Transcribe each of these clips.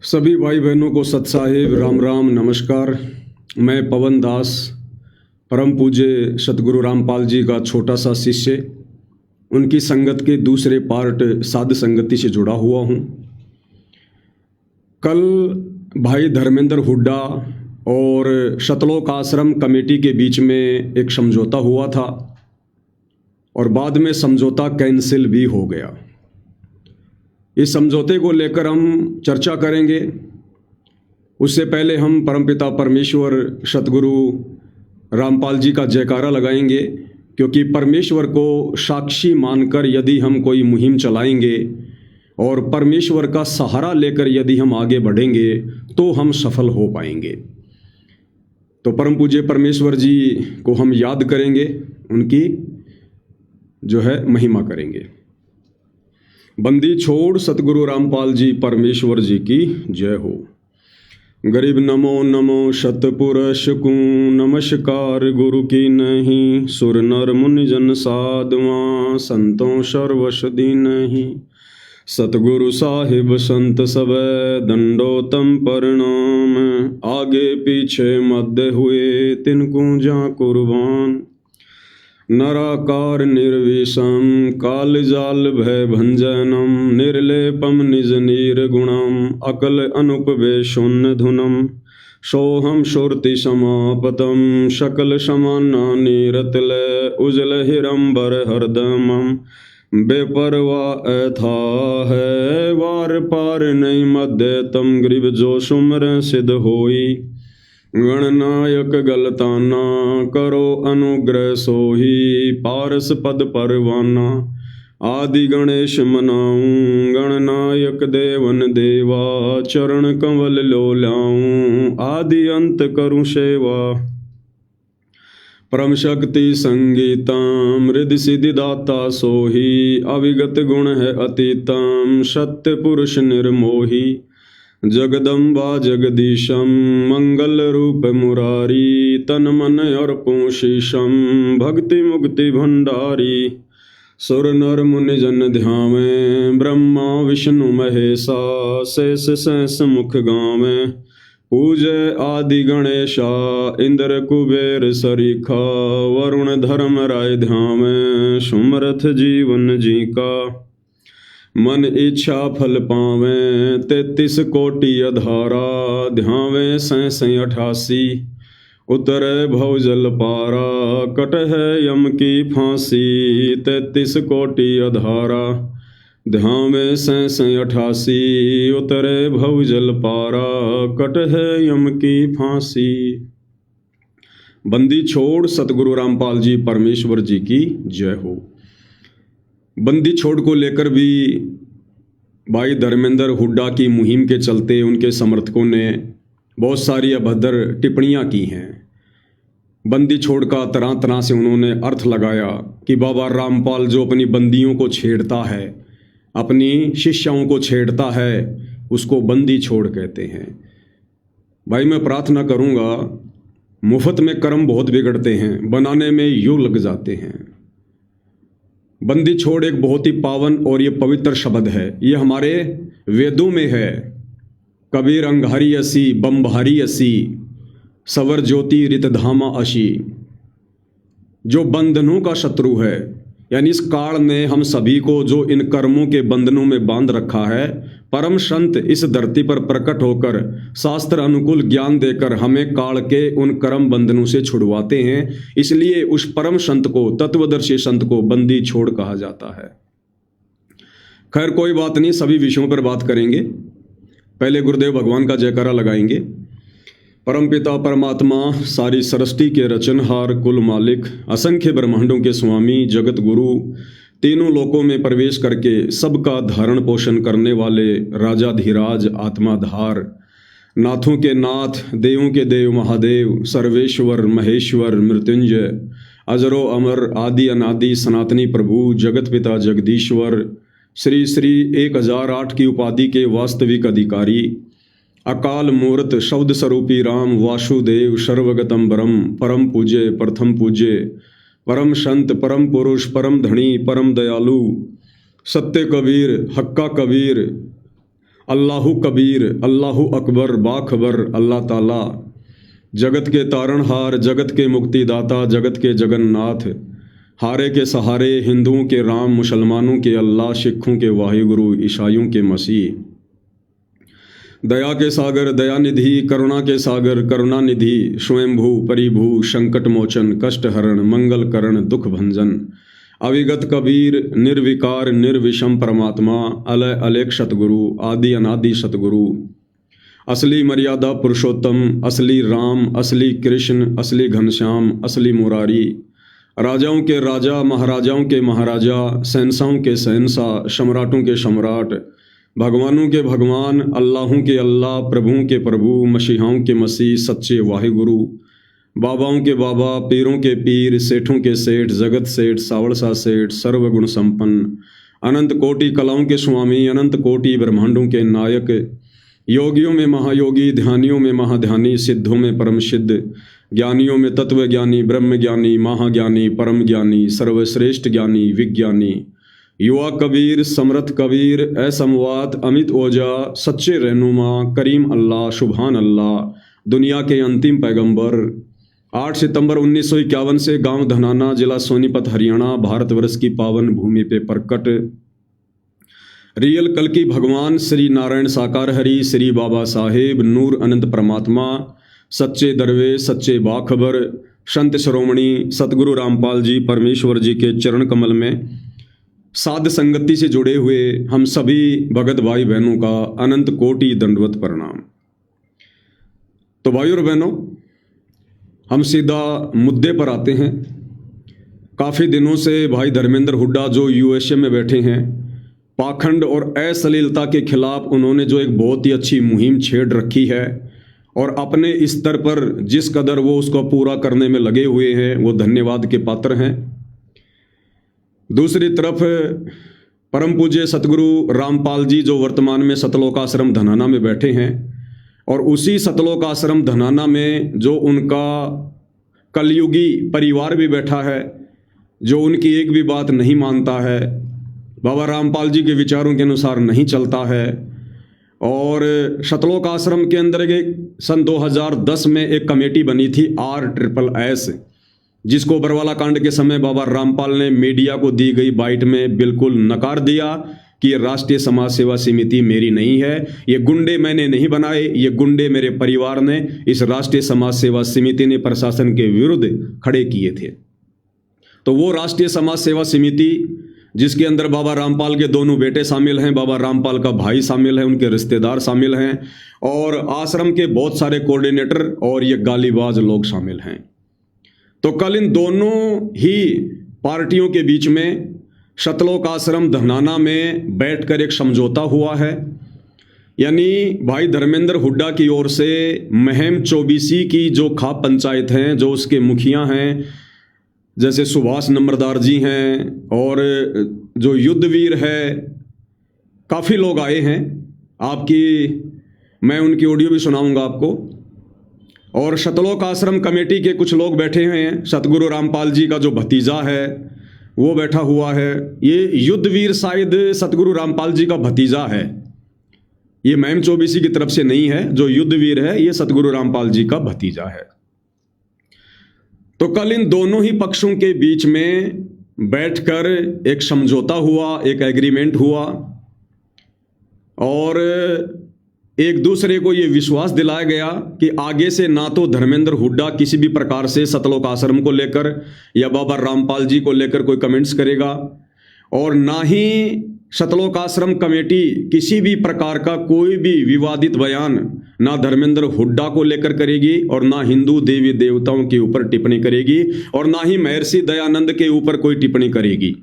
सभी भाई बहनों को सत साहिब राम राम नमस्कार। मैं पवन दास परम पूज्य सतगुरु रामपाल जी का छोटा सा शिष्य उनकी संगत के दूसरे पार्ट साध संगति से जुड़ा हुआ हूँ। कल भाई धर्मेंद्र हुड्डा और शतलोक आश्रम कमेटी के बीच में एक समझौता हुआ था और बाद में समझौता कैंसिल भी हो गया। इस समझौते को लेकर हम चर्चा करेंगे। उससे पहले हम परमपिता परमेश्वर सतगुरु रामपाल जी का जयकारा लगाएंगे, क्योंकि परमेश्वर को साक्षी मानकर यदि हम कोई मुहिम चलाएंगे और परमेश्वर का सहारा लेकर यदि हम आगे बढ़ेंगे तो हम सफल हो पाएंगे। तो परम पूज्य परमेश्वर जी को हम याद करेंगे, उनकी जो है महिमा करेंगे। बंदी छोड़ सतगुरु रामपाल जी परमेश्वर जी की जय हो। गरीब नमो नमो शतपुरुष को नमस्कार गुरु की नहीं, सुर नर मुनि जन साधुआ संतों सर्वसदी नहीं। सतगुरु साहिब संत सब दंडोतम प्रणाम, आगे पीछे मध्य हुए तिनको जा कुर्बान। नराकार निर्विषम काल जाल भय भंजनम, निर्लेपम निज निर्गुणम अकल अनुपवे शून्य धुनम। सोहम सुरति समापतम सकल समाना नीरतल, उजल हिरंबर हरदमम बेपरवा अथा है। वार पार नहीं मध्य तम ग्रीव जो सुमर सिद्ध होई। गणनायक गलताना करो अनुग्रह सोही, पारस पद परवाना आदि गणेश मनाऊं। गणनायक देवन देवा चरण कंवल लो लाऊं, आदि अंत करूं सेवा। परम शक्ति संगीतम हृदय सिद्धि दाता सोही, अविगत गुण है अतीतम सत्य पुरुष निर्मोही। जगदम्बा जगदीशम मंगल रूप मुरारी, तन मन अर्पों शीशम भक्ति मुक्ति भंडारी। सुर नर मुनि जन ध्यावें ब्रह्मा विष्णु महेशा, शेष सहस मुख गावें। पूजय आदि गणेशा इंद्र कुबेर सरीखा, वरुण धर्म राय ध्यावें सुमरथ जीवन जी का। मन इच्छा फल पावें 33 कोटि अधारा, ध्यावें 88 उतरे भव जल पारा। कट है यम की फांसी 33 कोटि अधारा, ध्यावें 88 उतरे भव जल पारा। कट है यम की फांसी। बंदी छोड़ सतगुरु रामपाल जी परमेश्वर जी की जय हो। बंदी छोड़ को लेकर भी भाई धर्मेंद्र हुड्डा की मुहिम के चलते उनके समर्थकों ने बहुत सारी अभद्र टिप्पणियां की हैं। बंदी छोड़ का तरह तरह से उन्होंने अर्थ लगाया कि बाबा रामपाल जो अपनी बंदियों को छेड़ता है, अपनी शिष्याओं को छेड़ता है, उसको बंदी छोड़ कहते हैं। भाई मैं प्रार्थना करूंगा, मुफ्त में कर्म बहुत बिगड़ते हैं, बनाने में युग लग जाते हैं। बंदी छोड़ एक बहुत ही पावन और ये पवित्र शब्द है, ये हमारे वेदों में है। कबीर अंगारी असी बम्भारी असी, सवर ज्योति रितधामा अशी। जो बंधनों का शत्रु है, यानी इस काल ने हम सभी को जो इन कर्मों के बंधनों में बांध रखा है, परम संत इस धरती पर प्रकट होकर शास्त्र अनुकूल ज्ञान देकर हमें काल के उन कर्म बंधनों से छुड़वाते हैं। इसलिए उस परम संत को, तत्वदर्शी संत को बंदी छोड़ कहा जाता है। खैर कोई बात नहीं, सभी विषयों पर बात करेंगे। पहले गुरुदेव भगवान का जयकारा लगाएंगे। परमपिता परमात्मा सारी सृष्टि के रचनहार, कुल मालिक, असंख्य ब्रह्मांडों के स्वामी, जगत गुरु, तीनों लोकों में प्रवेश करके सबका धारण पोषण करने वाले राजाधिराज, आत्माधार, नाथों के नाथ, देवों के देव महादेव, सर्वेश्वर महेश्वर मृत्युंजय, अजरो अमर, आदि अनादि सनातनी प्रभु, जगत पिता जगदीश्वर, श्री श्री 1008 की उपाधि के वास्तविक अधिकारी, अकाल मूर्त शब्द स्वरूपी राम वासुदेव, सर्वगतम ब्रह्म, परम पूज्य, प्रथम पूज्य, परम संत, परम पुरुष, परम धनी, परम दयालु, सत्य कबीर, हक्का कबीर, अल्लाहु कबीर अल्लाहु अकबर बाखबर अल्लाह ताला, जगत के तारणहार जगत के मुक्तिदाता जगत के जगन्नाथ, हारे के सहारे, हिंदुओं के राम, मुसलमानों के अल्लाह, सिखों के वाहिगुरु, ईसाइयों के मसीह। दया के सागर दयानिधि, करुणा के सागर करुणानिधि, स्वयंभू परिभू, संकट मोचन, कष्ट हरण, मंगल करण, दुख भंजन, अविगत कबीर, निर्विकार निर्विषम परमात्मा, अलय अलेख सतगुरु, आदि अनादि सतगुरु, असली मर्यादा पुरुषोत्तम, असली राम, असली कृष्ण, असली घनश्याम, असली मुरारी, राजाओं के राजा, महाराजाओं के महाराजा, शहंशाहों के शहंशाह, सम्राटों के सम्राट, भगवानों के भगवान, अल्लाहों के अल्लाह, प्रभुओं के प्रभु, मसीहाओं के मसीह, सच्चे वाहिगुरु, बाबाओं के बाबा, पीरों के पीर, सेठों के सेठ, जगत सेठ, सावड़सा सेठ, सर्वगुण संपन्न, अनंत कोटि कलाओं के स्वामी, अनंत कोटि ब्रह्मांडों के नायक, योगियों में महायोगी, ध्यानियों में महाध्यानी, सिद्धों में परम सिद्ध, ज्ञानियों में तत्व ज्ञानी, ब्रह्म ज्ञानी, महाज्ञानी, परम ज्ञानी, सर्वश्रेष्ठ ज्ञानी, विज्ञानी, युवा कबीर, समर्थ कबीर, असमवात, अमित ओजा, सच्चे रहनुमा, करीम अल्लाह, सुभान अल्लाह, दुनिया के अंतिम पैगंबर। 8 सितंबर 1951 से गांव धनाना, जिला सोनीपत, हरियाणा, भारतवर्ष की पावन भूमि पे प्रकट रियल कल की भगवान श्री नारायण साकार हरि, श्री बाबा साहेब, नूर अनंत परमात्मा, सच्चे दरवेश, सच्चे बाखबर, संत शिरोमणि सतगुरु रामपाल जी परमेश्वर जी के चरण कमल में साध संगति से जुड़े हुए हम सभी भगत भाई बहनों का अनंत कोटि दंडवत प्रणाम। तो भाइयों और बहनों, हम सीधा मुद्दे पर आते हैं। काफ़ी दिनों से भाई धर्मेंद्र हुड्डा जो यूएसए में बैठे हैं, पाखंड और अश्लीलता के खिलाफ उन्होंने जो एक बहुत ही अच्छी मुहिम छेड़ रखी है और अपने स्तर पर जिस कदर वो उसको पूरा करने में लगे हुए हैं, वो धन्यवाद के पात्र हैं। दूसरी तरफ परम पूज्य सतगुरु रामपाल जी जो वर्तमान में सतलोक आश्रम धनाना में बैठे हैं, और उसी सतलोक आश्रम धनाना में जो उनका कलयुगी परिवार भी बैठा है, जो उनकी एक भी बात नहीं मानता है, बाबा रामपाल जी के विचारों के अनुसार नहीं चलता है। और सतलोक आश्रम के अंदर एक सन 2010 में एक कमेटी बनी थी RSSS, जिसको बरवाला कांड के समय बाबा रामपाल ने मीडिया को दी गई बाइट में बिल्कुल नकार दिया कि ये राष्ट्रीय समाज सेवा समिति मेरी नहीं है, ये गुंडे मैंने नहीं बनाए, ये गुंडे मेरे परिवार ने, इस राष्ट्रीय समाज सेवा समिति ने प्रशासन के विरुद्ध खड़े किए थे। तो वो राष्ट्रीय समाज सेवा समिति जिसके अंदर बाबा रामपाल के दोनों बेटे शामिल हैं, बाबा रामपाल का भाई शामिल है, उनके रिश्तेदार शामिल हैं, और आश्रम के बहुत सारे कोऑर्डिनेटर और ये गालीबाज लोग शामिल हैं। तो कल इन दोनों ही पार्टियों के बीच में सतलोक आश्रम धनाना में बैठकर एक समझौता हुआ है। यानी भाई धर्मेंद्र हुड्डा की ओर से महम 24 की जो खाप पंचायत हैं, जो उसके मुखिया हैं, जैसे सुभाष नंबरदार जी हैं और जो युद्धवीर है, काफ़ी लोग आए हैं। मैं उनकी ऑडियो भी सुनाऊंगा आपको। और सतलोक आश्रम कमेटी के कुछ लोग बैठे हुए हैं। सतगुरु रामपाल जी का जो भतीजा है वो बैठा हुआ है। ये युद्धवीर शायद सतगुरु रामपाल जी का भतीजा है, ये महम 24 की तरफ से नहीं है। जो युद्धवीर है ये सतगुरु रामपाल जी का भतीजा है। तो कल इन दोनों ही पक्षों के बीच में बैठकर एक समझौता हुआ, एक एग्रीमेंट हुआ, और एक दूसरे को ये विश्वास दिलाया गया कि आगे से ना तो धर्मेंद्र हुड्डा किसी भी प्रकार से सतलोक आश्रम को लेकर या बाबा रामपाल जी को लेकर कोई कमेंट्स करेगा, और ना ही सतलोक आश्रम कमेटी किसी भी प्रकार का कोई भी विवादित बयान ना धर्मेंद्र हुड्डा को लेकर करेगी, और ना हिंदू देवी देवताओं के ऊपर टिप्पणी करेगी, और ना ही महर्षि दयानंद के ऊपर कोई टिप्पणी करेगी।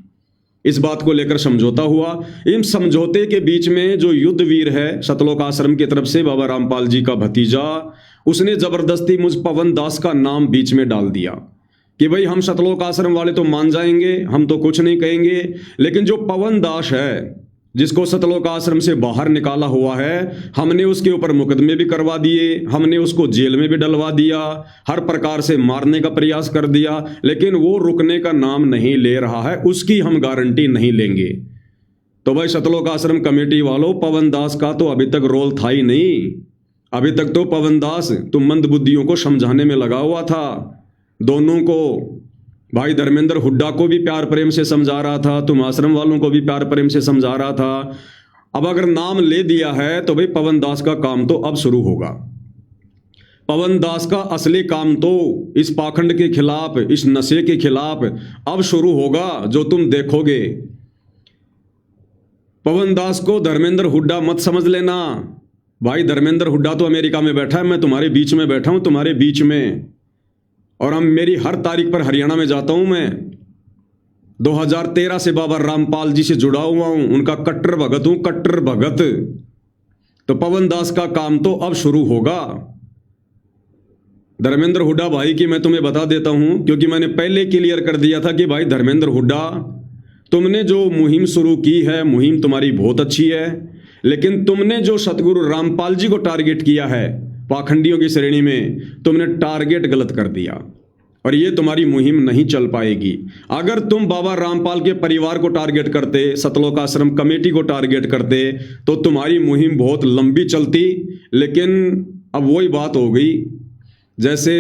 इस बात को लेकर समझौता हुआ। इन समझौते के बीच में जो युद्धवीर है सतलोक आश्रम की तरफ से बाबा रामपाल जी का भतीजा, उसने जबरदस्ती मुझ पवन दास का नाम बीच में डाल दिया कि भाई हम सतलोक आश्रम वाले तो मान जाएंगे, हम तो कुछ नहीं कहेंगे, लेकिन जो पवन दास है जिसको सतलोक आश्रम से बाहर निकाला हुआ है, हमने उसके ऊपर मुकदमे भी करवा दिए, हमने उसको जेल में भी डलवा दिया, हर प्रकार से मारने का प्रयास कर दिया, लेकिन वो रुकने का नाम नहीं ले रहा है, उसकी हम गारंटी नहीं लेंगे। तो भाई सतलोक आश्रम कमेटी वालों, पवन दास का तो अभी तक रोल था ही नहीं। अभी तक तो पवन दास तुम मंदबुद्धियों को समझाने में लगा हुआ था, दोनों को, भाई धर्मेंद्र हुड्डा को भी प्यार प्रेम से समझा रहा था, तुम आश्रम वालों को भी प्यार प्रेम से समझा रहा था। अब अगर नाम ले दिया है तो भाई पवन दास का काम तो अब शुरू होगा। पवन दास का असली काम तो इस पाखंड के खिलाफ, इस नशे के खिलाफ अब शुरू होगा, जो तुम देखोगे। पवन दास को धर्मेंद्र हुड्डा मत समझ लेना। भाई धर्मेंद्र हुड्डा तो अमेरिका में बैठा है, मैं तुम्हारे बीच में बैठा हूं, तुम्हारे बीच में। और हम, मेरी हर तारीख पर हरियाणा में जाता हूं मैं। 2013 से बाबा रामपाल जी से जुड़ा हुआ हूं, उनका कट्टर भगत हूं, कट्टर भगत। तो पवन दास का काम तो अब शुरू होगा। धर्मेंद्र हुड्डा भाई की मैं तुम्हें बता देता हूं, क्योंकि मैंने पहले क्लियर कर दिया था कि भाई धर्मेंद्र हुड्डा, तुमने जो मुहिम शुरू की है, मुहिम तुम्हारी बहुत अच्छी है, लेकिन तुमने जो सतगुरु रामपाल जी को टारगेट किया है पाखंडियों की श्रेणी में, तुमने टारगेट गलत कर दिया और ये तुम्हारी मुहिम नहीं चल पाएगी। अगर तुम बाबा रामपाल के परिवार को टारगेट करते, सतलोक आश्रम कमेटी को टारगेट करते, तो तुम्हारी मुहिम बहुत लंबी चलती। लेकिन अब वही बात हो गई, जैसे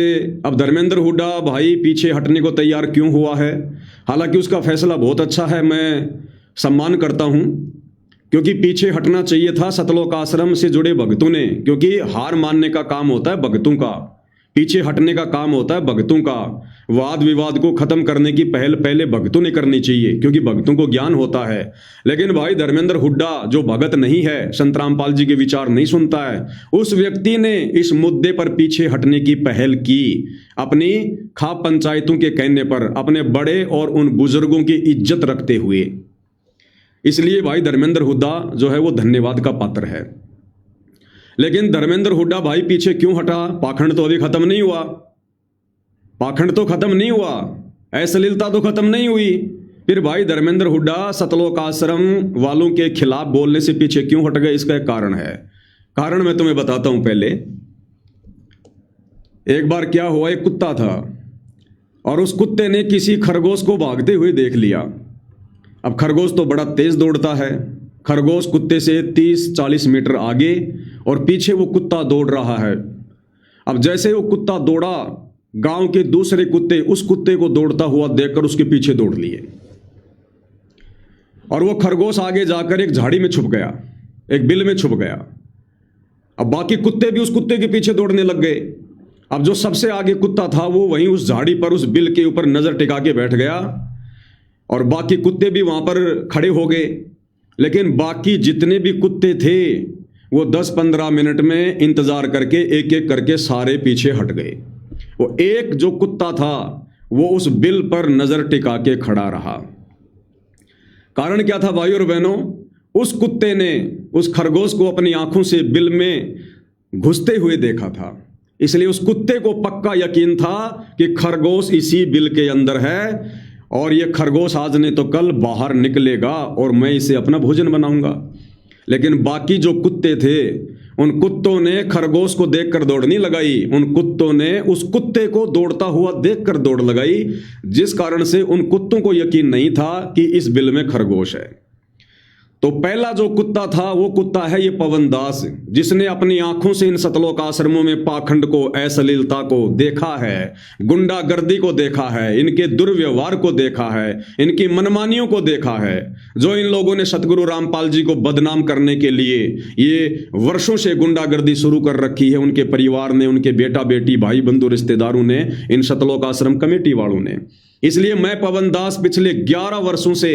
अब धर्मेंद्र हुड्डा भाई पीछे हटने को तैयार क्यों हुआ है। हालांकि उसका फैसला बहुत अच्छा है, मैं सम्मान करता हूं, क्योंकि पीछे हटना चाहिए था सतलोक आश्रम से जुड़े भक्तों ने, क्योंकि हार मानने का काम होता है भक्तों का, पीछे हटने का काम होता है भक्तों का। वाद विवाद को खत्म करने की पहल पहले भक्तों ने करनी चाहिए, क्योंकि भक्तों को ज्ञान होता है। लेकिन भाई धर्मेंद्र हुड्डा जो भगत नहीं है, संत रामपाल जी के विचार नहीं सुनता है, उस व्यक्ति ने इस मुद्दे पर पीछे हटने की पहल की, अपनी खाप पंचायतों के कहने पर, अपने बड़े और उन बुजुर्गों की इज्जत रखते हुए। इसलिए भाई धर्मेंद्र हुड्डा जो है वो धन्यवाद का पात्र है। लेकिन धर्मेंद्र हुड्डा भाई पीछे क्यों हटा? पाखंड तो अभी खत्म नहीं हुआ, पाखंड तो खत्म नहीं हुआ, अश्लीलता तो खत्म नहीं हुई। फिर भाई धर्मेंद्र हुड्डा सतलोक आश्रम वालों के खिलाफ बोलने से पीछे क्यों हट गए? इसका एक कारण है। कारण मैं तुम्हें बताता हूं। पहले एक बार क्या हुआ, एक कुत्ता था और उस कुत्ते ने किसी खरगोश को भागते हुए देख लिया। अब खरगोश तो बड़ा तेज दौड़ता है, खरगोश कुत्ते से 30-40 मीटर आगे और पीछे वो कुत्ता दौड़ रहा है। अब जैसे वो कुत्ता दौड़ा, गांव के दूसरे कुत्ते उस कुत्ते को दौड़ता हुआ देखकर उसके पीछे दौड़ लिए और वो खरगोश आगे जाकर एक झाड़ी में छुप गया, एक बिल में छुप गया। अब बाकी कुत्ते भी उस कुत्ते के पीछे दौड़ने लग गए। अब जो सबसे आगे कुत्ता था वो वहीं उस झाड़ी पर, उस बिल के ऊपर नजर टिका के बैठ गया और बाकी कुत्ते भी वहां पर खड़े हो गए। लेकिन बाकी जितने भी कुत्ते थे वो 10-15 मिनट में इंतजार करके एक एक करके सारे पीछे हट गए। वो एक जो कुत्ता था वो उस बिल पर नजर टिका के खड़ा रहा। कारण क्या था भाई और बहनों? उस कुत्ते ने उस खरगोश को अपनी आंखों से बिल में घुसते हुए देखा था, इसलिए उस कुत्ते को पक्का यकीन था कि खरगोश इसी बिल के अंदर है और ये खरगोश आज नहीं तो कल बाहर निकलेगा और मैं इसे अपना भोजन बनाऊंगा। लेकिन बाकी जो कुत्ते थे, उन कुत्तों ने खरगोश को देखकर दौड़ नहीं लगाई, उन कुत्तों ने उस कुत्ते को दौड़ता हुआ देखकर दौड़ लगाई, जिस कारण से उन कुत्तों को यकीन नहीं था कि इस बिल में खरगोश है। तो पहला जो कुत्ता था वो कुत्ता है ये पवन दास, जिसने अपनी आंखों से इन सतलोक आश्रमों में पाखंड को, अश्लीलता को देखा है, गुंडागर्दी को देखा है, इनके दुर्व्यवहार को देखा है, इनकी मनमानियों को देखा है। जो इन लोगों ने सतगुरु रामपाल जी को बदनाम करने के लिए ये वर्षों से गुंडागर्दी शुरू कर रखी है, उनके परिवार ने, उनके बेटा बेटी, भाई बंधु, रिश्तेदारों ने, इन सतलोक आश्रम कमेटी वालों ने। इसलिए मैं पवन दास पिछले 11 वर्षों से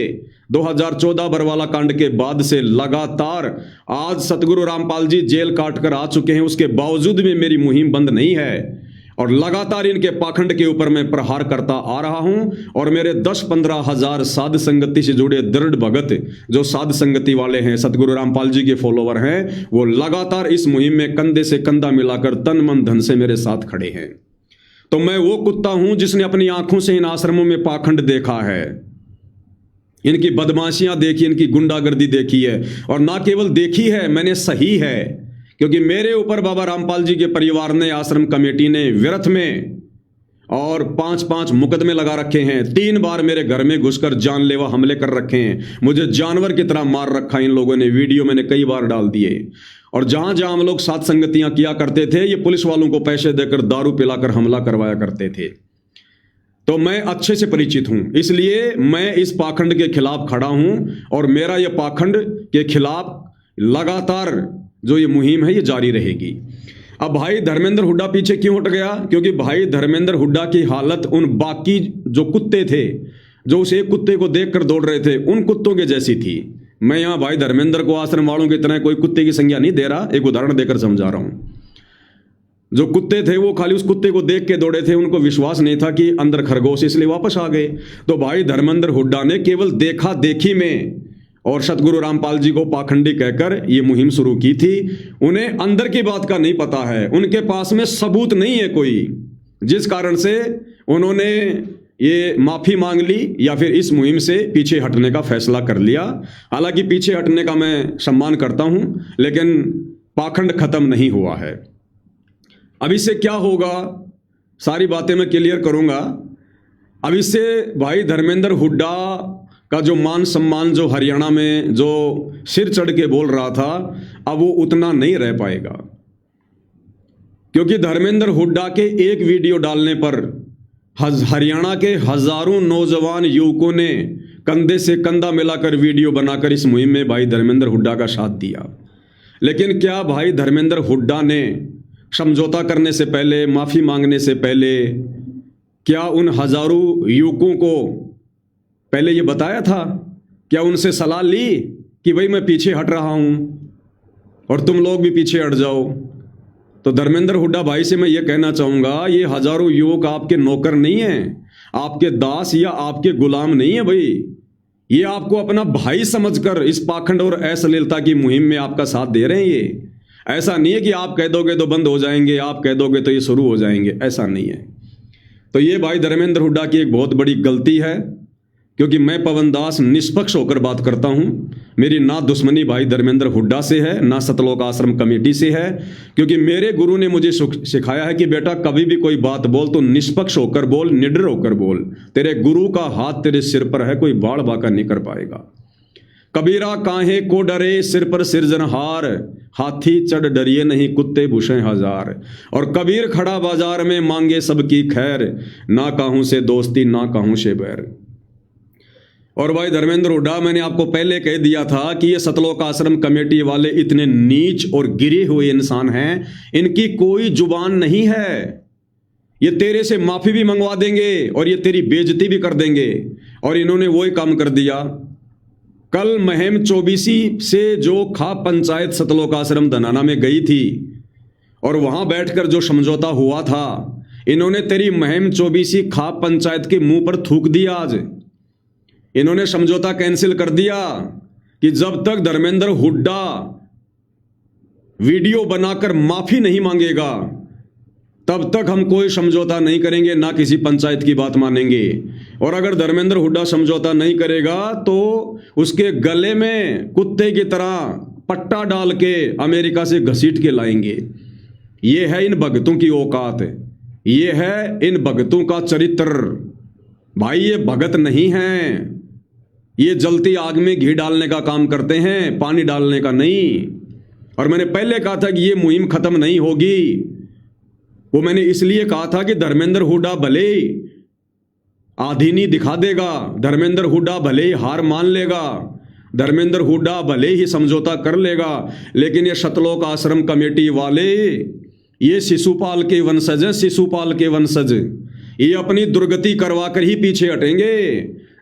2014 बरवाला कांड के बाद से लगातार, आज सतगुरु रामपाल जी जेल काट कर आ चुके हैं, उसके बावजूद भी मेरी मुहिम बंद नहीं है और लगातार इनके पाखंड के ऊपर मैं प्रहार करता आ रहा हूं। और मेरे 10-15 हजार साध संगति से जुड़े दृढ़ भगत, जो साध संगति वाले हैं, सतगुरु रामपाल जी के फॉलोवर हैं, वो लगातार इस मुहिम में कंधे से कंधा मिलाकर तन मन धन से मेरे साथ खड़े हैं। तो मैं वो कुत्ता हूं जिसने अपनी आंखों से इन आश्रमों में पाखंड देखा है, इनकी बदमाशियां देखी, इनकी गुंडागर्दी देखी है। और ना केवल देखी है, मैंने सही है, क्योंकि मेरे ऊपर बाबा रामपाल जी के परिवार ने, आश्रम कमेटी ने व्यर्थ में और 5-5 मुकदमे लगा रखे हैं। 3 बार मेरे घर में घुसकर जानलेवा हमले कर रखे हैं। मुझे जानवर की तरह मार रखा इन लोगों ने। वीडियो मैंने कई बार डाल दिए। और जहां जहां हम लोग साथ संगतियां किया करते थे, ये पुलिस वालों को पैसे देकर दारू पिलाकर हमला करवाया करते थे। तो मैं अच्छे से परिचित हूं, इसलिए मैं इस पाखंड के खिलाफ खड़ा हूं और मेरा यह पाखंड के खिलाफ लगातार जो ये मुहिम है ये जारी रहेगी। अब भाई धर्मेंद्र हुड्डा पीछे क्यों हट गया? क्योंकि भाई धर्मेंद्र हुड्डा की हालत उन बाकी जो कुत्ते थे, जो उस एक कुत्ते को देखकर दौड़ रहे थे, उन कुत्तों के जैसी थी। मैं यहां भाई धर्मेंद्र को आश्रम वालों की तरह कोई कुत्ते की संज्ञा नहीं दे रहा, एक उदाहरण देकर समझा रहा हूं। जो कुत्ते थे वो खाली उस कुत्ते को देख के दौड़े थे, उनको विश्वास नहीं था कि अंदर खरगोश, इसलिए वापस आ गए। तो भाई धर्मेंद्र हुड्डा ने केवल देखा देखी में और सतगुरु रामपाल जी को पाखंडी कहकर ये मुहिम शुरू की थी। उन्हें अंदर की बात का नहीं पता है, उनके पास में सबूत नहीं है कोई, जिस कारण से उन्होंने ये माफी मांग ली या फिर इस मुहिम से पीछे हटने का फैसला कर लिया। हालांकि पीछे हटने का मैं सम्मान करता हूं, लेकिन पाखंड खत्म नहीं हुआ है। अब इससे क्या होगा, सारी बातें मैं क्लियर करूंगा। अब इससे भाई धर्मेंद्र हुड्डा का जो मान सम्मान जो हरियाणा में जो सिर चढ़ के बोल रहा था, अब वो उतना नहीं रह पाएगा। क्योंकि धर्मेंद्र हुड्डा के एक वीडियो डालने पर हरियाणा के हजारों नौजवान युवकों ने कंधे से कंधा मिलाकर वीडियो बनाकर इस मुहिम में भाई धर्मेंद्र हुड्डा का साथ दिया। लेकिन क्या भाई धर्मेंद्र हुड्डा ने समझौता करने से पहले, माफी मांगने से पहले, क्या उन हजारों युवकों को पहले ये बताया था? क्या उनसे सलाह ली कि भाई मैं पीछे हट रहा हूं और तुम लोग भी पीछे हट जाओ? तो धर्मेंद्र हुड्डा भाई से मैं ये कहना चाहूंगा, ये हजारों युवक आपके नौकर नहीं हैं, आपके दास या आपके गुलाम नहीं है भाई। ये आपको अपना भाई समझकर इस पाखंड और अश्लीलता की मुहिम में आपका साथ दे रहे हैं। ये ऐसा नहीं है कि आप कह दोगे तो बंद हो जाएंगे, आप कह दोगे तो ये शुरू हो जाएंगे, ऐसा नहीं है। तो ये भाई धर्मेंद्र हुड्डा की एक बहुत बड़ी गलती है, क्योंकि मैं पवन दास निष्पक्ष होकर बात करता हूं। मेरी ना दुश्मनी भाई धर्मेंद्र हुड्डा से है, ना सतलोक आश्रम कमेटी से है। क्योंकि मेरे गुरु ने मुझे सिखाया है कि बेटा कभी भी कोई बात बोल तो निष्पक्ष होकर बोल, निडर होकर बोल। तेरे गुरु का हाथ तेरे सिर पर है, कोई बाढ़ बाका नहीं कर पाएगा। कबीरा काहे को डरे सिर पर सिरजनहार, हाथी चढ़ डरिए नहीं कुत्ते भूषे हजार। और कबीर खड़ा बाजार में मांगे सबकी खैर, ना काहू से दोस्ती ना काहू से बैर। और भाई धर्मेंद्र हुड्डा, मैंने आपको पहले कह दिया था कि ये सतलोक आश्रम कमेटी वाले इतने नीच और गिरे हुए इंसान हैं, इनकी कोई जुबान नहीं है। ये तेरे से माफी भी मंगवा देंगे और ये तेरी बेइज्जती भी कर देंगे। और इन्होंने वही काम कर दिया। कल महम 24 से जो खाप पंचायत सतलोक आश्रम धनाना में गई थी और वहां बैठकर जो समझौता हुआ था, इन्होंने तेरी महम 24 खाप पंचायत के मुंह पर थूक दिया। आज इन्होंने समझौता कैंसिल कर दिया कि जब तक धर्मेंद्र हुड्डा वीडियो बनाकर माफी नहीं मांगेगा तब तक हम कोई समझौता नहीं करेंगे, ना किसी पंचायत की बात मानेंगे। और अगर धर्मेंद्र हुड्डा समझौता नहीं करेगा तो उसके गले में कुत्ते की तरह पट्टा डाल के अमेरिका से घसीट के लाएंगे। ये है इन भगतों की औकात, ये है इन भगतों का चरित्र। भाई ये भगत नहीं है, ये जलती आग में घी डालने का काम करते हैं, पानी डालने का नहीं। और मैंने पहले कहा था कि ये मुहिम खत्म नहीं होगी। वो मैंने इसलिए कहा था कि धर्मेंद्र हुड्डा भले आधीनी दिखा देगा, धर्मेंद्र हुड्डा भले ही हार मान लेगा, धर्मेंद्र हुड्डा भले ही समझौता कर लेगा, लेकिन ये सतलोक आश्रम कमेटी वाले ये शिशुपाल के वंशज हैं, शिशुपाल के वंशज। ये अपनी दुर्गति करवा कर ही पीछे हटेंगे।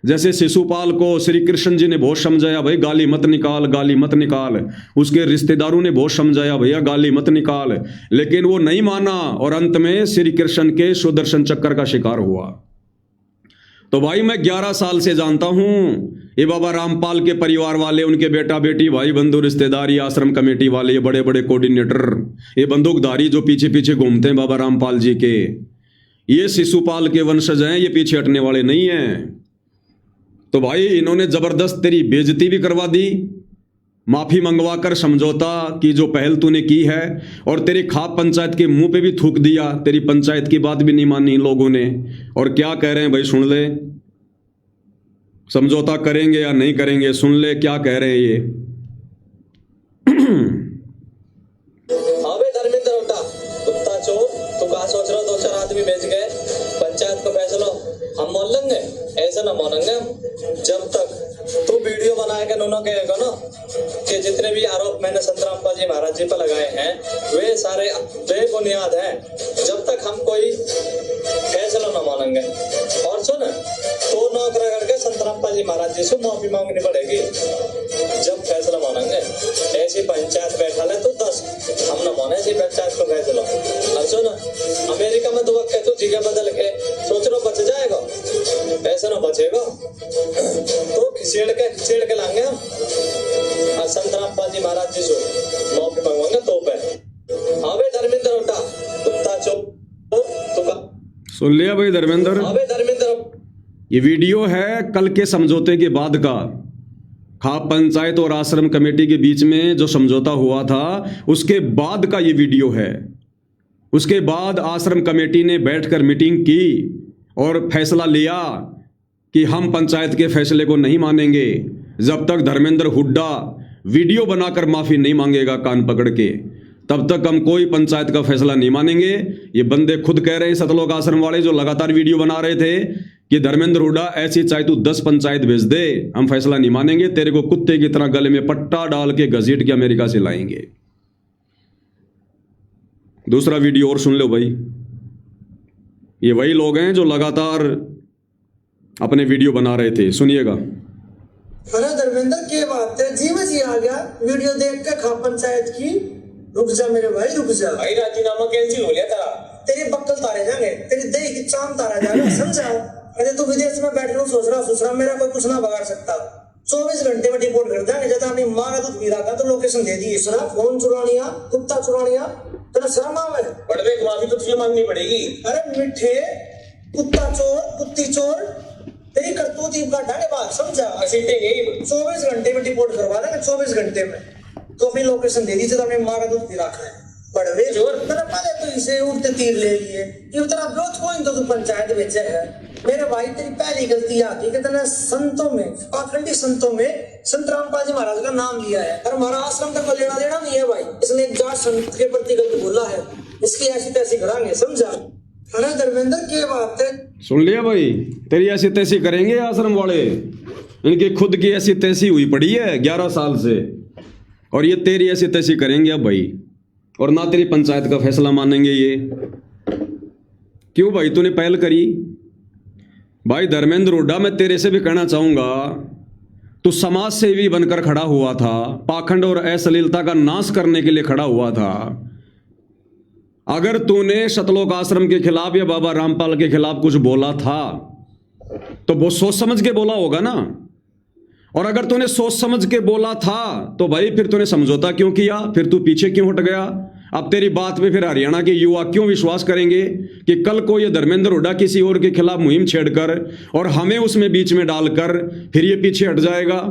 जैसे शिशुपाल को श्री कृष्ण जी ने बहुत समझाया, भाई गाली मत निकाल, गाली मत निकाल। उसके रिश्तेदारों ने बहुत समझाया, भैया गाली मत निकाल, लेकिन वो नहीं माना और अंत में श्री कृष्ण के सुदर्शन चक्र का शिकार हुआ। तो भाई मैं 11 साल से जानता हूं ये बाबा रामपाल के परिवार वाले, उनके बेटा बेटी, भाई बंधु रिश्तेदार, ये आश्रम कमेटी वाले, ये बड़े बड़े कोऑर्डिनेटर, ये बंदूकधारी जो पीछे पीछे घूमते हैं बाबा रामपाल जी के, ये शिशुपाल के वंशज हैं, ये पीछे हटने वाले नहीं हैं। तो भाई इन्होंने जबरदस्त तेरी बेइज्जती भी करवा दी, माफ़ी मंगवाकर समझौता की जो पहल तूने की है, और तेरी खाप पंचायत के मुंह पे भी थूक दिया, तेरी पंचायत की बात भी नहीं मानी लोगों ने। और क्या कह रहे हैं भाई, सुन ले, समझौता करेंगे या नहीं करेंगे, सुन ले क्या कह रहे हैं ये। अबे धर्मेंद्र उठा, कुत्ता चोर, तू कहा सोच रहा, 2-4 आदमी भेज गए, पंचायत को फैसला हम मान लेंगे, ऐसा ना मानेंगे हम। जब तक तू वीडियो बना के नोनो कहेगा ना कि जितने भी आरोप मैंने संतराम जी महाराज जी पर लगाए हैं वे सारे बेबुनियाद हैं, जब तक हम कोई फैसला ना मानेंगे। और सुन, तो नौकरा करके संतराम जी महाराज जी से माफी मांगनी पड़ेगी जब फैसला मानेंगे। ऐसी पंचायत बैठा ले तो 10 हम ना माने ऐसी पंचायत को फैसला। और सुन, अमेरिका में तो वक्त है, तू जगह बदल के सोच रहा बच जाएगा, ऐसा ना बचेगा। तो खिसेड़ के लाएंगे हम, और संतराम जी महाराज जी से माफी मांगवाएंगे तो पे। अबे धर्मेंद्र उठा, कुत्ता चोर, तू का सुन लिया भाई धर्मेंद्र, अबे धर्मेंद्र ये वीडियो है कल के समझौते के बाद का। खाप पंचायत और आश्रम कमेटी के बीच में जो समझौता हुआ था उसके बाद का ये वीडियो है। उसके बाद आश्रम कमेटी ने बैठकर मीटिंग की और फैसला लिया कि हम पंचायत के फैसले को नहीं मानेंगे जब तक धर्मेंद्र हुड्डा वीडियो बनाकर माफी नहीं मांगेगा कान पकड़ के, तब तक हम कोई पंचायत का फैसला नहीं मानेंगे। ये बंदे खुद कह रहे हैं, सतलोक आश्रम वाले जो लगातार वीडियो बना रहे थे कि धर्मेंद्र हुड्डा ऐसी चाहे तू 10 पंचायत भेज दे, हम फैसला नहीं मानेंगे, तेरे को कुत्ते की तरह गले में पट्टा डाल के घसीट के अमेरिका से लाएंगे। दूसरा वीडियो और सुन लो भाई, ये वही लोग हैं जो लगातार अपने वीडियो बना रहे थे, सुनिएगा। अरे धर्मेंद्र क्या बात है, जी में जी आ गया वीडियो देख के खाप पंचायत की। रुक जा मेरे भाई, रुक जा भाई, राजीनामा कैंसिल हो गया तेरा। तेरे बक्कल तारे जाएंगे, तेरी दही की चाम तारा जाएगा, समझा। अरे तू विदेश में बैठ रहा सोच रहा मेरा कोई कुछ ना बगाड़ सकता। 24 घंटे में रिपोर्ट कर देंगे, जब अपनी माँ का दूध पी रहा था तो लोकेशन दे दी। सरा फोन चुरानिया, कुत्ता चुरानिया, तेरा शर्म आवे? बड़वे की माफी तो तुझे मांगनी पड़ेगी। अरे मिठे कुत्ता चोर, कुत्ती चोर, तेरी करतूत का ढाड़े बात, समझा। 24 घंटे में रिपोर्ट करवा देंगे, 24 घंटे में। तो अपनी लोकेशन दे दी थी, तो अपनी माँ का दूध पी रखा है। बड़वे चोर, मैंने पहले तो इसे उठते तीर ले लिए, ये तेरा विरोध कोई तो तू पंचायत बेचे है। मेरे भाई तेरी पहली गलती आती है कि तूने संतों में, पाखंडी संतों में संतराम जी महाराज का नाम लिया है, और हमारा आश्रम तक को लेना देना नहीं है भाई। इसने एक जाट संत के प्रति गलत बोला है, इसकी ऐसी तैसी करांगे, समझा। अरे धर्मेंद्र क्या बात है, सुन लिया भाई, तेरी ऐसी तैसी करेंगे आश्रम वाले। इनकी खुद की ऐसी तैसी हुई पड़ी है 11 साल से, और ये तेरी ऐसी तैसी करेंगे अब भाई, और ना तेरी पंचायत का फैसला मानेंगे ये। क्यों भाई तूने पहल करी? भाई धर्मेंद्र हुड्डा, मैं तेरे से भी कहना चाहूंगा, तू समाज सेवी बनकर खड़ा हुआ था, पाखंड और अश्लीलता का नाश करने के लिए खड़ा हुआ था। अगर तूने सतलोक आश्रम के खिलाफ या बाबा रामपाल के खिलाफ कुछ बोला था तो वो सोच समझ के बोला होगा ना। और अगर तूने सोच समझ के बोला था तो भाई फिर तूने समझौता क्यों किया? फिर तू पीछे क्यों हट गया? अब तेरी बात पे फिर हरियाणा के युवा क्यों विश्वास करेंगे कि कल को ये धर्मेंद्र हुड्डा किसी और के खिलाफ मुहिम छेड़कर और हमें उसमें बीच में डालकर फिर ये पीछे हट जाएगा?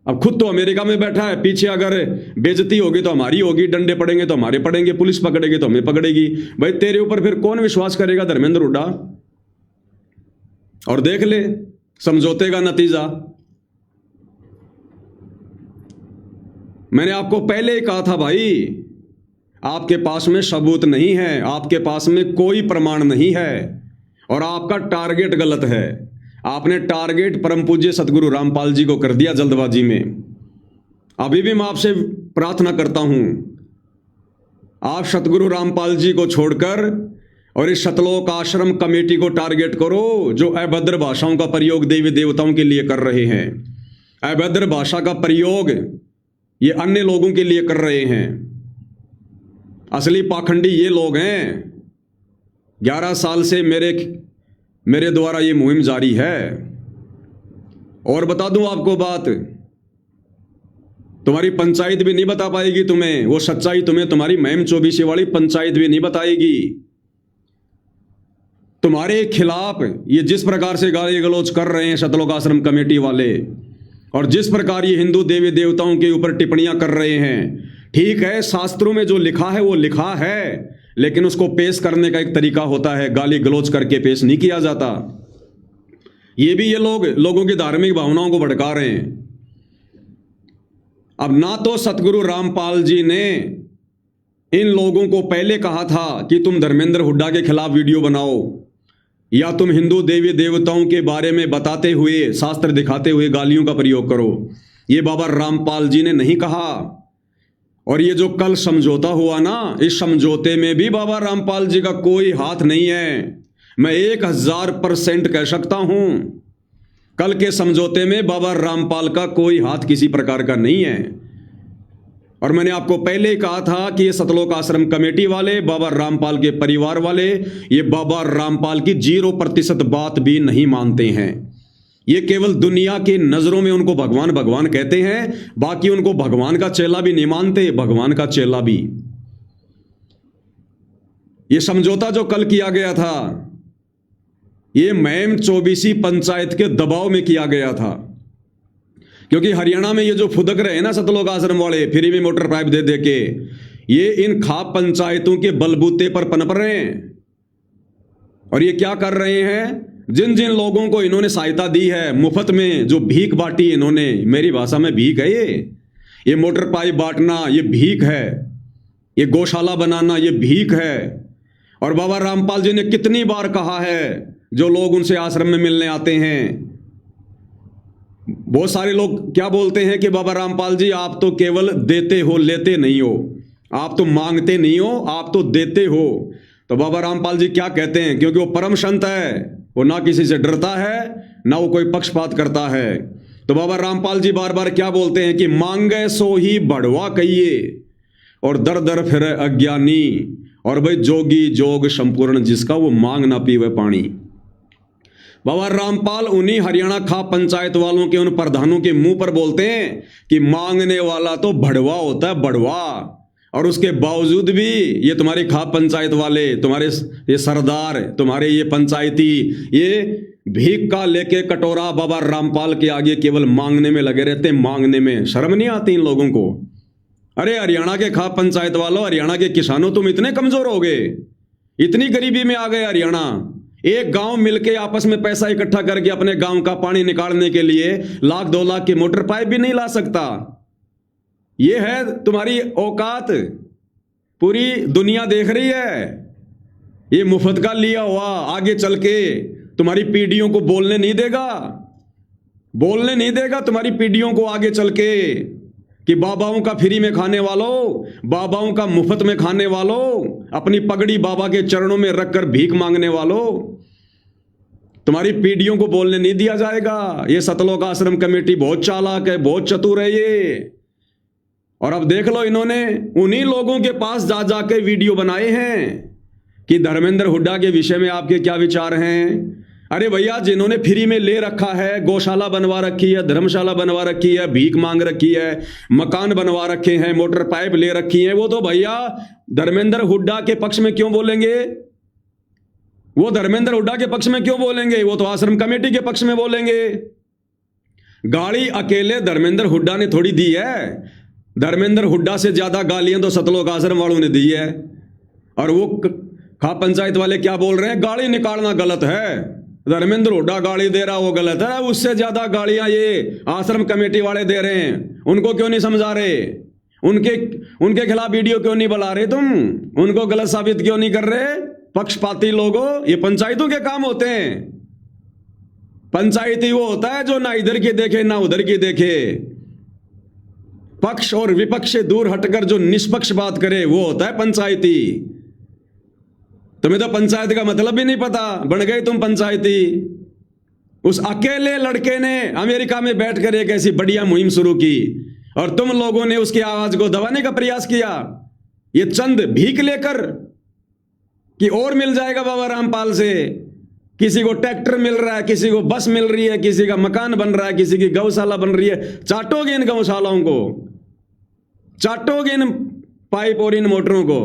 अब खुद तो अमेरिका में बैठा है, पीछे अगर बेइज्जती होगी तो हमारी होगी, डंडे पड़ेंगे तो हमारे पड़ेंगे, पुलिस पकड़ेगी तो हमें पकड़ेगी। भाई तेरे ऊपर फिर कौन विश्वास करेगा धर्मेंद्र हुड्डा? और देख ले समझौते का नतीजा। मैंने आपको पहले ही कहा था भाई, आपके पास में सबूत नहीं है, आपके पास में कोई प्रमाण नहीं है, और आपका टारगेट गलत है। आपने टारगेट परम पूज्य सतगुरु रामपाल जी को कर दिया जल्दबाजी में। अभी भी मैं आपसे प्रार्थना करता हूं, आप सतगुरु रामपाल जी को छोड़कर और इस सतलोक आश्रम कमेटी को टारगेट करो, जो अभद्र भाषाओं का प्रयोग देवी देवताओं के लिए कर रहे हैं। अभद्र भाषा का प्रयोग ये अन्य लोगों के लिए कर रहे हैं। असली पाखंडी ये लोग हैं। 11 साल से मेरे द्वारा ये मुहिम जारी है। और बता दूं आपको बात, तुम्हारी पंचायत भी नहीं बता पाएगी तुम्हें वो सच्चाई, तुम्हें तुम्हारी महम 24 वाली पंचायत भी नहीं बताएगी। तुम्हारे खिलाफ ये जिस प्रकार से गाली गलौज कर रहे हैं सतलोक आश्रम कमेटी वाले, और जिस प्रकार ये हिंदू देवी देवताओं के ऊपर टिप्पणियां कर रहे हैं, ठीक है, शास्त्रों में जो लिखा है वो लिखा है, लेकिन उसको पेश करने का एक तरीका होता है, गाली गलौज करके पेश नहीं किया जाता। ये भी ये लोगों की धार्मिक भावनाओं को भड़का रहे हैं। अब ना तो सतगुरु रामपाल जी ने इन लोगों को पहले कहा था कि तुम धर्मेंद्र हुड्डा के खिलाफ वीडियो बनाओ, या तुम हिंदू देवी देवताओं के बारे में बताते हुए, शास्त्र दिखाते हुए गालियों का प्रयोग करो। ये बाबा रामपाल जी ने नहीं कहा। और ये जो कल समझौता हुआ ना, इस समझौते में भी बाबा रामपाल जी का कोई हाथ नहीं है। मैं 1000% कह सकता हूं, कल के समझौते में बाबा रामपाल का कोई हाथ किसी प्रकार का नहीं है। और मैंने आपको पहले ही कहा था कि ये सतलोक आश्रम कमेटी वाले, बाबा रामपाल के परिवार वाले, ये बाबा रामपाल की 0% बात भी नहीं मानते हैं। ये केवल दुनिया की नजरों में उनको भगवान भगवान कहते हैं, बाकी उनको भगवान का चेला भी नहीं मानते, भगवान का चेला भी। ये समझौता जो कल किया गया था, ये मैम 24 पंचायत के दबाव में किया गया था, क्योंकि हरियाणा में ये जो फुदक रहे हैं ना सतलोक आश्रम वाले, फ्री में मोटर पाइप दे दे के, ये इन खाप पंचायतों के बलबूते पर पनप रहे हैं। और ये क्या कर रहे हैं, जिन जिन लोगों को इन्होंने सहायता दी है, मुफ्त में जो भीख बांटी इन्होंने, मेरी भाषा में भीख है ये मोटर पाइप बांटना ये भीख है, ये गौशाला बनाना ये भीख है। और बाबा रामपाल जी ने कितनी बार कहा है, जो लोग उनसे आश्रम में मिलने आते हैं, बहुत सारे लोग क्या बोलते हैं कि बाबा रामपाल जी आप तो केवल देते हो, लेते नहीं हो, आप तो मांगते नहीं हो, आप तो देते हो। तो बाबा रामपाल जी क्या कहते हैं, क्योंकि वो परम संत है, वो ना किसी से डरता है, ना वो कोई पक्षपात करता है। तो बाबा रामपाल जी बार बार क्या बोलते हैं कि मांगे सो ही बढ़वा कहिए, और दर दर फिर अज्ञानी, और भाई जोगी जोग संपूर्ण जिसका, वो मांग ना पीवे पानी। बाबा रामपाल उन्हीं हरियाणा खाप पंचायत वालों के उन प्रधानों के मुंह पर बोलते हैं कि मांगने वाला तो बढ़वा होता है, बढ़वा। और उसके बावजूद भी ये तुम्हारी खाप पंचायत वाले, तुम्हारे ये सरदार, तुम्हारे ये पंचायती, ये भीख का लेके कटोरा बाबा रामपाल के आगे केवल मांगने में लगे रहते। मांगने में शर्म नहीं आती इन लोगों को। अरे हरियाणा के खाप पंचायत वालों, हरियाणा के किसानों, तुम इतने कमजोर हो गए, इतनी गरीबी में आ गए हरियाणा। एक गांव मिलके आपस में पैसा इकट्ठा करके अपने गांव का पानी निकालने के लिए 1-2 लाख की मोटर पाइप भी नहीं ला सकता। ये है तुम्हारी औकात, पूरी दुनिया देख रही है। ये मुफ्त का लिया हुआ आगे चल के तुम्हारी पीढ़ियों को बोलने नहीं देगा, बोलने नहीं देगा तुम्हारी पीढ़ियों को आगे चल के कि बाबाओं का फ्री में खाने वालों, बाबाओं का मुफ्त में खाने वालों, अपनी पगड़ी बाबा के चरणों में रखकर भीख मांगने वालों, तुम्हारी पीढ़ियों को बोलने नहीं दिया जाएगा। ये सतलोक आश्रम कमेटी बहुत चालाक है, बहुत चतुर है ये। और अब देख लो, इन्होंने उन्हीं लोगों के पास जा जाके वीडियो बनाए हैं कि धर्मेंद्र हुड्डा के विषय में आपके क्या विचार हैं। अरे भैया, जिन्होंने फ्री में ले रखा है, गौशाला बनवा रखी है, धर्मशाला बनवा रखी है, भीख मांग रखी है, मकान बनवा रखे हैं, मोटर पाइप ले रखी है, वो तो भैया धर्मेंद्र हुड्डा के पक्ष में क्यों बोलेंगे? वो धर्मेंद्र हुड्डा के पक्ष में क्यों बोलेंगे? वो तो आश्रम कमेटी के पक्ष में बोलेंगे। गाली अकेले धर्मेंद्र हुड्डा ने थोड़ी दी है। धर्मेंद्र हुड्डा से ज्यादा गालियां तो सतलोक आश्रम वालों ने दी है। और वो खाप पंचायत वाले क्या बोल रहे हैं, गाली निकालना गलत है, धर्मेंद्र हुड्डा गाली दे रहा वो गलत है। उससे ज्यादा गालियां ये आश्रम कमेटी वाले दे रहे हैं। उनको क्यों नहीं समझा रहे? उनके खिलाफ वीडियो क्यों नहीं बना रहे तुम? उनको गलत साबित क्यों नहीं कर रहे? पक्षपाती लोगों, ये पंचायतों के काम होते हैं। पंचायती वो होता है जो ना इधर की देखे ना उधर की देखे, पक्ष और विपक्ष से दूर हटकर जो निष्पक्ष बात करे, वो होता है पंचायती। तुम्हें तो पंचायत का मतलब भी नहीं पता, बन गए तुम पंचायती। उस अकेले लड़के ने अमेरिका में बैठकर एक ऐसी बढ़िया मुहिम शुरू की और तुम लोगों ने उसकी आवाज को दबाने का प्रयास किया। ये चंद भीख लेकर कि और मिल जाएगा बाबा रामपाल से, किसी को ट्रैक्टर मिल रहा है, किसी को बस मिल रही है, किसी का मकान बन रहा है, किसी की गौशाला बन रही है। चाटोगे इन गौशालाओं को, चाटोगे इन पाइप और इन मोटरों को।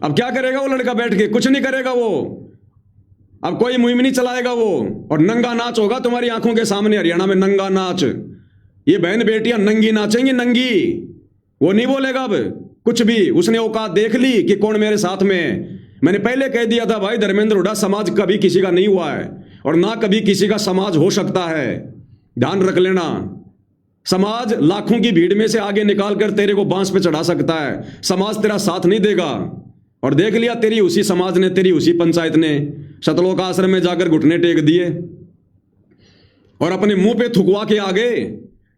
अब क्या करेगा वो लड़का बैठ के? कुछ नहीं करेगा वो। अब कोई मुहिम नहीं चलाएगा वो। और नंगा नाच होगा तुम्हारी आंखों के सामने, हरियाणा में नंगा नाच। ये बहन बेटियां नंगी नाचेंगी, नंगी। वो नहीं बोलेगा अब कुछ भी, उसने औकात देख ली कि कौन मेरे साथ में है। मैंने पहले कह दिया था भाई, धर्मेंद्र हुड्डा समाज कभी किसी का नहीं हुआ है और ना कभी किसी का समाज हो सकता है, ध्यान रख लेना। समाज लाखों की भीड़ में से आगे निकाल कर तेरे को बांस पे चढ़ा सकता है, समाज तेरा साथ नहीं देगा। और देख लिया, तेरी उसी समाज ने, तेरी उसी पंचायत ने सतलोक आश्रम में जाकर घुटने टेक दिए और अपने मुंह पे थुकवा के आगे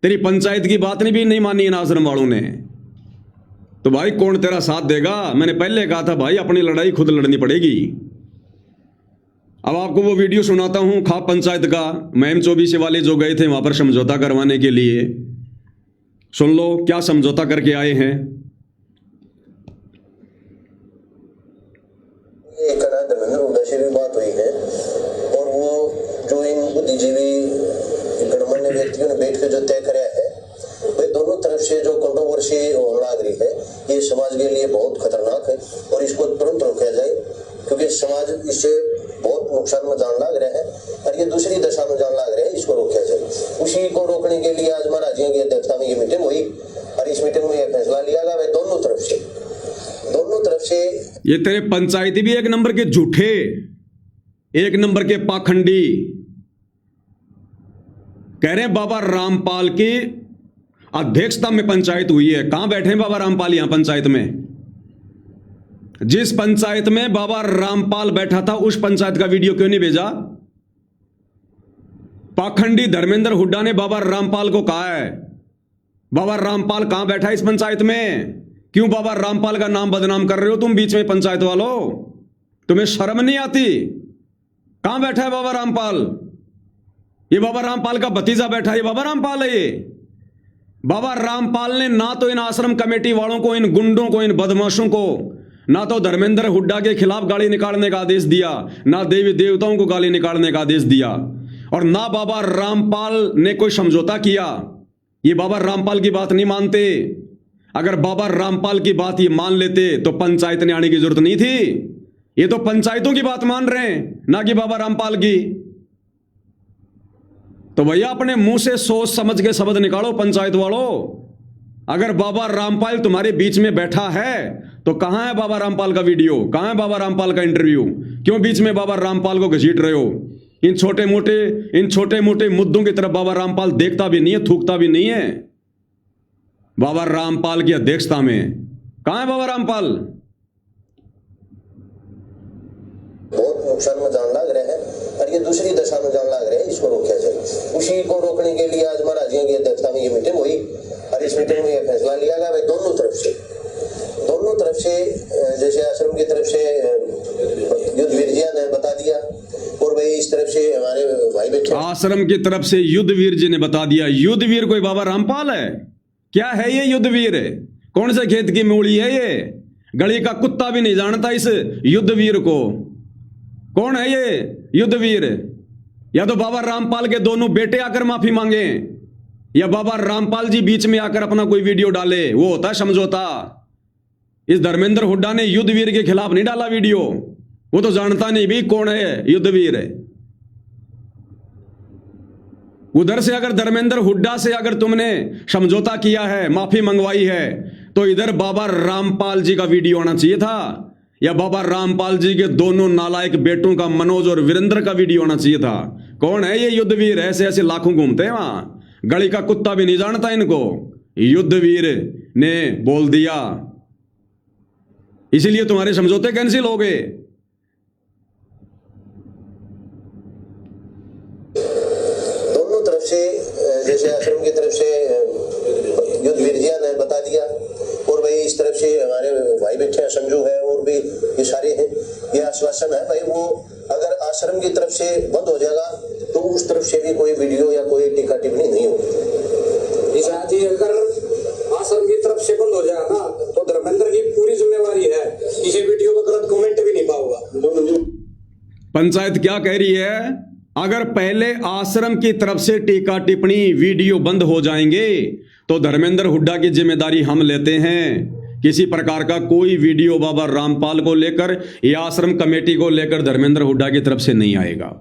तेरी पंचायत की बात भी नहीं मानी इन आश्रम वालों ने। तो भाई कौन तेरा साथ देगा? मैंने पहले कहा था भाई, अपनी लड़ाई खुद लड़नी पड़ेगी। अब आपको वो वीडियो सुनाता हूं खाप पंचायत का, महम 24 वाले जो गए थे वहां पर समझौता करवाने के लिए। सुन लो क्या समझौता करके आए हैं। धर्मेंद्र हुड्डा से भी बात हुई है और वो जो इन बुद्धिजीवी गणमान्य व्यक्तियों ने बैठ के जो तय कराया है, वे दोनों तरफ से जो कंट्रोवर्सी लग रही है, ये समाज के लिए बहुत खतरनाक है और इसको तुरंत रोका जाए, क्योंकि समाज इससे बहुत नुकसान में जान लग रहा है और ये दूसरी दशा में जान लग रहा है। इसको रोका जाए, उसी को रोकने के लिए आज महाराज जी की अध्यक्षता में ये मीटिंग हुई और इस मीटिंग में यह फैसला लिया गया दोनों तरफ से। ये तेरे पंचायती भी एक नंबर के झूठे, एक नंबर के पाखंडी कह रहे हैं बाबा रामपाल की अध्यक्षता में पंचायत हुई है। कहां बैठे हैं बाबा रामपाल? यहां पंचायत में, जिस पंचायत में बाबा रामपाल बैठा था उस पंचायत का वीडियो क्यों नहीं भेजा? पाखंडी धर्मेंद्र हुड्डा ने बाबा रामपाल को कहा है, बाबा रामपाल कहां बैठा है इस पंचायत में? क्यों बाबा रामपाल का नाम बदनाम कर रहे हो तुम बीच में पंचायत वालों? तुम्हें शर्म नहीं आती? कहां बैठा है बाबा रामपाल? ये बाबा रामपाल का भतीजा बैठा है, ये बाबा रामपाल है। ये बाबा रामपाल ने ना तो इन आश्रम कमेटी वालों को, इन गुंडों को, इन बदमाशों को, ना तो धर्मेंद्र हुड्डा के खिलाफ गाली निकालने का आदेश दिया, ना देवी देवताओं को गाली निकालने का आदेश दिया, और ना बाबा रामपाल ने कोई समझौता किया। ये बाबा रामपाल की बात नहीं मानते। अगर बाबा रामपाल की बात ये मान लेते तो पंचायत ने आने की जरूरत नहीं थी। ये तो पंचायतों की बात मान रहे हैं, ना कि बाबा रामपाल की। तो भैया अपने मुंह से सोच समझ के शब्द निकालो पंचायत वालों। अगर बाबा रामपाल तुम्हारे बीच में बैठा है तो कहां है बाबा रामपाल का वीडियो? कहां है बाबा रामपाल का इंटरव्यू? क्यों बीच में बाबा रामपाल को घसीट रहे हो? इन छोटे मोटे मुद्दों की तरफ बाबा रामपाल देखता भी नहीं है, थूकता भी नहीं है। बाबा रामपाल की अध्यक्षता में कहां है बाबा रामपाल? बहुत नुकसान में जान लग रहा है और ये दूसरी दशा में जान लग रहा है। इसको रोका जाए, उसी को रोकने के लिए आज महाराज जी की अध्यक्षता में ये मीटिंग हुई और इस मीटिंग में यह फैसला लिया गया दोनों तरफ से। जैसे आश्रम की तरफ से युद्धवीर जी ने बता दिया और भाई इस तरफ से हमारे भाई बैठे, आश्रम की तरफ से युद्धवीर जी ने बता दिया। युद्धवीर कोई बाबा रामपाल है? क्या है ये युद्धवीर? कौन से खेत की मूली है ये? गली का कुत्ता भी नहीं जानता इस युद्धवीर को। कौन है ये युद्धवीर? या तो बाबा रामपाल के दोनों बेटे आकर माफी मांगे, या बाबा रामपाल जी बीच में आकर अपना कोई वीडियो डाले, वो होता है समझौता। इस धर्मेंद्र हुड्डा ने युद्धवीर के खिलाफ नहीं डाला वीडियो, वो तो जानता नहीं भी कौन है युद्धवीर। उधर से अगर धर्मेंद्र हुड्डा से अगर तुमने समझौता किया है, माफी मंगवाई है, तो इधर बाबा रामपाल जी का वीडियो आना चाहिए था, या बाबा रामपाल जी के दोनों नालायक बेटों का, मनोज और वीरेंद्र का वीडियो आना चाहिए था। कौन है ये युद्धवीर? ऐसे ऐसे लाखों घूमते हैं वहां, गली का कुत्ता भी नहीं जानता इनको। युद्धवीर ने बोल दिया, इसीलिए तुम्हारे समझौते कैंसिल हो गए। दोनों तरफ से, जैसे आश्रम की तरफ से युद्धवीर जी ने बता दिया और भाई इस तरफ से हमारे भाई बैठे हैं, संजू है और भी ये सारे हैं। ये आश्वासन है भाई, वो अगर आश्रम की तरफ से बंद हो जाएगा तो उस तरफ से भी कोई वीडियो या कोई टीका टिप्पणी नहीं होगी। अगर आश्रम की तरफ से बंद हो जाएगा ना तो धर्मेंद्र की पूरी जिम्मेवारी है, इसे वीडियो में गलत कमेंट भी नहीं पाऊंगा। पंचायत क्या कह रही है? अगर पहले आश्रम की तरफ से टीका टिप्पणी वीडियो बंद हो जाएंगे तो धर्मेंद्र हुड्डा की जिम्मेदारी हम लेते हैं। किसी प्रकार का कोई वीडियो बाबा रामपाल को लेकर या आश्रम कमेटी को लेकर धर्मेंद्र हुड्डा की तरफ से नहीं आएगा।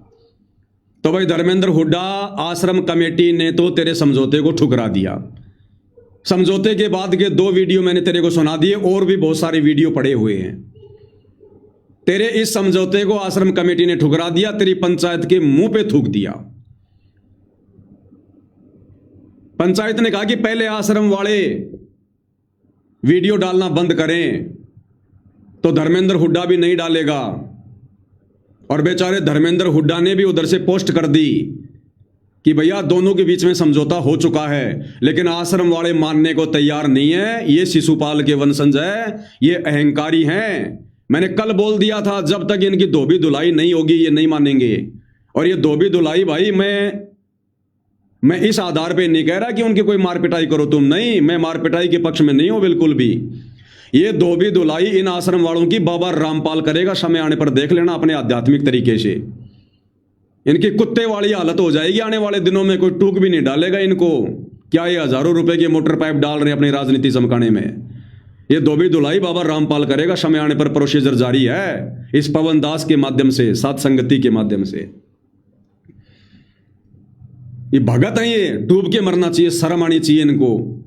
तो भाई धर्मेंद्र हुड्डा, आश्रम कमेटी ने तो तेरे समझौते को ठुकरा दिया। समझौते के बाद के 2 वीडियो मैंने तेरे को सुना दिए, और भी बहुत सारे वीडियो पड़े हुए हैं। तेरे इस समझौते को आश्रम कमेटी ने ठुकरा दिया, तेरी पंचायत के मुंह पे थूक दिया। पंचायत ने कहा कि पहले आश्रम वाले वीडियो डालना बंद करें, तो धर्मेंद्र हुड्डा भी नहीं डालेगा। और बेचारे धर्मेंद्र हुड्डा ने भी उधर से पोस्ट कर दी कि भैया दोनों के बीच में समझौता हो चुका है, लेकिन आश्रम वाले मानने को तैयार नहीं है। ये शिशुपाल के वंशज है, ये अहंकारी हैं। मैंने कल बोल दिया था, जब तक इनकी धोबी धुलाई नहीं होगी ये नहीं मानेंगे। और ये धोबी धुलाई भाई, मैं इस आधार पे नहीं कह रहा कि उनकी कोई मार पिटाई करो तुम, नहीं, मैं मार पिटाई के पक्ष में नहीं हूं बिल्कुल भी। ये धोबी धुलाई इन आश्रम वालों की बाबा रामपाल करेगा, समय आने पर देख लेना अपने आध्यात्मिक तरीके से। इनकी कुत्ते वाली हालत हो जाएगी आने वाले दिनों में, कोई टूक भी नहीं डालेगा इनको। क्या ये हजारों रुपए के मोटर पाइप डाल रहे हैं अपनी राजनीति चमकाने में? ये धोबी धुलाई बाबा रामपाल करेगा, समय आने पर प्रोसीजर जारी है इस पवन दास के माध्यम से, सात संगति के माध्यम से। ये भगत है, ये डूब के मरना चाहिए, शर्म आनी चाहिए इनको।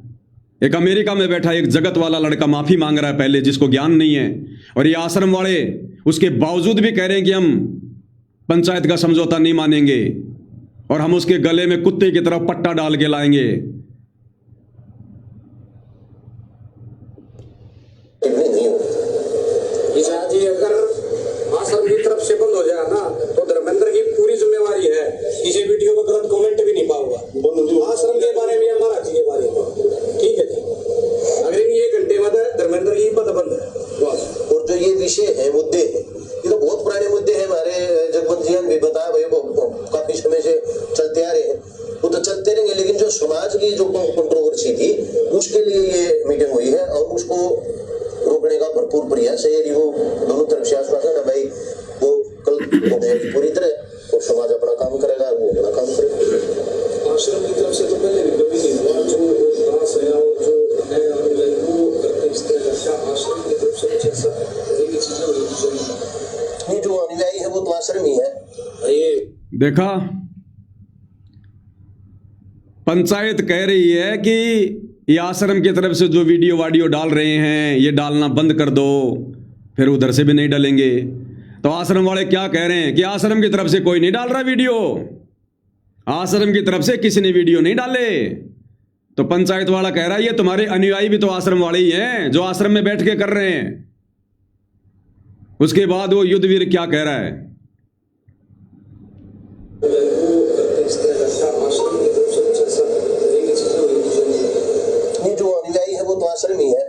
एक अमेरिका में बैठा एक जगत वाला लड़का माफी मांग रहा है पहले, जिसको ज्ञान नहीं है, और ये आश्रम वाले उसके बावजूद भी कह रहे हैं कि हम पंचायत का समझौता नहीं मानेंगे और हम उसके गले में कुत्ते की तरह पट्टा डाल के लाएंगे। जी अगर आश्रम की तरफ से बंद हो जाए ना, तो धर्मेंद्र की पूरी जिम्मेवारी है। किसी वीडियो पर गलत कमेंट भी नहीं पाऊंगा। आश्रम के बारे में हमारा चाहिए बारे में, ठीक है जी। अगर इन 1 घंटे बाद धर्मेंद्र की पद बंद है। और जो ये विषय है, मुद्दे हैं, ये तो बहुत पुराने मुद्दे हैं। हमारे जगवंत जी ने भी बताया भाई, वो काफी समय से चलते आ रहे हैं, वो तो चलते रहेंगे। लेकिन जो समाज की जो कंट्रोवर्सी थी, उसके लिए ये मीटिंग हुई है और उसको रोकने का भरपूर प्रयास है। यदि वो दोनों तरफ से आश्वासन है भाई, वो कल हो जाएगी पूरी तरह और समाज अपना काम करेगा, वो अपना काम करेगा। आश्रम की तरफ से तो पहले भी कभी नहीं हुआ, जो दास है और जो है वो करते इस तरह का। आश्रम की तरफ से कुछ ऐसा नहीं, जो अनुयायी है वो तो आश्रम ही है। ये देखा, पंचायत कह रही है कि ये आश्रम की तरफ से जो वीडियो वाडियो डाल रहे हैं ये डालना बंद कर दो, फिर उधर से भी नहीं डालेंगे। तो आश्रम वाले क्या कह रहे हैं कि आश्रम की तरफ से कोई नहीं डाल रहा वीडियो, आश्रम की तरफ से किसी ने वीडियो नहीं डाले। तो पंचायत वाला कह रहा है ये तुम्हारे अनुयायी भी तो आश्रम वाले ही हैं जो आश्रम में बैठ के कर रहे हैं। उसके बाद वो युद्धवीर क्या कह रहा है? नहीं, जो अनुयायी है वो तो आश्रम ही है।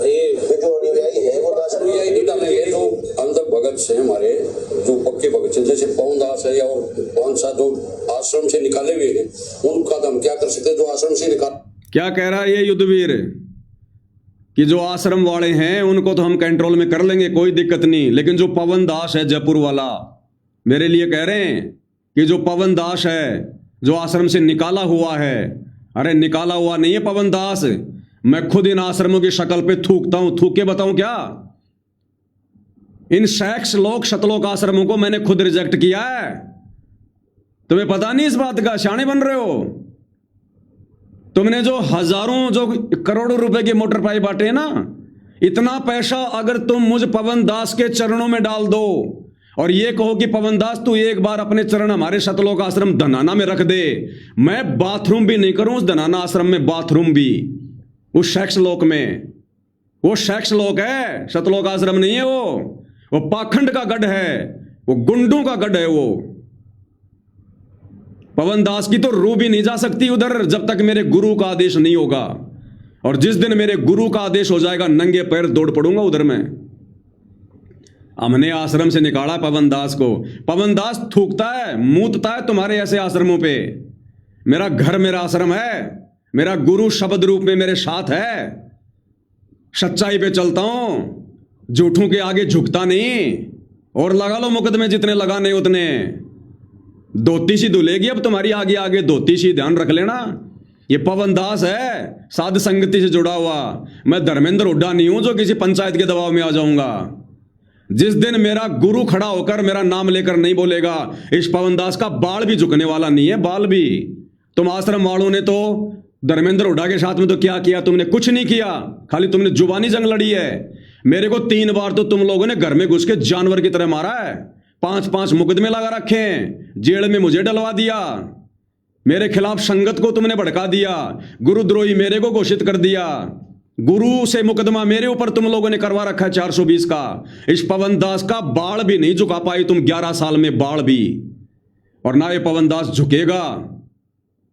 ये जो अनुयायी है वो तो आश्रम ही नहीं डालेंगे। जो अंदर भगत से हमारे जो पक्के भगत हैं, जैसे पवन दास है और कौन सा जो आश्रम से निकाले हुए हैं, उनका तो हम क्या कर सकते हैं? जो आश्रम से निकाल, क्या कह रहा है ये युद्धवीर कि जो आश्रम वाले हैं उनको तो हम कंट्रोल में कर लेंगे, कोई दिक्कत नहीं, लेकिन जो पवन दास है जयपुर वाला, मेरे लिए कह रहे हैं कि जो पवन दास है जो आश्रम से निकाला हुआ है, अरे निकाला हुआ नहीं है पवन दास, मैं खुद इन आश्रमों की शक्ल पे थूकता हूं। थूक के बताऊं क्या? इन शैक्स लोक शतलोक आश्रमों को मैंने खुद रिजेक्ट किया है। तुम्हें पता नहीं इस बात का? शाणे बन रहे हो तुमने। जो हजारों जो करोड़ों रुपए के मोटर पाइप बांटे हैं ना, इतना पैसा अगर तुम मुझ पवन दास के चरणों में डाल दो और ये कहो कि पवन दास तू एक बार अपने चरण हमारे शतलोक आश्रम धनाना में रख दे, मैं बाथरूम भी नहीं करूं उस धनाना आश्रम में, बाथरूम भी उस शैक्स लोक में। वो शैक्स लोक है, शतलोक आश्रम नहीं है वो पाखंड का गढ़ है, वो गुंडों का गढ़ है। वो पवन दास की तो रूह भी नहीं जा सकती उधर जब तक मेरे गुरु का आदेश नहीं होगा, और जिस दिन मेरे गुरु का आदेश हो जाएगा नंगे पैर दौड़ पड़ूंगा उधर मैं। हमने आश्रम से निकाला पवन दास को। पवन दास थूकता है, मूतता है तुम्हारे ऐसे आश्रमों पे। मेरा घर मेरा आश्रम है, मेरा गुरु शब्द रूप में मेरे साथ है, सच्चाई पे चलता हूं, झूठों के आगे झुकता नहीं। और लगा लो मुकदमे जितने लगाने उतने। धोती सी धुलेगी अब तुम्हारी आगे आगे, धोती सी, ध्यान रख लेना। ये पवन दास है साध संगति से जुड़ा हुआ, मैं धर्मेंद्र हुड्डा नहीं हूं जो किसी पंचायत के दबाव में आ जाऊंगा। जिस दिन मेरा गुरु खड़ा होकर मेरा नाम लेकर नहीं बोलेगा, इस पवन दास का बाल भी झुकने वाला नहीं है, बाल भी। तुम आश्रम वालों ने तो धर्मेंद्र हुड्डा के साथ में तो क्या किया? तुमने कुछ नहीं किया, खाली तुमने जुबानी जंग लड़ी है। मेरे को 3 बार तो तुम लोगों ने घर में घुस के जानवर की तरह मारा है, 5-5 मुकदमे लगा रखे हैं, जेल में मुझे डलवा दिया, मेरे खिलाफ संगत को तुमने भड़का दिया, गुरुद्रोही मेरे को घोषित कर दिया, गुरु से मुकदमा मेरे ऊपर तुम लोगों ने करवा रखा है 420 का। इस पवन दास का बाल भी नहीं झुका पाई तुम 11 साल में, बाल भी। और ना ये पवन दास झुकेगा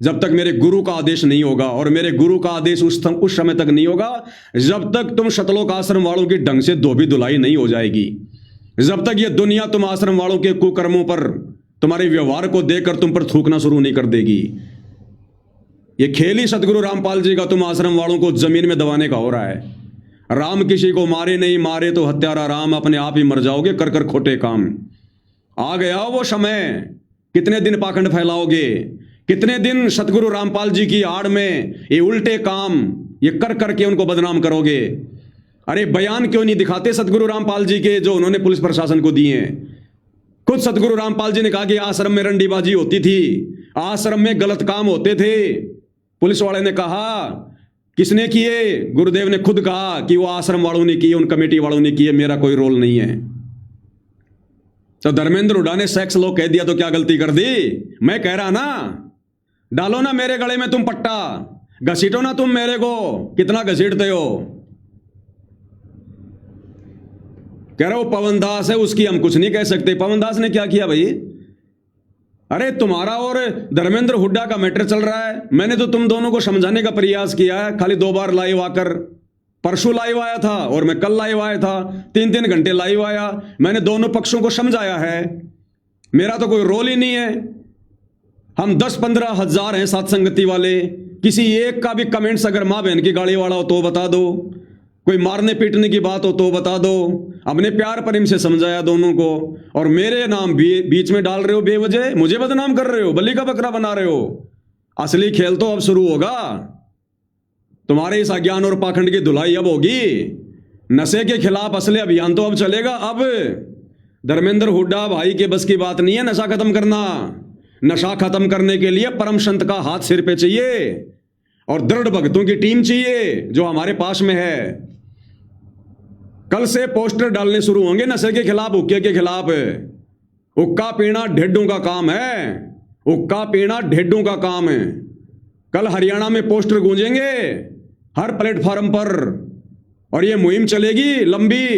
जब तक मेरे गुरु का आदेश नहीं होगा, और मेरे गुरु का आदेश उस समय तक नहीं होगा जब तक तुम शतलोक आश्रम वालों की ढंग से धोबी धुलाई नहीं हो जाएगी, जब तक ये दुनिया तुम आश्रम वालों के कुकर्मों पर, तुम्हारे व्यवहार को देखकर तुम पर थूकना शुरू नहीं कर देगी। ये खेल ही सतगुरु रामपाल जी का तुम आश्रम वालों को जमीन में दबाने का हो रहा है। राम किसी को मारे नहीं, मारे तो हत्यारा राम, अपने आप ही मर जाओगे कर कर खोटे काम। आ गया वो समय, कितने दिन पाखंड फैलाओगे, कितने दिन सतगुरु रामपाल जी की आड़ में ये उल्टे काम ये कर करके उनको बदनाम करोगे। अरे बयान क्यों नहीं दिखाते सतगुरु रामपाल जी के जो उन्होंने पुलिस प्रशासन को दिए हैं? खुद सतगुरु रामपाल जी ने कहा कि आश्रम में रंडीबाजी होती थी, आश्रम में गलत काम होते थे। पुलिस वाले ने कहा, किसने किए? गुरुदेव ने खुद कहा कि वो आश्रम वालों ने किए, उन कमेटी वालों ने किए, मेरा कोई रोल नहीं है। तो धर्मेंद्र हुड्डा ने सेक्स लो कह दिया तो क्या गलती कर दी? मैं कह रहा ना, डालो ना मेरे गले में तुम पट्टा, घसीटो ना तुम मेरे को, कितना घसीटते हो। कह रहे हो पवन दास है, उसकी हम कुछ नहीं कह सकते। पवन दास ने क्या किया भाई? अरे तुम्हारा और धर्मेंद्र हुड्डा का मैटर चल रहा है, मैंने तो तुम दोनों को समझाने का प्रयास किया है, खाली 2 बार लाइव आकर, परसों लाइव आया था और मैं कल लाइव आया था, 3-3 घंटे लाइव आया, मैंने दोनों पक्षों को समझाया है। मेरा तो कोई रोल ही नहीं है। हम 10-15 हजार हैं साथ संगति वाले, किसी एक का भी कमेंट्स अगर माँ बहन की गाड़ी वाला हो तो बता दो, कोई मारने पीटने की बात हो तो बता दो। अपने प्यार प्रेम से समझाया दोनों को, और मेरे नाम बीच में डाल रहे हो बेवजह, मुझे बदनाम कर रहे हो, बलि का बकरा बना रहे हो। असली खेल तो अब शुरू होगा, तुम्हारे इस अज्ञान और पाखंड की धुलाई अब होगी। नशे के खिलाफ असली अभियान तो अब चलेगा। अब धर्मेंद्र हुड्डा भाई के बस की बात नहीं है नशा खत्म करना। नशा खत्म करने के लिए परम संत का हाथ सिर पे चाहिए और दृढ़ भक्तों की टीम चाहिए जो हमारे पास में है। कल से पोस्टर डालने शुरू होंगे नशे के खिलाफ, हुक्के के खिलाफ। हुक्का पीना ढेडों का काम है, हुक्का पीना ढेडों का काम है। कल हरियाणा में पोस्टर गूंजेंगे हर प्लेटफॉर्म पर, और ये मुहिम चलेगी लंबी।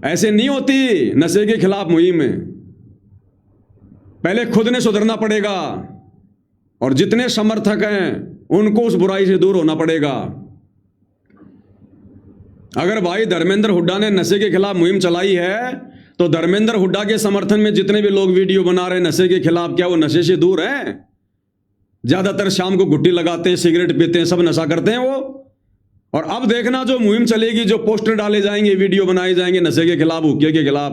ऐसे नहीं होती नशे के खिलाफ मुहिम। पहले खुद ने सुधरना पड़ेगा, और जितने समर्थक हैं उनको उस बुराई से दूर होना पड़ेगा। अगर भाई धर्मेंद्र हुड्डा ने नशे के खिलाफ मुहिम चलाई है, तो धर्मेंद्र हुड्डा के समर्थन में जितने भी लोग वीडियो बना रहे हैं नशे के खिलाफ, क्या वो नशे से दूर हैं? ज्यादातर शाम को गुट्टी लगाते हैं, सिगरेट पीते हैं, सब नशा करते हैं वो। और अब देखना जो मुहिम चलेगी, जो पोस्टर डाले जाएंगे, वीडियो बनाए जाएंगे नशे के खिलाफ, हुक्के के खिलाफ।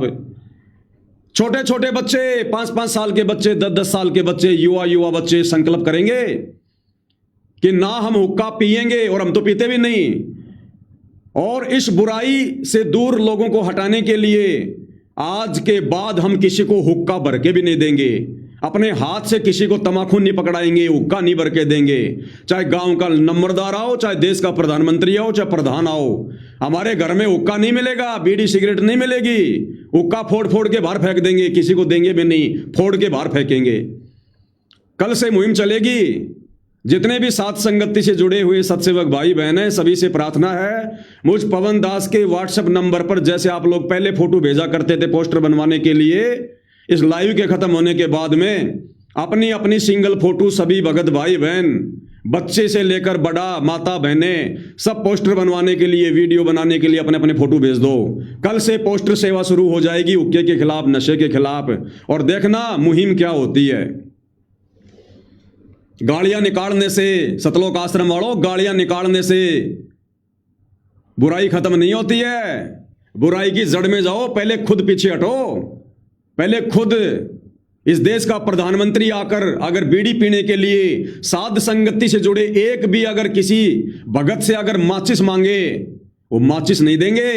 छोटे छोटे बच्चे, 5-5 साल के बच्चे, 10-10 साल के बच्चे, युवा बच्चे संकल्प करेंगे कि ना हम हुक्का पिएंगे, और हम तो पीते भी नहीं। और इस बुराई से दूर लोगों को हटाने के लिए आज के बाद हम किसी को हुक्का भर के भी नहीं देंगे। अपने हाथ से किसी को तमाकू नहीं पकड़ाएंगे, हुक्का नहीं भर के देंगे। चाहे गांव का नंबरदार आओ, चाहे देश का प्रधानमंत्री आओ, चाहे प्रधान आओ, हमारे घर में हुक्का नहीं मिलेगा, बीड़ी सिगरेट नहीं मिलेगी। हुक्का फोड़ फोड़ के बाहर फेंक देंगे, किसी को देंगे भी नहीं, फोड़ के बाहर फेंकेंगे। कल से मुहिम चलेगी। जितने भी साथ संगति से जुड़े हुए सत्सेवक भाई बहन हैं, सभी से प्रार्थना है, मुझ पवन दास के व्हाट्सएप नंबर पर, जैसे आप लोग पहले फोटो भेजा करते थे पोस्टर बनवाने के लिए, इस लाइव के खत्म होने के बाद में अपनी अपनी सिंगल फोटो सभी भगत भाई बहन, बच्चे से लेकर बड़ा, माता बहने, सब पोस्टर बनवाने के लिए, वीडियो बनाने के लिए अपने अपने फोटो भेज दो। कल से पोस्टर सेवा शुरू हो जाएगी हुक्के के खिलाफ, नशे के खिलाफ। और देखना मुहिम क्या होती है। गालियां निकालने से, सतलोक आश्रम वालों, गालियां निकालने से बुराई खत्म नहीं होती है। बुराई की जड़ में जाओ, पहले खुद पीछे हटो। पहले खुद इस देश का प्रधानमंत्री आकर अगर बीड़ी पीने के लिए साध संगति से जुड़े एक भी अगर किसी भगत से अगर माचिस मांगे, वो माचिस नहीं देंगे।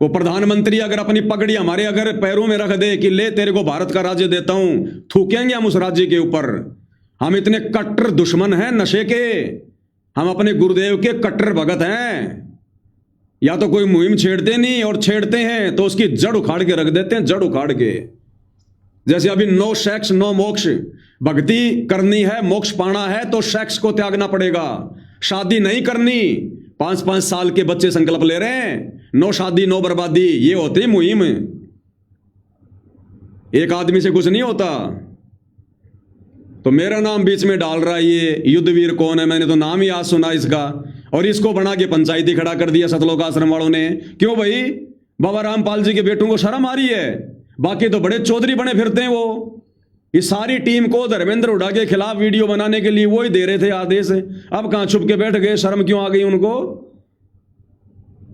वो प्रधानमंत्री अगर अपनी पगड़ी हमारे अगर पैरों में रख दे कि ले तेरे को भारत का राज्य देता हूं, थूकेंगे हम उस राज्य के ऊपर। हम इतने कट्टर दुश्मन हैं नशे के, हम अपने गुरुदेव के कट्टर भगत हैं। या तो कोई मुहिम छेड़ते नहीं, और छेड़ते हैं तो उसकी जड़ उखाड़ के रख देते हैं, जड़ उखाड़ के। जैसे अभी नो सेक्स नो मोक्ष, भक्ति करनी है, मोक्ष पाना है तो सेक्स को त्यागना पड़ेगा। शादी नहीं करनी, 5-5 साल के बच्चे संकल्प ले रहे हैं, नो शादी नो बर्बादी, ये होती मुहिम। एक आदमी से कुछ नहीं होता। तो मेरा नाम बीच में डाल रहा है ये युद्धवीर कौन है, मैंने तो नाम ही आज सुना इसका, और इसको बना के पंचायती खड़ा कर दिया सतलोक आश्रम वालों ने। क्यों भाई? बाबा रामपाल जी के बेटों को शर्म आ रही है? बाकी तो बड़े चौधरी बने फिरते हैं वो। इस सारी टीम को धर्मेंद्र हुड्डा के खिलाफ वीडियो बनाने के लिए वो ही दे रहे थे आदेश। अब कहां छुप के बैठ गए? शर्म क्यों आ गई उनको?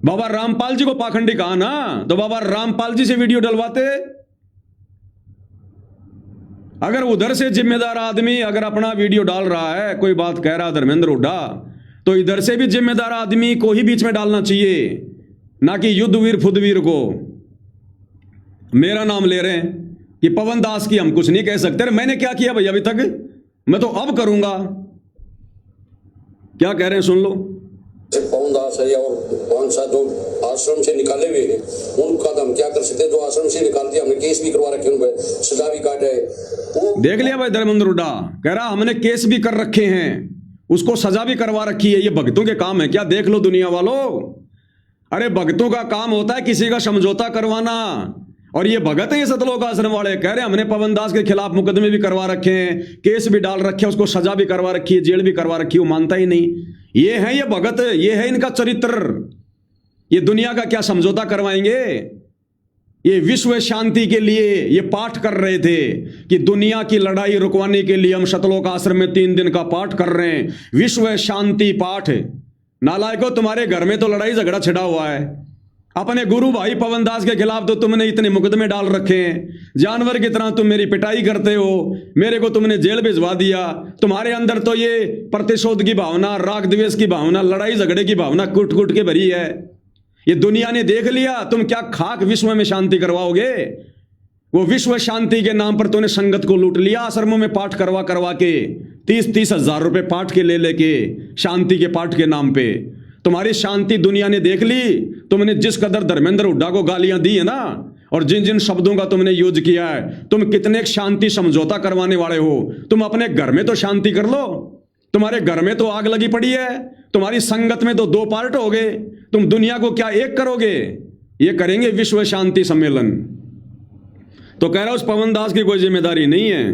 बाबा रामपाल जी को पाखंडी कहा ना, तो बाबा रामपाल जी से वीडियो डलवाते। अगर उधर से जिम्मेदार आदमी अगर अपना वीडियो डाल रहा है, कोई बात कह रहा है धर्मेंद्र हुड्डा, तो इधर से भी जिम्मेदार आदमी को ही बीच में डालना चाहिए, ना कि युद्धवीर फुद्धवीर को। मेरा नाम ले रहे हैं कि पवन दास की हम कुछ नहीं कह सकते। मैंने क्या किया भाई अभी तक? मैं तो अब करूंगा। क्या कह रहे हैं सुन लो। पवन दास है और कौन सा जो आश्रम से निकाले हुए हैं उनका तो हम क्या कर सकते हैं। जो आश्रम से निकाल दिया, हमने केस भी करवा रखे, उन पर सजा भी काटे। वो देख लिया भाई धर्मेंद्र हुड्डा कह रहा हमने केस भी कर रखे हैं, उसको सजा भी करवा रखी है। ये भक्तों के काम है क्या? देख लो दुनिया वालों, अरे भक्तों का काम होता है किसी का समझौता करवाना। और ये भगत है ये सतलोक आश्रम वाले, कह रहे हैं हमने पवन दास के खिलाफ मुकदमे भी करवा रखे हैं, केस भी डाल रखे हैं, उसको सजा भी करवा रखी है, जेल भी करवा रखी है। वो मानता ही नहीं। ये है ये भगत, ये है इनका चरित्र। ये दुनिया का क्या समझौता करवाएंगे? ये विश्व शांति के लिए ये पाठ कर रहे थे कि दुनिया की लड़ाई रुकवाने के लिए हम सतलोक आश्रम में 3 दिन का पाठ कर रहे हैं, विश्व शांति पाठ। नालायकों, तुम्हारे घर में तो लड़ाई झगड़ा छिड़ा हुआ है। अपने गुरु भाई पवन दास के खिलाफ तो तुमने इतने मुकदमे डाल रखे हैं, जानवर की तरह तुम मेरी पिटाई करते हो, मेरे को तुमने जेल भिजवा दिया। तुम्हारे अंदर तो ये प्रतिशोध की भावना, राग द्वेष की भावना, लड़ाई झगड़े की भावना कुट कुट के भरी है। ये दुनिया ने देख लिया। तुम क्या खाक विश्व में शांति करवाओगे? वो विश्व शांति के नाम पर तूने संगत को लूट लिया। आश्रमों में पाठ करवा करवा के 30-30 हजार रुपए पाठ के ले लेके, शांति के पाठ के नाम पे। तुम्हारी शांति दुनिया ने देख ली। तुमने जिस कदर धर्मेंद्र हुड्डा को गालियां दी है ना, और जिन जिन शब्दों का तुमने यूज किया है, तुम कितने शांति समझौता करवाने वाले हो। तुम अपने घर में तो शांति कर लो। तुम्हारे घर में तो आग लगी पड़ी है। तुम्हारी संगत में तो 2 पार्ट हो गए। तुम दुनिया को क्या एक करोगे? ये करेंगे विश्व शांति सम्मेलन। तो कह रहा उस पवन दास की कोई जिम्मेदारी नहीं है।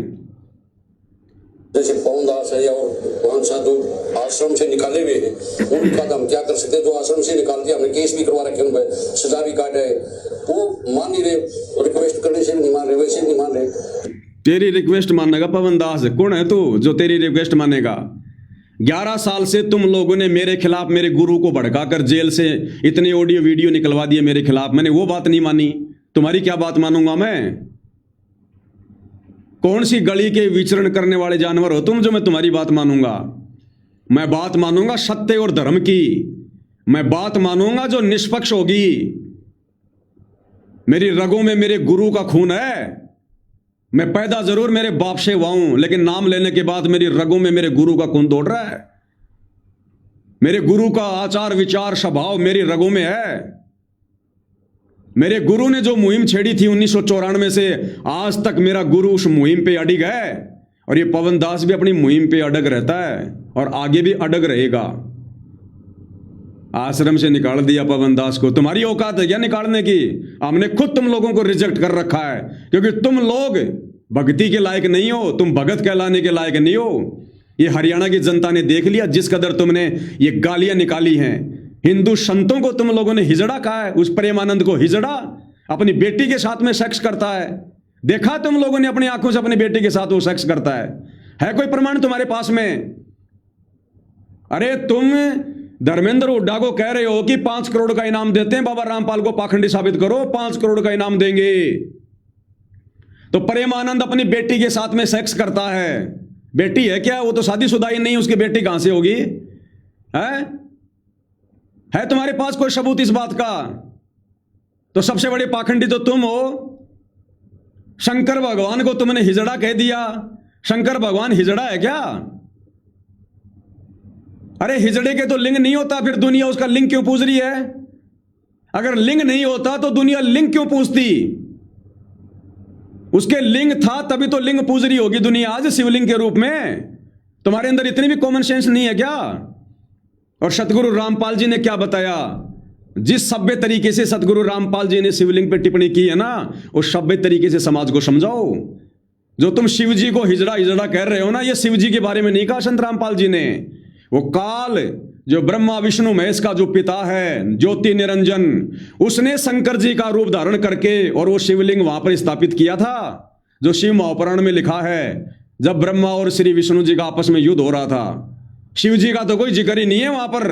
जैसे पवन दास है और कौन सा जो आश्रम से निकाले हुए हैं उनका तो हम क्या कर सकते हैं। जो आश्रम से निकाल दिया, हमने केस भी करवा रखे, उन पर सजा भी काटे। वो मान नहीं रहे, रिक्वेस्ट करने से भी नहीं मान रहे, वैसे नहीं मान रहे। तेरी रिक्वेस्ट मानेगा पवन दास? कौन है तू जो तेरी रिक्वेस्ट मानेगा? 11 साल से तुम लोगों ने मेरे खिलाफ, मेरे गुरु को भड़काकर जेल से इतने ऑडियो वीडियो निकलवा दिए मेरे खिलाफ। मैंने वो बात नहीं मानी, तुम्हारी क्या बात मानूंगा मैं? कौन सी गली के विचरण करने वाले जानवर हो तुम जो मैं तुम्हारी बात मानूंगा? मैं बात मानूंगा सत्य और धर्म की। मैं बात मानूंगा जो निष्पक्ष होगी। मेरी रगों में मेरे गुरु का खून है। मैं पैदा जरूर मेरे बाप से हुआ हूं, लेकिन नाम लेने के बाद मेरी रगों में मेरे गुरु का खून दौड़ रहा है। मेरे गुरु का आचार विचार स्वभाव मेरी रगों में है। मेरे गुरु ने जो मुहिम छेड़ी थी 1994 से आज तक मेरा गुरु उस मुहिम पे अडिग है। और ये पवन दास भी अपनी मुहिम पे अडग रहता है और आगे भी अडग रहेगा। आश्रम से निकाल दिया पवन दास को। तुम्हारी औकात है क्या निकालने की? हमने खुद तुम लोगों को रिजेक्ट कर रखा है, क्योंकि तुम लोग भक्ति के लायक नहीं हो, तुम भगत कहलाने के लायक नहीं हो। ये हरियाणा की जनता ने देख लिया जिस कदर तुमने ये गालियां निकाली हैं। हिंदू संतों को तुम लोगों ने हिजड़ा कहा है। उस प्रेमानंद को हिजड़ा, अपनी बेटी के साथ में सेक्स करता है। देखा तुम लोगों ने अपनी आंखों से अपनी बेटी के साथ वो सेक्स करता है कोई प्रमाण तुम्हारे पास में? अरे तुम धर्मेंद्र हुड्डा को कह रहे हो कि 5 करोड़ का इनाम देते हैं, बाबा रामपाल को पाखंडी साबित करो, 5 करोड़ का इनाम देंगे। तो प्रेमानंद अपनी बेटी के साथ में सेक्स करता है। बेटी है क्या? वो तो शादीशुदा ही नहीं, उसकी बेटी कहां से होगी? है तुम्हारे पास कोई सबूत इस बात का? तो सबसे बड़े पाखंडी तो तुम हो। शंकर भगवान को तुमने हिजड़ा कह दिया। शंकर भगवान हिजड़ा है क्या? अरे हिजड़े के तो लिंग नहीं होता, फिर दुनिया उसका लिंग क्यों पूज रही है? अगर लिंग नहीं होता तो दुनिया लिंग क्यों पूजती? उसके लिंग था तभी तो लिंग पूज रही होगी दुनिया आज शिवलिंग के रूप में। तुम्हारे अंदर इतनी भी कॉमन सेंस नहीं है क्या? और सतगुरु रामपाल जी ने क्या बताया? जिस सभ्य तरीके से सतगुरु रामपाल जी ने शिवलिंग पे टिप्पणी की है ना, उस सभ्य तरीके से समाज को समझाओ। जो तुम शिव जी को हिजड़ा हिजड़ा कह रहे हो ना, ये शिव जी के बारे में नहीं कहा संत रामपाल जी ने। वो काल जो ब्रह्मा विष्णु महेश का जो पिता है, ज्योति निरंजन, उसने शंकर जी का रूप धारण करके और वो शिवलिंग वहां पर स्थापित किया था। जो शिव महापुराण में लिखा है, जब ब्रह्मा और श्री विष्णु जी का आपस में युद्ध हो रहा था, शिव जी का तो कोई जिक्र ही नहीं है वहां पर।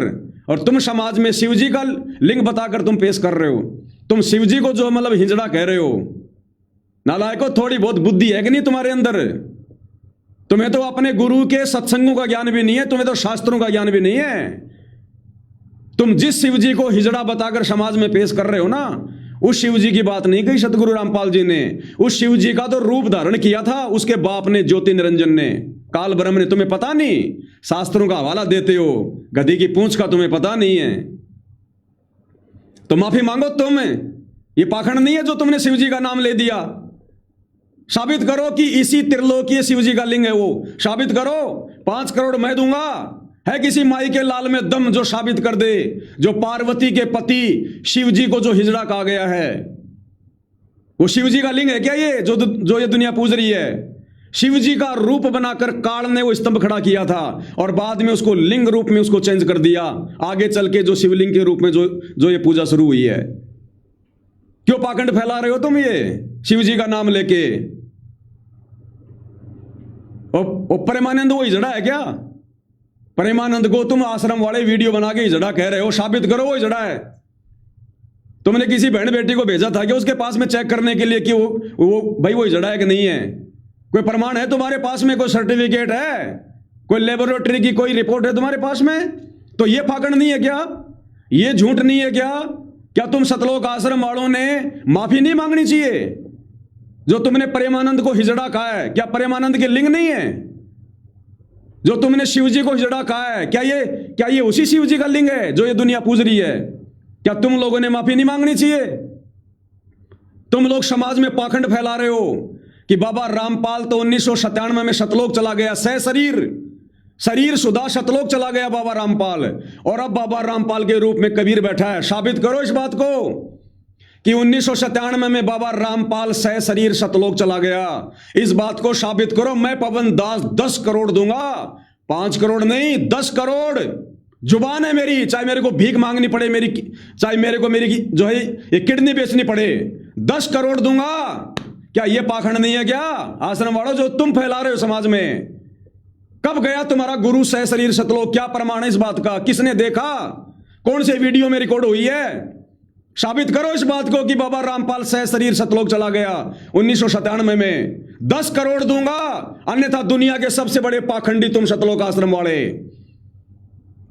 और तुम समाज में शिव जी का लिंग बताकर तुम पेश कर रहे हो। तुम शिव जी को जो मतलब हिजड़ा कह रहे हो। नालायको, थोड़ी बहुत बुद्धि है कि नहीं तुम्हारे अंदर? तुम्हें तो अपने गुरु के सत्संगों का ज्ञान भी नहीं है, तुम्हें तो शास्त्रों का ज्ञान भी नहीं है। तुम जिस शिव जी को हिजड़ा बताकर समाज में पेश कर रहे हो ना, उस शिव जी की बात नहीं कही सतगुरु रामपाल जी ने। उस शिव जी का तो रूप धारण किया था उसके बाप ने, ज्योति निरंजन ने, काल ब्रह्म ने। तुम्हें पता नहीं, शास्त्रों का हवाला देते हो, गधी की पूंछ का तुम्हें पता नहीं है। तो माफी मांगो तुम। ये पाखंड नहीं है जो तुमने शिव जी का नाम ले दिया। साबित करो कि इसी त्रिलोकीय शिव जी का लिंग है वो। साबित करो। 5 करोड़ मैं दूंगा। है किसी माई के लाल में दम जो साबित कर दे, जो पार्वती के पति शिव जी को जो हिजड़ा कहा गया है, वो शिव जी का लिंग है क्या ये जो ये दुनिया पूज रही है? शिव जी का रूप बनाकर काल ने वो स्तंभ खड़ा किया था और बाद में उसको लिंग रूप में उसको चेंज कर दिया। आगे चल के जो शिवलिंग के रूप में जो ये पूजा शुरू हुई है। क्यों पाखंड फैला रहे हो तुम ये शिव जी का नाम लेके? प्रेमानंद वो हिजड़ा है क्या? प्रेमानंद को तुम आश्रम वाले वीडियो बना के हिजड़ा कह रहे हो। साबित करो वो हिजड़ा है। तुमने किसी बहन बेटी को भेजा था कि उसके पास में चेक करने के लिए कि वो भाई वो हिजड़ा है कि नहीं है? कोई प्रमाण है तुम्हारे पास में? कोई सर्टिफिकेट है? कोई लेबोरेटरी की कोई रिपोर्ट है तुम्हारे पास में? तो ये पाखंड नहीं है क्या? ये झूठ नहीं है क्या? क्या तुम सतलोक आश्रम वालों ने माफी नहीं मांगनी चाहिए? जो तुमने प्रेमानंद को हिजड़ा कहा है, क्या प्रेमानंद के लिंग नहीं है? जो तुमने शिव जी को हिजड़ा कहा है, क्या ये उसी शिव जी का लिंग है जो ये दुनिया पूज रही है? क्या तुम लोगों ने माफी नहीं मांगनी चाहिए? तुम लोग समाज में पाखंड फैला रहे हो कि बाबा रामपाल तो 1997 में सतलोक चला गया, शरीर सुधा सतलोक चला गया बाबा रामपाल, और अब बाबा रामपाल के रूप में कबीर बैठा है। साबित करो इस बात को कि 1997 में बाबा रामपाल शरीर सतलोक चला गया। इस बात को साबित करो। मैं पवन दास 10 करोड़ दूंगा। 5 करोड़ नहीं, 10 करोड़। जुबान है मेरी, चाहे मेरे को भीख मांगनी पड़े मेरी, चाहे मेरे को मेरी जो है ये किडनी बेचनी पड़े, 10 करोड़ दूंगा। क्या ये पाखंड नहीं है क्या आश्रम वालों जो तुम फैला रहे हो समाज में? कब गया तुम्हारा गुरु शरीर सतलोक? क्या प्रमाण है इस बात का? किसने देखा? कौन से वीडियो में रिकॉर्ड हुई है? साबित करो इस बात को कि बाबा रामपाल शरीर सतलोक चला गया 1997 में। 10 करोड़ दूंगा, अन्यथा दुनिया के सबसे बड़े पाखंडी तुम सतलोक आश्रम वाले।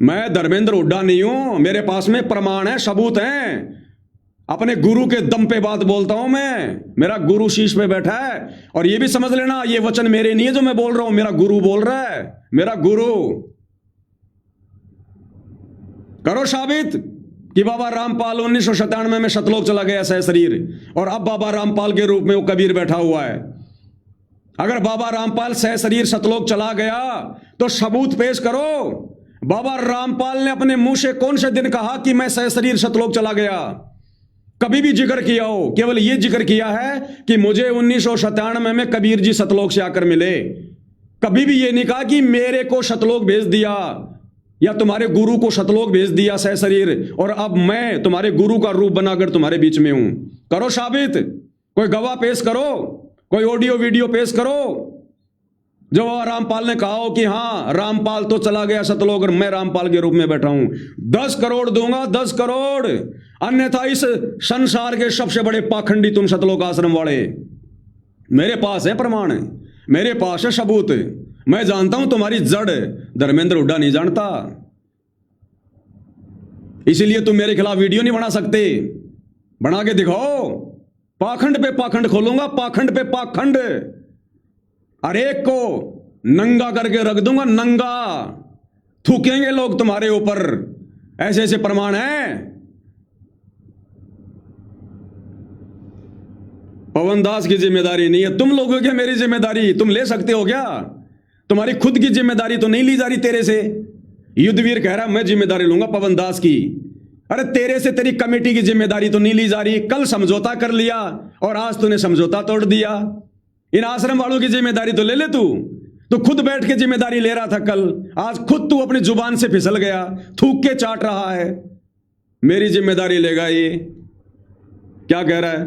मैं धर्मेंद्र हुड्डा नहीं हूं, मेरे पास में प्रमाण है, सबूत हैं। अपने गुरु के दम पे बात बोलता हूं मैं। मेरा गुरु शीश पे बैठा है। और ये भी समझ लेना, ये वचन मेरे नहीं है जो मैं बोल रहा हूं, मेरा गुरु बोल रहा है। मेरा गुरु। करो साबित कि बाबा रामपाल 1997 में सतलोक चला गया शरीर, और अब बाबा रामपाल के रूप में वो कबीर बैठा हुआ है। अगर बाबा रामपाल शरीर सतलोक चला गया तो सबूत पेश करो। बाबा रामपाल ने अपने मुंह से कौन से दिन कहा कि मैं शरीर सतलोक चला गया? कभी भी जिक्र किया हो? केवल ये जिक्र किया है कि मुझे 1997 में कबीर जी सतलोक से आकर मिले। कभी भी ये नहीं कहा कि मेरे को सतलोक भेज दिया या तुम्हारे गुरु को सतलोक भेज दिया शरीर, और अब मैं तुम्हारे गुरु का रूप बनाकर तुम्हारे बीच में हूं। करो साबित। कोई गवाह पेश करो, कोई ऑडियो वीडियो पेश करो जो रामपाल ने कहा हो कि हाँ रामपाल तो चला गया सतलोक और मैं रामपाल के रूप में बैठा हूं। 10 करोड़ दूंगा, 10 करोड़। अन्यथा इस संसार के सबसे बड़े पाखंडी तुम सतलोक आश्रम वाले। मेरे पास है प्रमाण, मेरे पास है सबूत। मैं जानता हूं तुम्हारी जड़, धर्मेंद्र हुड्डा नहीं जानता। इसीलिए तुम मेरे खिलाफ वीडियो नहीं बना सकते। बना के दिखाओ। पाखंड पे पाखंड खोलूंगा, पाखंड पे पाखंड। हर एक को नंगा करके रख दूंगा, नंगा। थूकेंगे लोग तुम्हारे ऊपर, ऐसे ऐसे प्रमाण हैं। पवन दास की जिम्मेदारी नहीं है, तुम लोगों की मेरी जिम्मेदारी तुम ले सकते हो क्या? तुम्हारी खुद की जिम्मेदारी तो नहीं ली जा रही तेरे से। युद्धवीर कह रहा मैं जिम्मेदारी लूंगा पवन दास की। अरे तेरे से तेरी कमेटी की जिम्मेदारी तो नहीं ली जा रही। कल समझौता कर लिया और आज तूने समझौता तोड़ दिया। इन आश्रम वालों की जिम्मेदारी तो ले ले तू खुद बैठ के जिम्मेदारी ले रहा था कल, आज खुद तू अपनी जुबान से फिसल गया, थूक के चाट रहा है। मेरी जिम्मेदारी लेगा ये? क्या कह रहा है?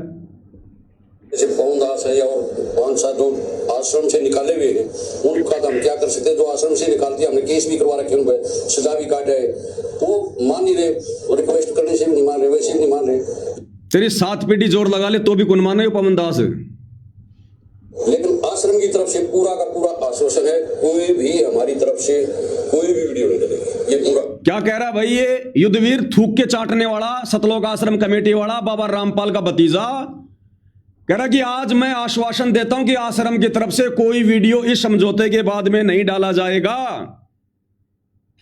जैसे पवन दास है और 5-7 जो आश्रम से निकाले हुए हैं, उनका तो हम क्या कर सकते हैं? जो आश्रम से निकाल दिया, हमने केस भी करवा रखे, उन पर सजा भी काटे, वो मान नहीं रहे, रिक्वेस्ट करने से भी नहीं मान रहे, वैसे भी नहीं मान रहे। तेरी 7 पीढ़ी जोर लगा ले तो भी कौन माने पवन दास? लेकिन आश्रम की तरफ से पूरा का पूरा आश्वासन है, कोई भी हमारी तरफ से कोई भी वीडियो नहीं डलेगी। ये पूरा क्या कह रहा भाई ये युद्धवीर, थूक के चाटने वाला, सतलोक आश्रम कमेटी वाला, बाबा रामपाल का भतीजा? कह रहा कि आज मैं आश्वासन देता हूं कि आश्रम की तरफ से कोई वीडियो इस समझौते के बाद में नहीं डाला जाएगा।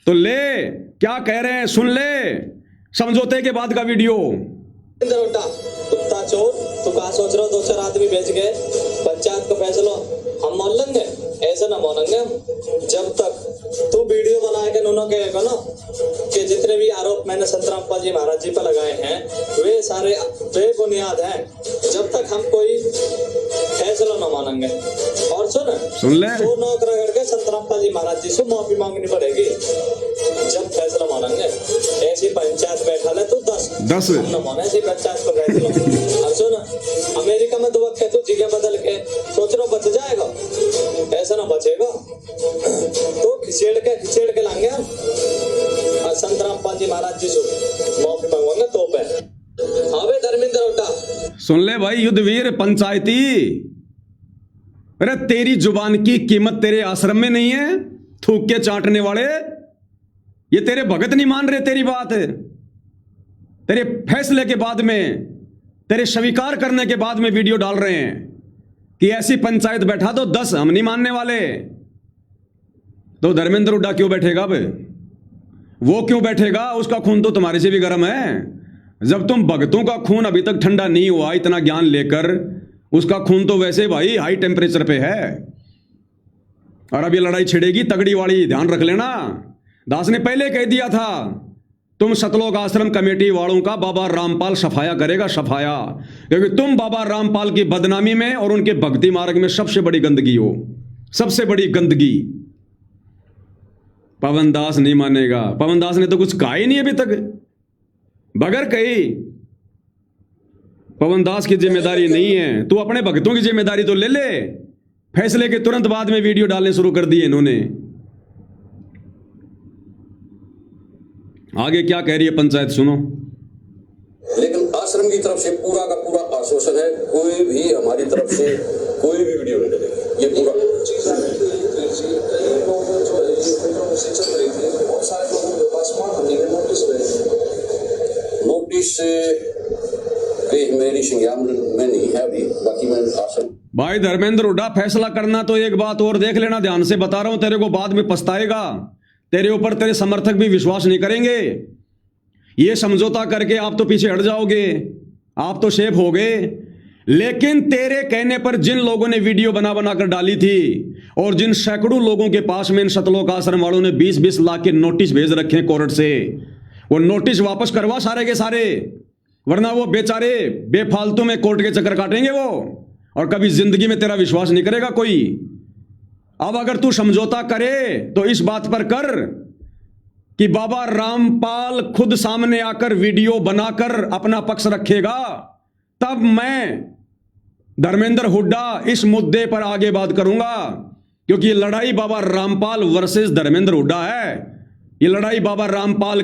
तो ले, क्या कह रहे हैं सुन ले, समझौते के बाद का वीडियो। कुत्ता चोर, तू कहा सोच रहा हो 2-4 आदमी बेच गए, पंचायत का फैसला हम मान लेंगे? ऐसा ना मानेंगे हम। जब तक तू वीडियो बनाएगा नूनो कहेगा ना कि जितने भी आरोप मैंने संतरामपा जी महाराज जी पर लगाए हैं वे सारे बेबुनियाद हैं, जब तक हम कोई फैसला ना मानेंगे। और सुन ले, तो नौकरा करके संतरामपा जी महाराज जी से माफी मांगनी पड़ेगी जब फैसला मानेंगे। ऐसी पंचायत बैठा ले तू 10 हम ना माने ऐसी पंचायत को फैसला। और सुन, अमेरिका में 2 वक्त तू जगह बदल के सोच रहा बच जाएगा, ऐसा ना बचेगा। तो खिचेड़ के लाएंगे हम संतरामपाल जी महाराज जी से माफी मांगवाएंगे तो पे। अबे धर्मेंद्र उठा, सुन ले भाई युद्धवीर पंचायती, अरे तेरी जुबान की कीमत तेरे आश्रम में नहीं है। थूक के चाटने वाले, ये तेरे भगत नहीं मान रहे तेरी बात। तेरे फैसले के बाद में, तेरे स्वीकार करने के बाद में वीडियो डाल रहे हैं कि ऐसी पंचायत बैठा दो 10, हम नहीं मानने वाले। तो धर्मेंद्र हुड्डा क्यों बैठेगा? अब वो क्यों बैठेगा? उसका खून तो तुम्हारे से भी गर्म है। जब तुम भगतों का खून अभी तक ठंडा नहीं हुआ इतना ज्ञान लेकर, उसका खून तो वैसे भाई हाई टेम्परेचर पे है। और अब ये लड़ाई छिड़ेगी तगड़ी वाली, ध्यान रख लेना। दास ने पहले कह दिया था तुम सतलोक आश्रम कमेटी वालों का बाबा रामपाल सफाया करेगा, सफाया। क्योंकि तुम बाबा रामपाल की बदनामी में और उनके भक्ति मार्ग में सबसे बड़ी गंदगी हो, सबसे बड़ी गंदगी। पवन दास नहीं मानेगा। पवन दास ने तो कुछ कहा ही नहीं अभी तक, बगैर कही। पवन दास की जिम्मेदारी नहीं है, तू अपने भक्तों की जिम्मेदारी तो ले ले। फैसले के तुरंत बाद में वीडियो डालने शुरू कर दिए इन्होंने। आगे क्या कह रही है पंचायत सुनो। लेकिन आश्रम की तरफ से पूरा का पूरा आश्वासन है, कोई भी हमारी तरफ से कोई भी वीडियो नहीं डलेगी। ये पूरा नोटिस मेरी संज्ञान में नहीं है अभी, बाकी मैं आश्रम। भाई धर्मेंद्र हुड्डा, फैसला करना तो एक बात और देख लेना, ध्यान से बता रहा हूं, तेरे को बाद में पछताएगा। तेरे ऊपर तेरे समर्थक भी विश्वास नहीं करेंगे। ये समझौता करके आप तो पीछे हट जाओगे, आप तो शेप हो गए। लेकिन तेरे कहने पर जिन लोगों ने वीडियो बना बना कर डाली थी और जिन सैकड़ों लोगों के पास में इन सतलोक आश्रम वालों ने 20-20 लाख के नोटिस भेज रखे हैं कोर्ट से, वो नोटिस वापस करवा सारे के सारे, वरना वो बेचारे बेफालतू में कोर्ट के चक्कर काटेंगे वो, और कभी जिंदगी में तेरा विश्वास नहीं करेगा कोई। अब अगर तू समझौता करे तो इस बात पर कर कि बाबा रामपाल खुद सामने आकर वीडियो बनाकर अपना पक्ष रखेगा, तब मैं धर्मेंद्र हुड्डा इस मुद्दे पर आगे बात करूंगा। क्योंकि ये लड़ाई बाबा रामपाल वर्सेस धर्मेंद्र हुड्डा है। ये लड़ाई बाबा रामपाल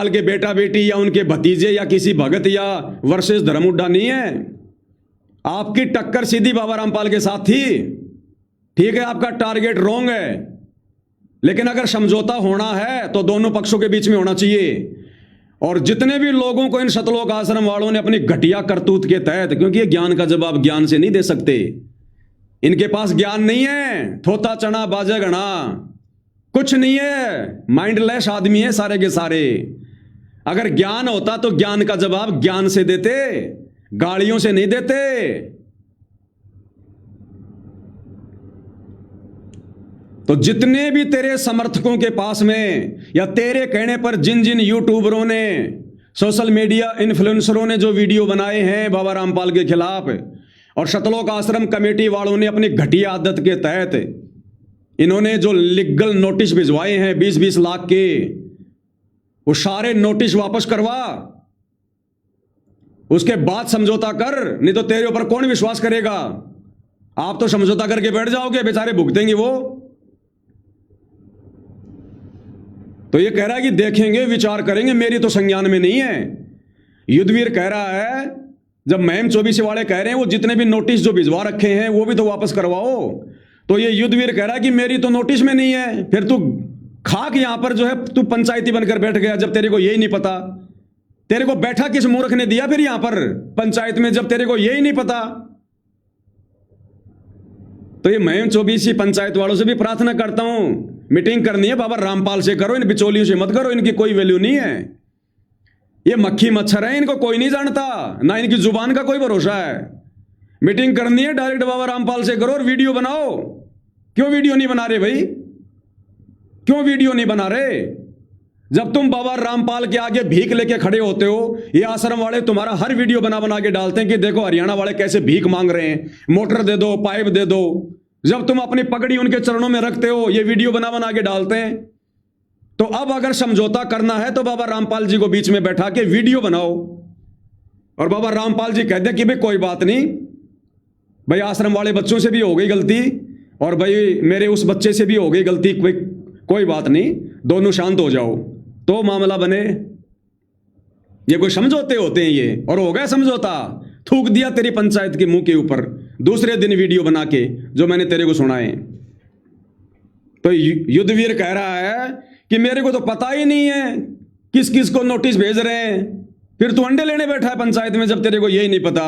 के बेटा बेटी या उनके भतीजे या किसी भगत या वर्सेस धर्म हुड्डा नहीं है। आपकी टक्कर सीधी बाबा रामपाल के साथ थी, ठीक है, आपका टारगेट रॉन्ग है। लेकिन अगर समझौता होना है तो दोनों पक्षों के बीच में होना चाहिए। और जितने भी लोगों को इन सतलोक आश्रम वालों ने अपनी घटिया करतूत के तहत, क्योंकि ये ज्ञान का जवाब ज्ञान से नहीं दे सकते, इनके पास ज्ञान नहीं है, थोता चना बाजे गणा कुछ नहीं है, माइंडलेस आदमी है सारे के सारे। अगर ज्ञान होता तो ज्ञान का जवाब ज्ञान से देते, गालियों से नहीं देते। तो जितने भी तेरे समर्थकों के पास में या तेरे कहने पर जिन जिन यूट्यूबरों ने, सोशल मीडिया इन्फ्लुएंसरों ने जो वीडियो बनाए हैं बाबा रामपाल के खिलाफ, और सतलोक आश्रम कमेटी वालों ने अपनी घटिया आदत के तहत इन्होंने जो लीगल नोटिस भिजवाए हैं 20-20 लाख के, वो सारे नोटिस वापस करवा, उसके बाद समझौता कर, नहीं तो तेरे ऊपर कौन विश्वास करेगा। आप तो समझौता करके बैठ जाओगे, बेचारे भुगतेंगे वो। तो ये कह रहा है कि देखेंगे विचार करेंगे, मेरी तो संज्ञान में नहीं है। युद्धवीर कह रहा है, जब महम 24 वाले कह रहे हैं वो जितने भी नोटिस जो भिजवा रखे हैं वो भी तो वापस करवाओ, तो ये युद्धवीर कह रहा है कि मेरी तो नोटिस में नहीं है। फिर तू खाक यहां पर जो है तू पंचायती बनकर बैठ गया, जब तेरे को यही नहीं पता। तेरे को बैठा किस मूर्ख ने दिया फिर यहां पर पंचायत में, जब तेरे को यही नहीं पता। तो ये महम 24 पंचायत वालों से भी प्रार्थना करता हूं, मीटिंग करनी है बाबा रामपाल से करो, इन बिचौलियों से मत करो, इनकी कोई वैल्यू नहीं है। ये मक्खी मच्छर है, इनको कोई नहीं जानता, ना इनकी जुबान का कोई भरोसा है। मीटिंग करनी है डायरेक्ट बाबा रामपाल से करो और वीडियो बनाओ। क्यों वीडियो नहीं बना रहे भाई, क्यों वीडियो नहीं बना रहे? जब तुम बाबा रामपाल के आगे भीख लेके खड़े होते हो, ये आश्रम वाले तुम्हारा हर वीडियो बना बना के डालते हैं कि देखो हरियाणा वाले कैसे भीख मांग रहे हैं, मोटर दे दो, पाइप दे दो। जब तुम अपनी पगड़ी उनके चरणों में रखते हो, ये वीडियो बना बना के डालते हैं। तो अब अगर समझौता करना है तो बाबा रामपाल जी को बीच में बैठा के वीडियो बनाओ, और बाबा रामपाल जी कहते हैं कि भाई कोई बात नहीं भाई, आश्रम वाले बच्चों से भी हो गई गलती, और भाई मेरे उस बच्चे से भी हो गई गलती, कोई बात नहीं, दोनों शांत हो जाओ, तो मामला बने। ये कोई समझौते होते हैं ये? और हो गया समझौता, थूक दिया तेरी पंचायत के मुंह के ऊपर दूसरे दिन वीडियो बना के, जो मैंने तेरे को सुनाए। तो युद्धवीर कह रहा है कि मेरे को तो पता ही नहीं है किस किस को नोटिस भेज रहे हैं, फिर तू अंडे लेने बैठा है पंचायत में जब तेरे को यही नहीं पता।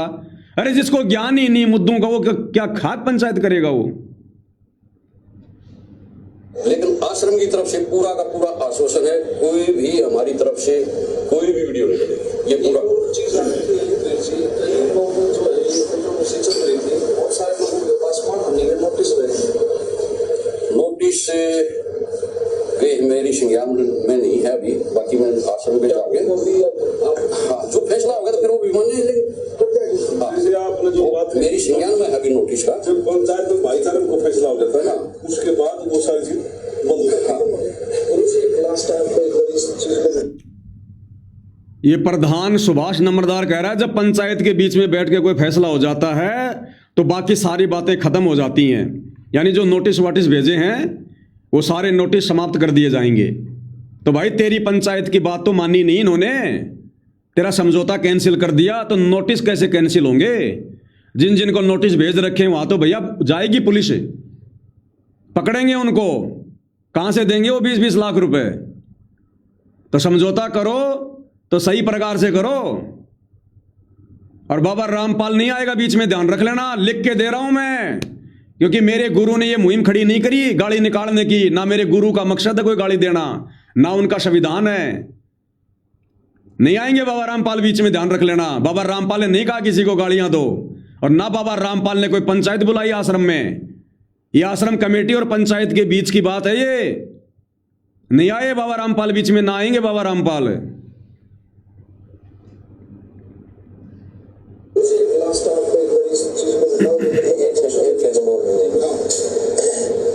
अरे जिसको ज्ञान ही नहीं मुद्दों का, वो क्या खाक पंचायत करेगा वो? लेकिन आश्रम की तरफ से पूरा का पूरा आश्वासन है, कोई भी हमारी तरफ से कोई भी वीडियो नहीं बनेगी। ये पूरा नोटिस मेरी संज्ञान में नहीं है अभी, बाकी मैं आश्रम पे जाके हाँ जो फैसला होगा तो फिर वो भी मान्य है। आपने जो बात मेरी संज्ञान में है अभी नोटिस का, जब पंचायत में भाईचारे को फैसला हो जाता है ना, उसके बाद वो सारी चीज बंद करता। ये प्रधान सुभाष नंबरदार कह रहा है, जब पंचायत के बीच में बैठ के कोई फैसला हो जाता है तो बाकी सारी बातें खत्म हो जाती हैं, यानी जो नोटिस वाटिस भेजे हैं वो सारे नोटिस समाप्त कर दिए जाएंगे। तो भाई तेरी पंचायत की बात तो मानी नहीं इन्होंने, तेरा समझौता कैंसिल कर दिया, तो नोटिस कैसे कैंसिल होंगे? जिन जिन को नोटिस भेज रखे हैं वहां तो भैया जाएगी पुलिस, पकड़ेंगे उनको, कहां से देंगे वो 20-20 लाख रुपए? तो समझौता करो तो सही प्रकार से करो। और बाबा रामपाल नहीं आएगा बीच में, ध्यान रख लेना, लिख के दे रहा हूं मैं, क्योंकि मेरे गुरु ने ये मुहिम खड़ी नहीं करी गाली निकालने की, ना मेरे गुरु का मकसद है कोई गाली देना, ना उनका संविधान है। नहीं आएंगे बाबा रामपाल बीच में, ध्यान रख लेना। बाबा रामपाल ने नहीं कहा किसी को गालियां दो, और ना बाबा रामपाल ने कोई पंचायत बुलाई आश्रम में। ये आश्रम कमेटी और पंचायत के बीच की बात है ये। नहीं आए बाबा रामपाल बीच में, ना आएंगे बाबा रामपाल।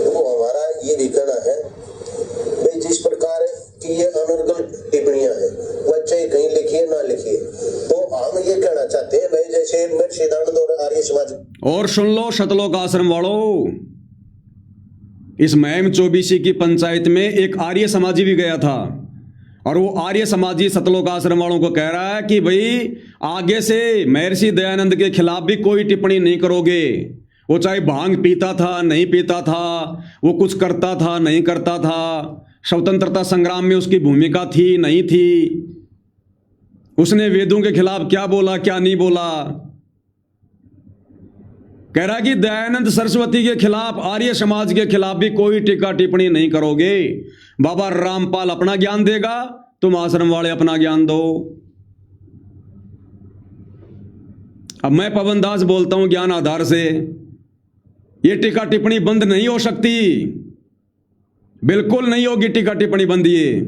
वो हमारा ये भी कहना है भाई, जिस प्रकार की ये अनर्गल टिप्पणियां हैं, बच्चे कहीं लिखिए ना लिखिए, तो हम ये कहना चाहते हैं भाई, जैसे मेरे सिद्धांत और आर्य समाज। और सुन लो सतलोक आश्रम वालों, इस महम 24 की पंचायत में एक आर्य समाजी भी गया था, और वो आर्य समाजी सतलोक आश्रम वालों को कह रहा है कि भाई आगे से महर्षि दयानंद के खिलाफ भी कोई टिप्पणी नहीं करोगे। वो चाहे भांग पीता था नहीं पीता था, वो कुछ करता था नहीं करता था, स्वतंत्रता संग्राम में उसकी भूमिका थी नहीं थी, उसने वेदों के खिलाफ क्या बोला क्या नहीं बोला। कह रहा कि दयानंद सरस्वती के खिलाफ, आर्य समाज के खिलाफ भी कोई टीका टिप्पणी नहीं करोगे। बाबा रामपाल अपना ज्ञान देगा, तुम आश्रम वाले अपना ज्ञान दो। अब मैं पवन दास बोलता हूं ज्ञान आधार से, ये टीका टिप्पणी बंद नहीं हो सकती, बिल्कुल नहीं होगी टीका टिप्पणी बंद। ये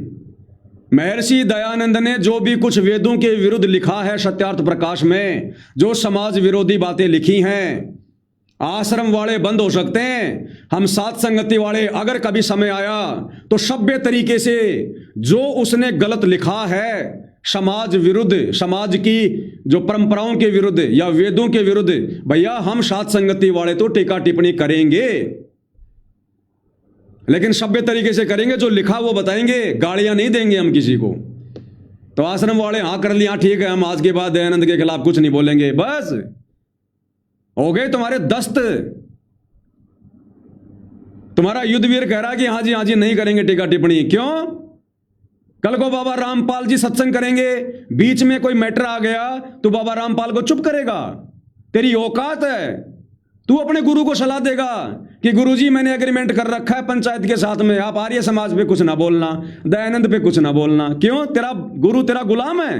महर्षि दयानंद ने जो भी कुछ वेदों के विरुद्ध लिखा है सत्यार्थ प्रकाश में, जो समाज विरोधी बातें लिखी हैं, आश्रम वाले बंद हो सकते हैं। हम सात संगति वाले अगर कभी समय आया तो सभ्य तरीके से जो उसने गलत लिखा है समाज विरुद्ध, समाज की जो परंपराओं के विरुद्ध या वेदों के विरुद्ध, भैया हम सात संगति वाले तो टीका टिप्पणी करेंगे, लेकिन सभ्य तरीके से करेंगे। जो लिखा वो बताएंगे, गालियां नहीं देंगे हम किसी को। तो आश्रम वाले हाँ कर लिया, ठीक है, हम आज के बाद दयानंद के खिलाफ कुछ नहीं बोलेंगे, बस हो गए तुम्हारे दस्त। तुम्हारा युद्धवीर कह रहा कि हाँ जी नहीं करेंगे टीका टिप्पणी। क्यों? कल को बाबा रामपाल जी सत्संग करेंगे, बीच में कोई मैटर आ गया तो बाबा रामपाल को चुप करेगा? तेरी औकात है? तू अपने गुरु को सलाह देगा कि गुरुजी मैंने एग्रीमेंट कर रखा है पंचायत के साथ में, आप आर्य समाज पे कुछ ना बोलना, दयानंद पे कुछ ना बोलना। क्यों? तेरा गुरु तेरा गुलाम है,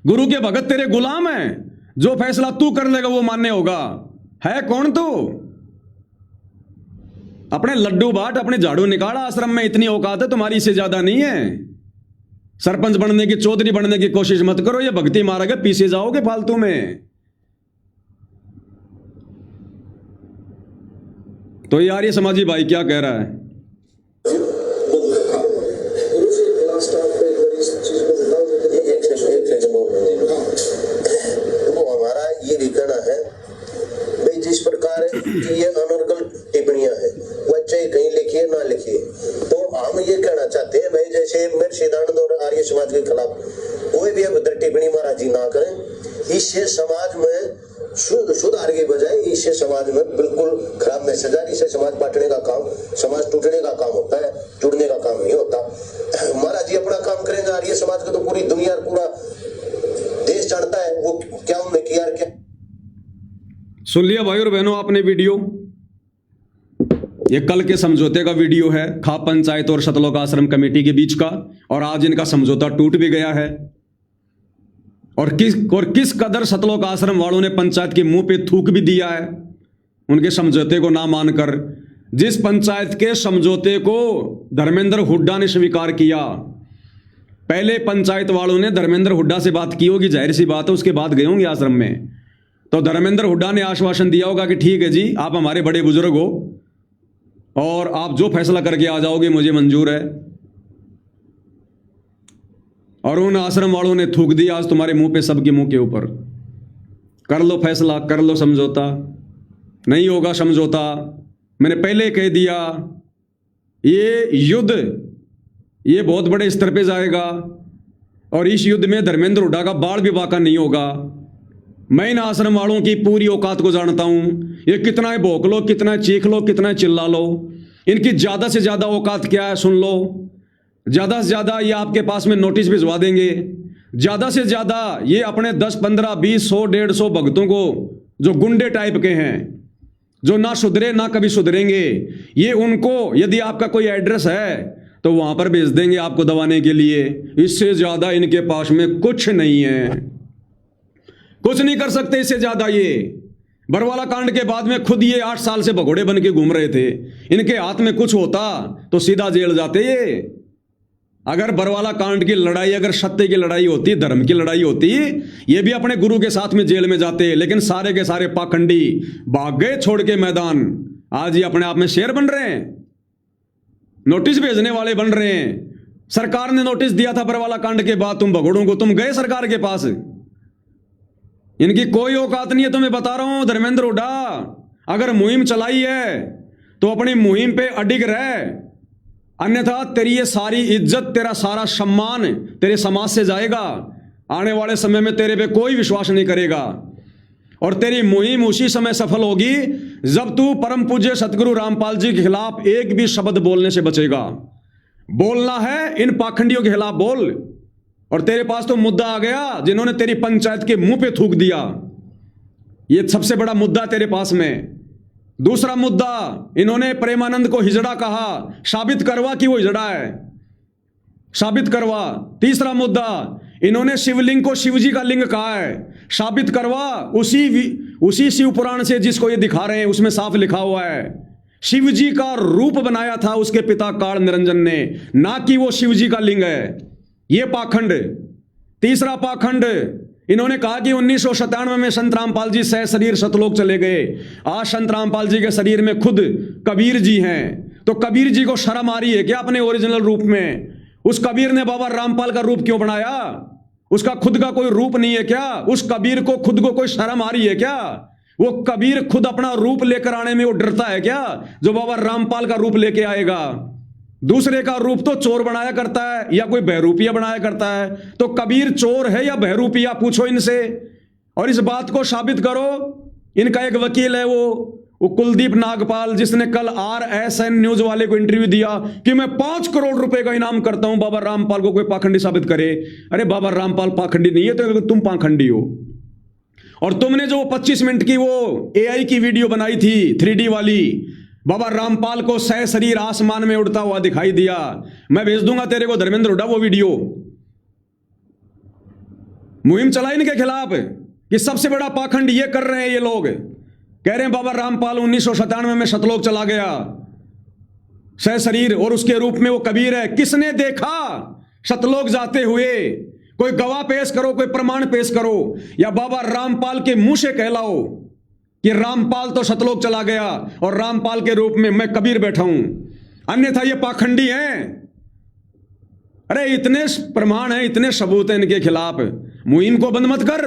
गुरु के भगत तेरे गुलाम है, जो फैसला तू कर लेगा वो मान्य होगा। है कौन तू? अपने लड्डू बाट, अपने झाड़ू निकाला, आश्रम में इतनी औकात है तुम्हारी, इससे ज्यादा नहीं है। सरपंच बनने की, चौधरी बनने की कोशिश मत करो, ये भक्ति मार्ग है, पीछे जाओगे फालतू में। तो यार ये समाजी भाई क्या कह रहा है? हमारा ये भी कहना है भाई, जिस प्रकार की ये अनर्गल टिप्पणियां हैं, वह चाहे कहीं लिखिए ना लिखिए, तो हम ये कहना चाहते हैं भाई, जैसे मेरे सिद्धांत और आर्य समाज के खिलाफ कोई भी अभद्र टिप्पणी महाराज जी ना करें। इससे समाज में सुधार के बजाय इससे समाज में बिल्कुल खराब मैसेज आ रही। इससे समाज बांटने का काम, समाज टूटने का काम होता है, जुड़ने का काम नहीं होता। महाराज जी अपना काम करेंगे, आर्य समाज को तो पूरी दुनिया, पूरा देश जानता है वो क्या उन्होंने किया। क्या सुन लिया भाई और बहनों आपने वीडियो? ये कल के समझौते का वीडियो है, खाप पंचायत और सतलोक आश्रम कमेटी के बीच का, और आज इनका समझौता टूट भी गया है। और किस कदर सतलोक आश्रम वालों ने पंचायत के मुंह पे थूक भी दिया है उनके समझौते को ना मानकर। जिस पंचायत के समझौते को धर्मेंद्र हुड्डा ने स्वीकार किया, पहले पंचायत वालों ने धर्मेंद्र हुड्डा से बात की होगी, जाहिर सी बात है, उसके बाद गए होंगे आश्रम में। तो धर्मेंद्र हुड्डा ने आश्वासन दिया होगा कि ठीक है जी, आप हमारे बड़े बुजुर्ग हो और आप जो फैसला करके आ जाओगे मुझे मंजूर है। और उन आश्रम वालों ने थूक दिया आज तुम्हारे मुंह पे, सबके मुंह के ऊपर, कर लो फैसला, कर लो समझौता। नहीं होगा समझौता, मैंने पहले कह दिया, ये युद्ध ये बहुत बड़े स्तर पे जाएगा और इस युद्ध में धर्मेंद्र हुड्डा का बाल भी बाका नहीं होगा। मैं इन आश्रम वालों की पूरी औकात को जानता हूं, ये कितना है भोंक लो, कितना है चीख लो, कितना है चिल्ला लो, इनकी ज्यादा से ज्यादा औकात क्या है सुन लो। ज्यादा से ज्यादा ये आपके पास में नोटिस भिजवा देंगे, ज्यादा से ज्यादा ये अपने 10, 15, 20, 100, 150 भक्तों को, जो गुंडे टाइप के हैं, जो ना सुधरे ना कभी सुधरेंगे, ये उनको यदि आपका कोई एड्रेस है तो वहां पर भेज देंगे आपको दबाने के लिए। इससे ज्यादा इनके पास में कुछ नहीं है, कुछ नहीं कर सकते इससे ज्यादा। ये बरवाला कांड के बाद में खुद ये 8 साल से भगोड़े बन के घूम रहे थे, इनके हाथ में कुछ होता तो सीधा जेल जाते ये। अगर बरवाला कांड की लड़ाई, अगर सत्य की लड़ाई होती, धर्म की लड़ाई होती, ये भी अपने गुरु के साथ में जेल में जाते, लेकिन सारे के सारे पाखंडी भाग गए छोड़ के मैदान। आज ये अपने आप में शेर बन रहे हैं, नोटिस भेजने वाले बन रहे हैं। सरकार ने नोटिस दिया था बरवाला कांड के बाद, तुम भगोड़ों को, तुम गए सरकार के पास, इनकी कोई औकात नहीं है। तुम्हें बता रहा हूं धर्मेंद्र हुड्डा, अगर मुहिम चलाई है तो अपनी मुहिम पे अडिग रह, अन्यथा तेरी ये सारी इज्जत, तेरा सारा सम्मान तेरे समाज से जाएगा। आने वाले समय में तेरे पे कोई विश्वास नहीं करेगा और तेरी मुहिम उसी समय सफल होगी जब तू परम पूज्य सतगुरु रामपाल जी के खिलाफ एक भी शब्द बोलने से बचेगा। बोलना है इन पाखंडियों के खिलाफ बोल, और तेरे पास तो मुद्दा आ गया जिन्होंने तेरी पंचायत के मुंह पे थूक दिया। ये सबसे बड़ा मुद्दा तेरे पास में। दूसरा मुद्दा, इन्होंने प्रेमानंद को हिजड़ा कहा, साबित करवा कि वो हिजड़ा है, साबित करवा। तीसरा मुद्दा, इन्होंने शिवलिंग को शिवजी का लिंग कहा है, साबित करवा। उसी शिव पुराण से जिसको ये दिखा रहे हैं उसमें साफ लिखा हुआ है शिवजी का रूप बनाया था उसके पिता काल निरंजन ने, ना कि वो शिवजी का लिंग है। ये पाखंड। तीसरा पाखंड, इन्होंने कहा कि 1997 में संत रामपाल जी सह शरीर सतलोक चले गए। आज संत रामपाल जी के शरीर में खुद कबीर जी हैं, तो कबीर जी को शर्म आ रही है क्या अपने ओरिजिनल रूप में? उस कबीर ने बाबा रामपाल का रूप क्यों बनाया? उसका खुद का कोई रूप नहीं है क्या? उस कबीर को खुद को कोई शर्म आ रही है क्या? वो कबीर खुद अपना रूप लेकर आने में वो डरता है क्या, जो बाबा रामपाल का रूप लेके आएगा? दूसरे का रूप तो चोर बनाया करता है या कोई बहरूपिया बनाया करता है, तो कबीर चोर है या बहरूपिया? पूछो इनसे और इस बात को साबित करो। इनका एक वकील है वो कुलदीप नागपाल, जिसने कल RSN न्यूज वाले को इंटरव्यू दिया कि मैं 5 करोड़ रुपए का इनाम करता हूं बाबा रामपाल को कोई पाखंडी साबित करे। अरे बाबा रामपाल पाखंडी नहीं है तो तुम पाखंडी हो। और तुमने जो 25 मिनट की वो AI की वीडियो बनाई थी 3D वाली, बाबा रामपाल को सह शरीर आसमान में उड़ता हुआ दिखाई दिया। मैं भेज दूंगा तेरे को धर्मेंद्र हुड्डा वो वीडियो। मुहिम चलाई इनके खिलाफ कि सबसे बड़ा पाखंड ये कर रहे हैं ये लोग। कह रहे हैं बाबा रामपाल 1997 में सतलोक चला गया सह शरीर और उसके रूप में वो कबीर है। किसने देखा सतलोक जाते हुए? कोई गवाह पेश करो, कोई प्रमाण पेश करो, या बाबा रामपाल के मुंह से कहलाओ कि रामपाल तो सतलोक चला गया और रामपाल के रूप में मैं कबीर बैठा हूं, अन्यथा ये पाखंडी हैं। अरे इतने प्रमाण हैं, इतने सबूत हैं इनके खिलाफ। मुहिम को बंद मत कर।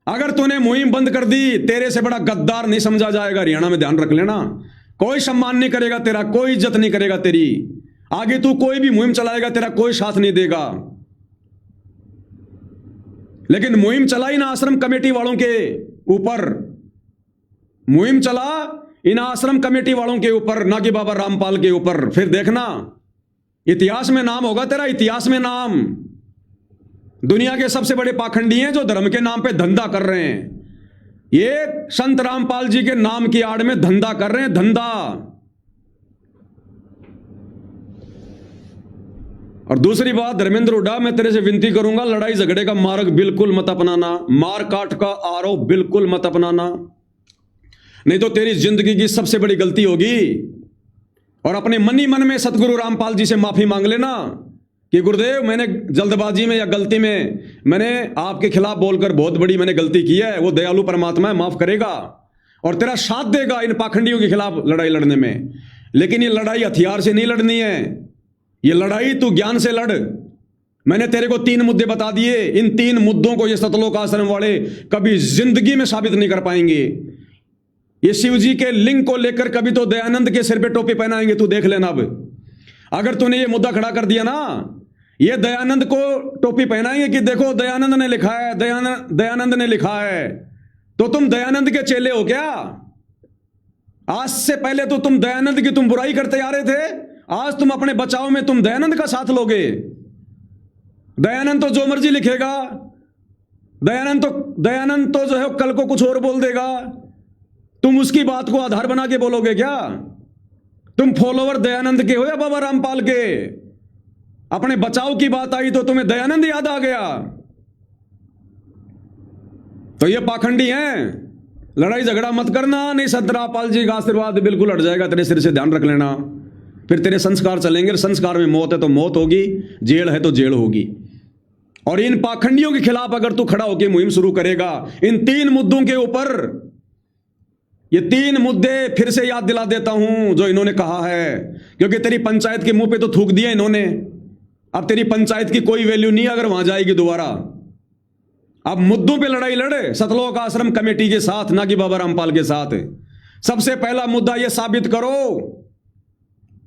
अगर तूने मुहिम बंद कर दी, तेरे से बड़ा गद्दार नहीं समझा जाएगा हरियाणा में, ध्यान रख लेना। कोई सम्मान नहीं करेगा तेरा, कोई इज्जत नहीं करेगा तेरी। आगे तू कोई भी मुहिम चलाएगा तेरा कोई साथ नहीं देगा। लेकिन मुहिम चलाई ना आश्रम कमेटी वालों के ऊपर, मुहिम चला इन आश्रम कमेटी वालों के ऊपर, ना कि बाबा रामपाल के ऊपर। फिर देखना इतिहास में नाम होगा तेरा, इतिहास में नाम। दुनिया के सबसे बड़े पाखंडी हैं जो धर्म के नाम पे धंधा कर रहे हैं। ये संत रामपाल जी के नाम की आड़ में धंधा कर रहे हैं, धंधा। और दूसरी बात धर्मेंद्र हुड्डा, मैं तेरे से विनती करूंगा, लड़ाई झगड़े का मार्ग बिल्कुल मत अपनाना, मार काट का आरोप बिल्कुल मत अपनाना, नहीं तो तेरी जिंदगी की सबसे बड़ी गलती होगी। और अपने मन ही मन में सतगुरु रामपाल जी से माफी मांग लेना कि गुरुदेव मैंने जल्दबाजी में या गलती में मैंने आपके खिलाफ बोलकर बहुत बड़ी मैंने गलती की है। वो दयालु परमात्मा है, माफ करेगा और तेरा साथ देगा इन पाखंडियों के खिलाफ लड़ाई लड़ने में। लेकिन ये लड़ाई हथियार से नहीं लड़नी है, ये लड़ाई तू ज्ञान से लड़। मैंने तेरे को 3 मुद्दे बता दिए, इन 3 मुद्दों को ये सतलोक आश्रम वाले कभी जिंदगी में साबित नहीं कर पाएंगे। ये शिव जी के लिंग को लेकर कभी तो दयानंद के सिर पे टोपी पहनाएंगे, तू देख लेना। अब अगर तूने ये मुद्दा खड़ा कर दिया ना, ये दयानंद को टोपी पहनाएंगे कि देखो दयानंद ने लिखा है, दयानंद ने लिखा है। तो तुम दयानंद के चेले हो क्या? आज से पहले तो तुम दयानंद की तुम बुराई करते आ रहे थे, आज तुम अपने बचाव में तुम दयानंद का साथ लोगे। दयानंद तो जो मर्जी लिखेगा, दयानंद तो जो है कल को कुछ और बोल देगा, तुम उसकी बात को आधार बना के बोलोगे क्या? तुम फॉलोवर दयानंद के हो या बाबा रामपाल के? अपने बचाव की बात आई तो तुम्हें दयानंद याद आ गया। तो ये पाखंडी हैं। लड़ाई झगड़ा मत करना, नहीं संत रामपाल जी का आशीर्वाद बिल्कुल हट जाएगा तेरे सिर से, ध्यान रख लेना। फिर तेरे संस्कार चलेंगे, संस्कार में मौत है तो मौत होगी, जेल है तो जेल होगी। और इन पाखंडियों के खिलाफ अगर तू खड़ा होकर मुहिम शुरू करेगा इन 3 मुद्दों के ऊपर, ये 3 मुद्दे फिर से याद दिला देता हूं जो इन्होंने कहा है, क्योंकि तेरी पंचायत के मुंह पे तो थूक दिया इन्होंने। अब तेरी पंचायत की कोई वैल्यू नहीं अगर वहां जाएगी दोबारा। अब मुद्दों पे लड़ाई लड़े सतलोक आश्रम कमेटी के साथ, ना कि बाबा रामपाल के साथ। सबसे पहला मुद्दा यह साबित करो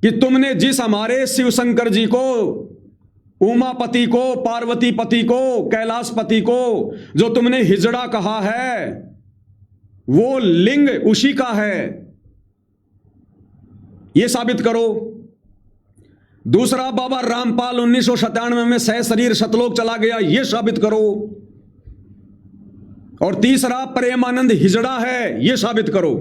कि तुमने जिस हमारे शिव शंकर जी को, उमापति को, पार्वती पति को, कैलाशपति को जो तुमने हिजड़ा कहा है, वो लिंग उसी का है, यह साबित करो। दूसरा, बाबा रामपाल 1997 में सह शरीर सतलोक चला गया, यह साबित करो। और तीसरा, प्रेमानंद हिजड़ा है, यह साबित करो।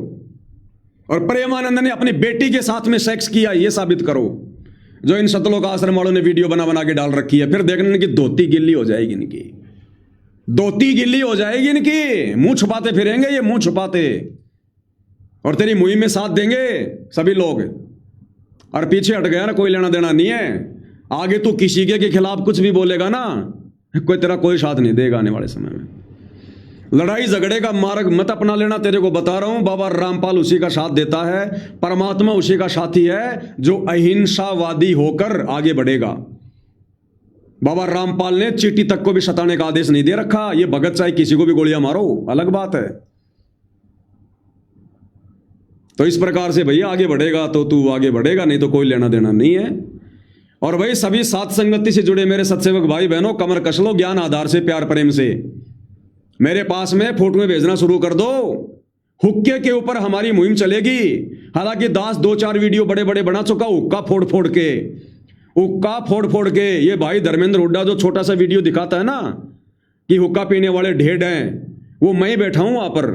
और प्रेमानंद ने अपनी बेटी के साथ में सेक्स किया, यह साबित करो। जो इन सतलोक आश्रम वालों ने वीडियो बना बना के डाल रखी है, फिर देखने की धोती गिल्ली हो जाएगी इनकी, धोती गिल्ली हो जाएगी इनकी। मुंह छुपाते फिरेंगे ये, मुंह छुपाते, और तेरी मुहिम में साथ देंगे सभी लोग। और पीछे हट गया ना, कोई लेना देना नहीं है। आगे तू किसी के खिलाफ कुछ भी बोलेगा ना, कोई तेरा कोई साथ नहीं देगा आने वाले समय में। लड़ाई झगड़े का मार्ग मत अपना लेना, तेरे को बता रहा हूं। बाबा रामपाल उसी का साथ देता है, परमात्मा उसी का साथी है जो अहिंसावादी होकर आगे बढ़ेगा। बाबा रामपाल ने चींटी तक को भी सताने का आदेश नहीं दे रखा। ये भगत चाहे किसी को भी गोलियां मारो, अलग बात है। तो इस प्रकार से भैया आगे बढ़ेगा तो तू आगे बढ़ेगा, नहीं तो कोई लेना देना नहीं है। और भाई सभी सात संगति से जुड़े मेरे सत्सेवक भाई बहनों, कमर कस लो ज्ञान आधार से, प्यार प्रेम से। मेरे पास में फोटो भेजना शुरू कर दो। हुक्के के ऊपर हमारी मुहिम चलेगी। हालांकि दास 2-4 वीडियो बड़े बड़े बना चुका, हुक्का फोड़ फोड़ के, हुक्का फोड़ फोड़ के। ये भाई धर्मेंद्र हुड्डा जो छोटा सा वीडियो दिखाता है ना कि हुक्का पीने वाले ढेड हैं, वो मैं ही बैठा हूं वहां पर।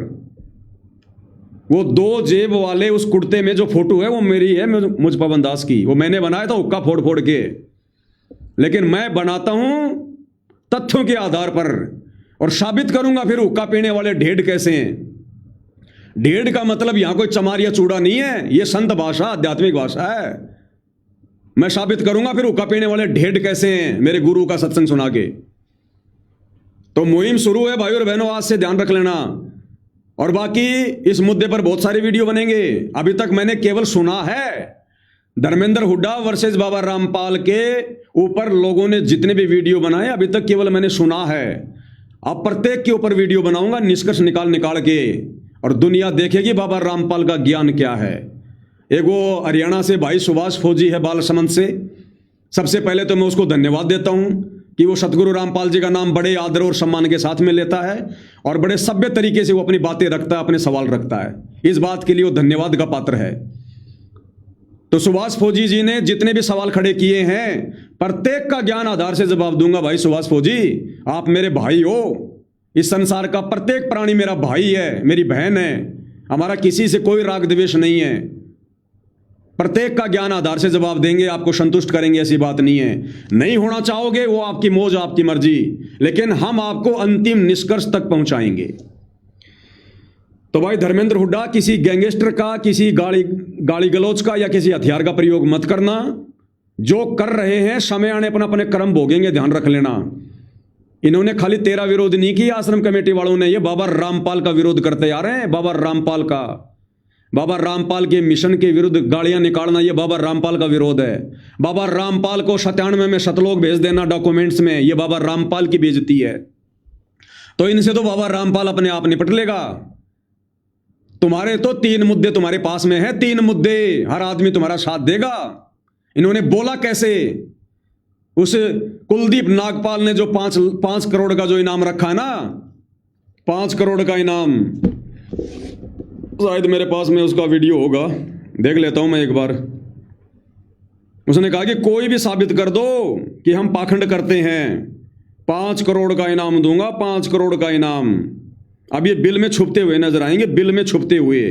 वो 2 जेब वाले उस कुर्ते में जो फोटो है वो मेरी है, मुझ पवन दास की। वो मैंने बनाया था हुक्का फोड़ फोड़ के। लेकिन मैं बनाता हूं तथ्यों के आधार पर, और साबित करूंगा फिर हुक्का पीने वाले ढेड कैसे हैं। ढेड का मतलब यहां कोई चमारिया चूड़ा नहीं है, ये संत भाषा, आध्यात्मिक भाषा है। मैं साबित करूंगा फिर हुक्का पीने वाले ढेड कैसे हैं, मेरे गुरु का सत्संग सुना के। तो मुहिम शुरू है भाई और बहनों, आज से ध्यान रख लेना। और बाकी इस मुद्दे पर बहुत सारे वीडियो बनेंगे। अभी तक मैंने केवल सुना है धर्मेंद्र हुड्डा वर्सेस बाबा रामपाल के ऊपर लोगों ने जितने भी वीडियो बनाए, अभी तक केवल मैंने सुना है। अब प्रत्येक के ऊपर वीडियो बनाऊंगा, निष्कर्ष निकाल निकाल के, और दुनिया देखेगी बाबा रामपाल का ज्ञान क्या है। एक वो हरियाणा से भाई सुभाष फौजी है बालसमंद से। सबसे पहले तो मैं उसको धन्यवाद देता हूं कि वो सतगुरु रामपाल जी का नाम बड़े आदर और सम्मान के साथ में लेता है, और बड़े सभ्य तरीके से वो अपनी बातें रखता है, अपने सवाल रखता है। इस बात के लिए वो धन्यवाद का पात्र है। तो सुभाष फौजी जी ने जितने भी सवाल खड़े किए हैं, प्रत्येक का ज्ञान आधार से जवाब दूंगा। भाई सुभाष फौजी, आप मेरे भाई हो। इस संसार का प्रत्येक प्राणी मेरा भाई है, मेरी बहन है। हमारा किसी से कोई राग द्वेष नहीं है। प्रत्येक का ज्ञान आधार से जवाब देंगे, आपको संतुष्ट करेंगे, ऐसी बात नहीं है। नहीं होना चाहोगे वो आपकी मौज, आपकी मर्जी, लेकिन हम आपको अंतिम निष्कर्ष तक पहुंचाएंगे। तो भाई धर्मेंद्र हुड्डा, किसी गैंगस्टर का, किसी गाली गलौज का या किसी हथियार का प्रयोग मत करना। जो कर रहे हैं समय आने अपना अपने कर्म भोगेंगे, ध्यान रख लेना। इन्होंने खाली तेरा विरोध नहीं किया आश्रम कमेटी वालों ने, ये बाबा रामपाल का विरोध करते आ रहे हैं। बाबा रामपाल का, बाबा रामपाल के मिशन के विरुद्ध गालियां निकालना, ये बाबा रामपाल का विरोध है। बाबा रामपाल को 97 में सतलोक भेज देना डॉक्यूमेंट्स में, ये बाबा रामपाल की बेइज्जती है। तो इनसे तो बाबा रामपाल अपने आप निपट लेगा। तुम्हारे तो 3 मुद्दे तुम्हारे पास में है, 3 मुद्दे, हर आदमी तुम्हारा साथ देगा। इन्होंने बोला कैसे? उस कुलदीप नागपाल ने जो 5 करोड़ का जो इनाम रखा है ना, 5 करोड़ का इनाम, शायद मेरे पास में उसका वीडियो होगा, देख लेता हूं मैं एक बार। उसने कहा कि कोई भी साबित कर दो कि हम पाखंड करते हैं, 5 करोड़ का इनाम दूंगा, 5 करोड़ का इनाम। अब ये बिल में छुपते हुए नजर आएंगे, बिल में छुपते हुए।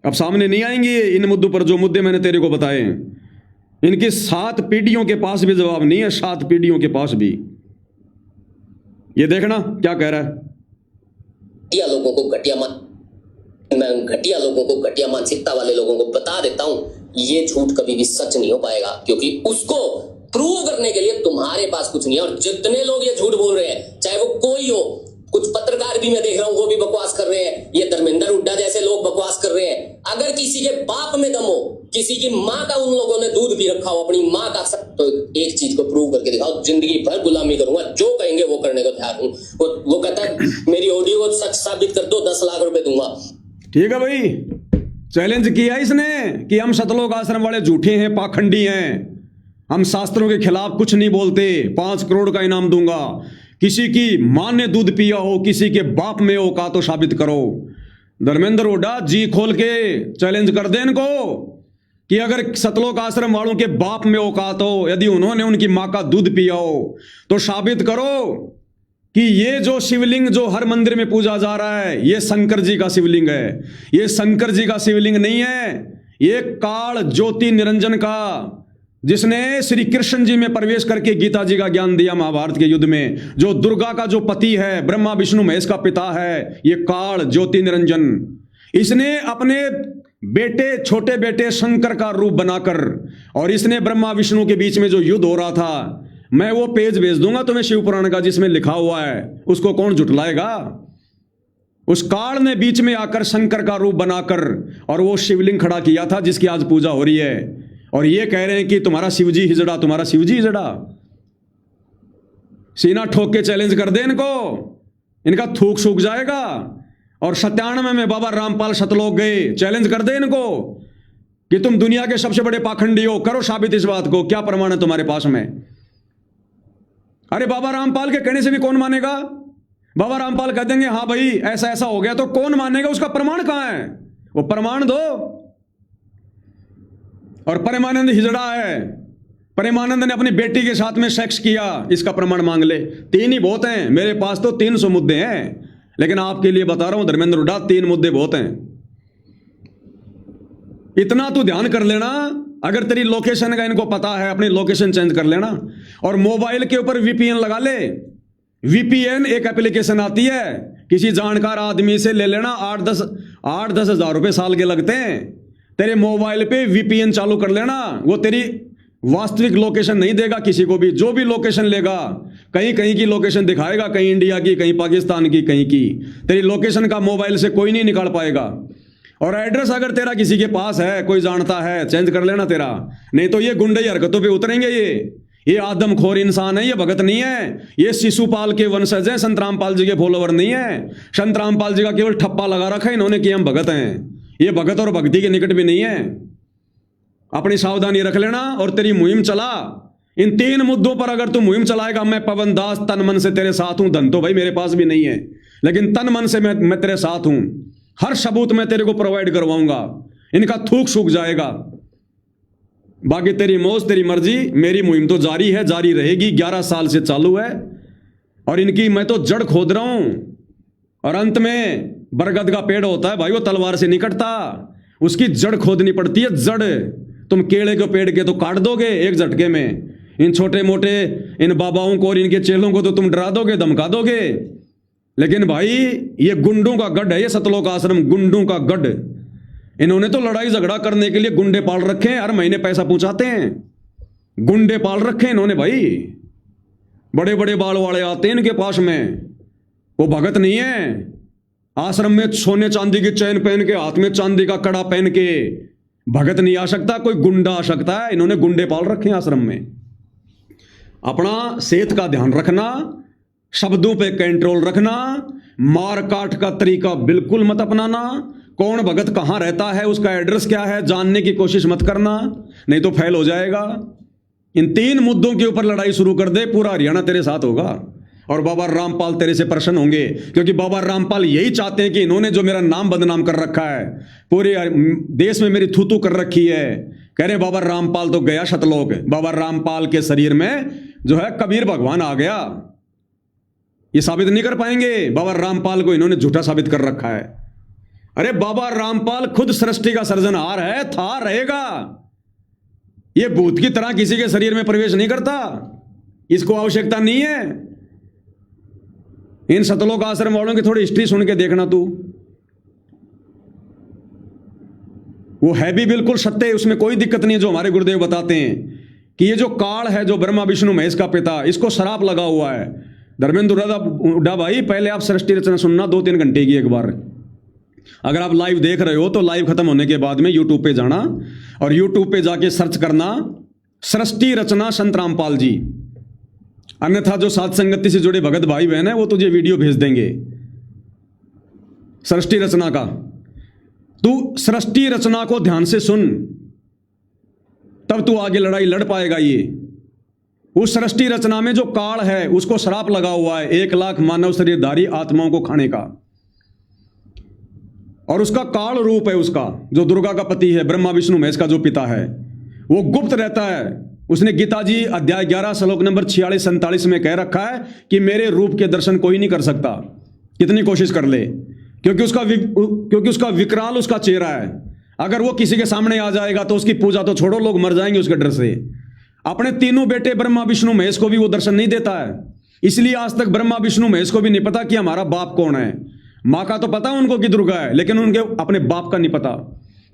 अब सामने नहीं आएंगे इन मुद्दों पर, जो मुद्दे मैंने तेरे को बताए। इनकी 7 पीढ़ियों के पास भी जवाब नहीं है, 7 पीढ़ियों के पास भी। ये देखना क्या कह रहा है। घटिया लोगों को घटिया मैं घटिया लोगों को, घटिया मानसिकता वाले लोगों को बता देता हूं, ये झूठ कभी भी सच नहीं हो पाएगा, क्योंकि उसको प्रूव करने के लिए तुम्हारे पास कुछ नहीं है। और जितने लोग ये झूठ बोल रहे हैं, चाहे वो कोई हो, कुछ पत्रकार भी मैं देख रहा हूं वो भी बकवास कर रहे हैं, ये धर्मेंद्र हुड्डा जैसे लोग बकवास कर रहे हैं। अगर किसी के बाप में दम हो, किसी की माँ का उन लोगों ने दूध पी रखा हो, अपनी माँ का, तो एक चीज को प्रूव करके दिखाओ, जिंदगी भर गुलामी करूंगा, जो कहेंगे वो करने को तैयार हूं। वो कहता है मेरी ऑडियो को सच साबित कर दो, 10 लाख रुपए दूंगा। ठीक है भाई, चैलेंज किया इसने कि हम सतलोक आश्रम वाले झूठे हैं, पाखंडी हैं, हम शास्त्रों के खिलाफ कुछ नहीं बोलते, 5 करोड़ का इनाम दूंगा। किसी की मां ने दूध पिया हो, किसी के बाप में हो का, तो साबित करो। धर्मेंद्र हुड्डा जी खोल के चैलेंज कर दे इनको कि अगर सतलोक आश्रम वालों के बाप में औकात हो, यदि उन्होंने उनकी मां का दूध पिया हो, तो साबित करो कि ये जो शिवलिंग जो हर मंदिर में पूजा जा रहा है, ये शंकर जी का शिवलिंग है। ये शंकर जी का शिवलिंग नहीं है, ये काल ज्योति निरंजन का, जिसने श्री कृष्ण जी में प्रवेश करके गीता जी का ज्ञान दिया महाभारत के युद्ध में, जो दुर्गा का जो पति है, ब्रह्मा विष्णु महेश का पिता है, ये काल ज्योति निरंजन। इसने अपने बेटे, छोटे बेटे शंकर का रूप बनाकर, और इसने ब्रह्मा विष्णु के बीच में जो युद्ध हो रहा था, मैं वो पेज भेज दूंगा तुम्हें शिव पुराण का जिसमें लिखा हुआ है, उसको कौन जुटलाएगा। उस काल ने बीच में आकर शंकर का रूप बनाकर और वो शिवलिंग खड़ा किया था जिसकी आज पूजा हो रही है, और ये कह रहे हैं कि तुम्हारा शिवजी हिजड़ा, तुम्हारा शिवजी हिजड़ा। सीना ठोक के चैलेंज कर दे इनको, इनका थूक सूख जाएगा। और 97 में बाबा रामपाल सतलोक गए, चैलेंज कर दे इनको कि तुम दुनिया के सबसे बड़े पाखंडी हो, करो साबित इस बात को, क्या प्रमाण है तुम्हारे पास में। अरे बाबा रामपाल के कहने से भी कौन मानेगा। बाबा रामपाल कह देंगे हाँ भाई ऐसा ऐसा हो गया, तो कौन मानेगा, उसका प्रमाण कहां है, वो प्रमाण दो। और प्रेमानंद हिजड़ा है, प्रेमानंद ने अपनी बेटी के साथ में सेक्स किया, इसका प्रमाण मांग ले। 3 ही बहुत हैं, मेरे पास तो 300 मुद्दे हैं, लेकिन आपके लिए बता रहा हूं धर्मेंद्र हुड्डा, 3 मुद्दे बहुत हैं। इतना तो ध्यान कर लेना, अगर तेरी लोकेशन का इनको पता है, अपनी लोकेशन चेंज कर लेना, और मोबाइल के ऊपर वीपीएन लगा ले। वीपीएन एक एप्लीकेशन आती है, किसी जानकार आदमी से ले लेना, 8-10 हजार रुपए साल के लगते हैं। तेरे मोबाइल पे वीपीएन चालू कर लेना, वो तेरी वास्तविक लोकेशन नहीं देगा किसी को भी। जो भी लोकेशन लेगा, कहीं कहीं की लोकेशन दिखाएगा, कहीं इंडिया की, कहीं पाकिस्तान की, कहीं की। तेरी लोकेशन का मोबाइल से कोई नहीं निकाल पाएगा। और एड्रेस अगर तेरा किसी के पास है, कोई जानता है, चेंज कर लेना तेरा, नहीं तो ये गुंडे हरकतों पे उतरेंगे। ये आदमखोर इंसान है, ये भगत नहीं है, ये शिशुपाल के वंशज है, संत रामपाल जी के फॉलोवर नहीं है। संत रामपाल जी का केवल ठप्पा लगा रखा है इन्होंने कि हम भगत हैं। ये भगत और भक्ति के निकट भी नहीं है। अपनी सावधानी रख लेना और तेरी मुहिम चला। इन 3 मुद्दों पर अगर तू मुहिम चलाएगा, मैं पवन दास तन मन से तेरे साथ हूं। धन तो भाई मेरे पास भी नहीं है, लेकिन तन मन से मैं तेरे साथ हूं। हर सबूत मैं तेरे को प्रोवाइड करवाऊंगा, इनका थूक सूख जाएगा। बाकी तेरी मौज, तेरी मर्जी, मेरी मुहिम तो जारी है, जारी रहेगी। 11 साल से चालू है, और इनकी मैं तो जड़ खोद रहा हूं। और अंत में बरगद का पेड़ होता है भाई, वो तलवार से नहीं कटता, उसकी जड़ खोदनी पड़ती है। जड़ तुम केले के पेड़ के तो काट दोगे एक झटके में। इन छोटे मोटे इन बाबाओं को और इनके चेलों को तो तुम डरा दोगे, धमका दोगे, लेकिन भाई ये गुंडों का गढ़ है, ये सतलोक आश्रम गुंडों का गढ़। इन्होंने तो लड़ाई झगड़ा करने के लिए गुंडे पाल रखे हैं, हर महीने पैसा पहुंचाते हैं। गुंडे पाल रखे हैं इन्होंने भाई, बड़े बड़े बाल वाले आते हैं इनके पास में। वो भगत नहीं है। आश्रम में सोने चांदी की चैन पहन के, हाथ में चांदी का कड़ा पहन के भगत नहीं आ सकता, कोई गुंडा आ सकता है। इन्होंने गुंडे पाल रखे हैं आश्रम में। अपना सेहत का ध्यान रखना, शब्दों पे कंट्रोल रखना, मार काट का तरीका बिल्कुल मत अपनाना। कौन भगत कहां रहता है, उसका एड्रेस क्या है, जानने की कोशिश मत करना, नहीं तो फेल हो जाएगा। इन 3 मुद्दों के ऊपर लड़ाई शुरू कर दे, पूरा हरियाणा तेरे साथ होगा। और बाबा रामपाल तेरे से प्रसन्न होंगे, क्योंकि बाबा रामपाल यही चाहते हैं कि इन्होंने जो मेरा नाम बदनाम कर रखा है, पूरे देश में मेरी थूतू कर रखी है। कह रहे बाबा रामपाल तो गया सतलोक, बाबा रामपाल के शरीर में जो है कबीर भगवान आ गया। ये साबित नहीं कर पाएंगे, बाबा रामपाल को इन्होंने झूठा साबित कर रखा है। अरे बाबा रामपाल खुद सृष्टि का सर्जनहार है, था, रहेगा। ये भूत की तरह किसी के शरीर में प्रवेश नहीं करता, इसको आवश्यकता नहीं है। इन सतलोक आश्रम वालों की थोड़ी हिस्ट्री सुन के देखना तू, वो है भी बिल्कुल सत्य है, उसमें कोई दिक्कत नहीं है। जो हमारे गुरुदेव बताते हैं कि ये जो काल है, जो ब्रह्मा विष्णु महेश का पिता, इसको शराप लगा हुआ है। धर्मेंद्र हुड्डा भाई, पहले आप सृष्टि रचना सुनना 2-3 घंटे की एक बार। अगर आप लाइव देख रहे हो तो लाइव खत्म होने के बाद में यूट्यूब पे जाना और यूट्यूब पे जाके सर्च करना सृष्टि रचना संत रामपाल जी। अन्यथा जो साध संगति से जुड़े भगत भाई बहन है, वो तुझे वीडियो भेज देंगे सृष्टि रचना का। तू सृष्टि रचना को ध्यान से सुन, तब तू आगे लड़ाई लड़ पाएगा। ये उस सृष्टि रचना में जो काल है, उसको श्राप लगा हुआ है 1 लाख मानव शरीरधारी आत्माओं को खाने का। और उसका काल रूप है, उसका जो दुर्गा का पति है, ब्रह्मा विष्णु महेश का जो पिता है, वो गुप्त रहता है। उसने गीता जी अध्याय 11 श्लोक नंबर 46-47 में कह रखा है कि मेरे रूप के दर्शन कोई नहीं कर सकता, कितनी कोशिश कर ले, क्योंकि उसका विकराल उसका चेहरा है। अगर वो किसी के सामने आ जाएगा तो उसकी पूजा तो छोड़ो, लोग मर जाएंगे उसके डर से। अपने तीनों बेटे ब्रह्मा विष्णु महेश को भी वो दर्शन नहीं देता है। इसलिए आज तक ब्रह्मा विष्णु महेश को भी नहीं पता कि हमारा बाप कौन है। माँ का तो पता उनको कि दुर्गा है, लेकिन उनके अपने बाप का नहीं पता,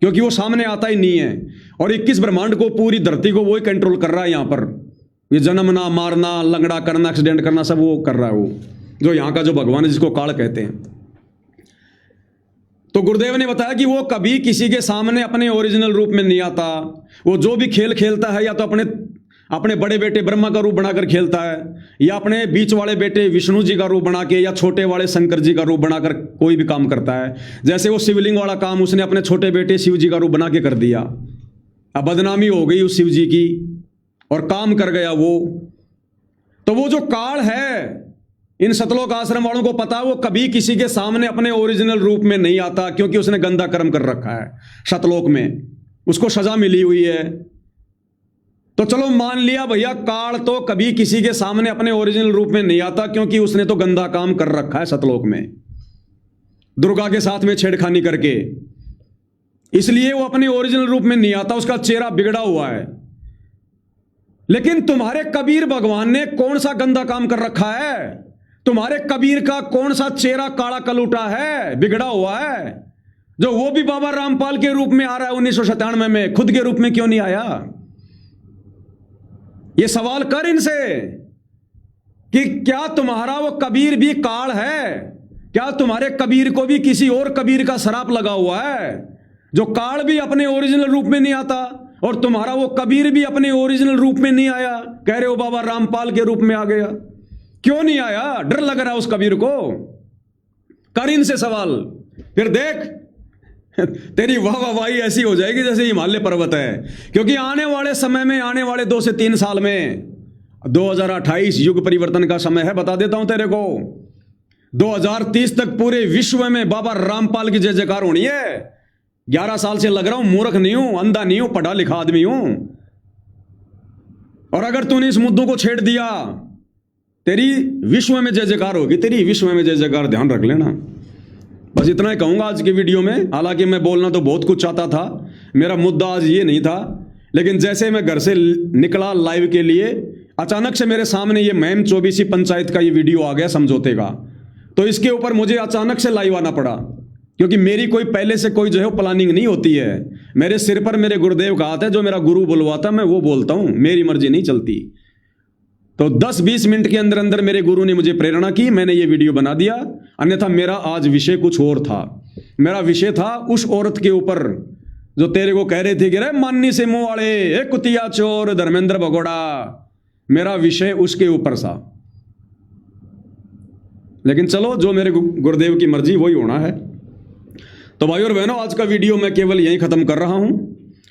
क्योंकि वो सामने आता ही नहीं है। और 21 ब्रह्मांड को, पूरी धरती को वो ही कंट्रोल कर रहा है। यहाँ पर ये जन्मना, मारना, लंगड़ा करना, एक्सीडेंट करना, सब वो कर रहा है, वो जो यहाँ का जो भगवान है, जिसको काल कहते हैं। तो गुरुदेव ने बताया कि वो कभी किसी के सामने अपने ओरिजिनल रूप में नहीं आता। वो जो भी खेल खेलता है, या तो अपने बड़े बेटे ब्रह्मा का रूप बनाकर खेलता है, या अपने बीच वाले बेटे विष्णु जी का रूप बना के, या छोटे वाले शंकर जी का रूप बनाकर कोई भी काम करता है। जैसे वो शिवलिंग वाला काम उसने अपने छोटे बेटे शिव जी का रूप बना के कर दिया। अब बदनामी हो गई उस शिव जी की और काम कर गया वो। तो वो जो काल है, इन सतलोक आश्रम वालों को पता, वो कभी किसी के सामने अपने ओरिजिनल रूप में नहीं आता, क्योंकि उसने गंदा कर्म कर रखा है सतलोक में, उसको सजा मिली हुई है। तो चलो मान लिया भैया, काल तो कभी किसी के सामने अपने ओरिजिनल रूप में नहीं आता, क्योंकि उसने तो गंदा काम कर रखा है सतलोक में, दुर्गा के साथ में छेड़खानी करके, इसलिए वो अपने ओरिजिनल रूप में नहीं आता, उसका चेहरा बिगड़ा हुआ है। लेकिन तुम्हारे कबीर भगवान ने कौन सा गंदा काम कर रखा है? तुम्हारे कबीर का कौन सा चेहरा काला कलूटा है, बिगड़ा हुआ है, जो वो भी बाबा रामपाल के रूप में आ रहा है 1997 में, खुद के रूप में क्यों नहीं आया? ये सवाल कर इनसे कि क्या तुम्हारा वो कबीर भी काल है? क्या तुम्हारे कबीर को भी किसी और कबीर का शराप लगा हुआ है, जो काल भी अपने ओरिजिनल रूप में नहीं आता, और तुम्हारा वो कबीर भी अपने ओरिजिनल रूप में नहीं आया? कह रहे हो बाबा रामपाल के रूप में आ गया, क्यों नहीं आया? डर लग रहा है उस कबीर को? कर इनसे सवाल, फिर देख तेरी वाहवाही ऐसी हो जाएगी जैसे हिमालय पर्वत है। क्योंकि आने वाले समय में, आने वाले 2 से 3 साल में, 2028 युग परिवर्तन का समय है, बता देता हूं तेरे को। 2030 तक पूरे विश्व में बाबा रामपाल की जय जयकार होनी है। 11 साल से लग रहा हूं, मूर्ख नहीं हूं, अंधा नहीं हूं, पढ़ा लिखा आदमी हूं। और अगर तूने इस मुद्दों को छेड़ दिया, तेरी विश्व में जय जयकार होगी, तेरी विश्व में जय जयकार, ध्यान रख लेना। बस इतना ही कहूंगा आज की वीडियो में। हालांकि मैं बोलना तो बहुत कुछ चाहता था, मेरा मुद्दा आज ये नहीं था, लेकिन जैसे मैं घर से निकला लाइव के लिए, अचानक से मेरे सामने ये मैम 24 पंचायत का ये वीडियो आ गया समझौते का। तो इसके ऊपर मुझे अचानक से लाइव आना पड़ा, क्योंकि मेरी कोई पहले से कोई जो है प्लानिंग नहीं होती है। मेरे सिर पर मेरे गुरुदेव का हाथ है, जो मेरा गुरु बुलवाता मैं वो बोलता हूं, मेरी मर्जी नहीं चलती। तो 10-20 मिनट के अंदर अंदर मेरे गुरु ने मुझे प्रेरणा की, मैंने ये वीडियो बना दिया। अन्यथा मेरा आज विषय कुछ और था। मेरा विषय था उस औरत के ऊपर जो तेरे को कह रहे थे कि रे मान्नी से मुंह वाले, ए कुतिया चोर, धर्मेंद्र भगोड़ा। मेरा विषय उसके ऊपर था। लेकिन चलो, जो मेरे गुरुदेव की मर्जी वही होना है। तो भाई और बहनों, आज का वीडियो मैं केवल यहीं खत्म कर रहा हूं।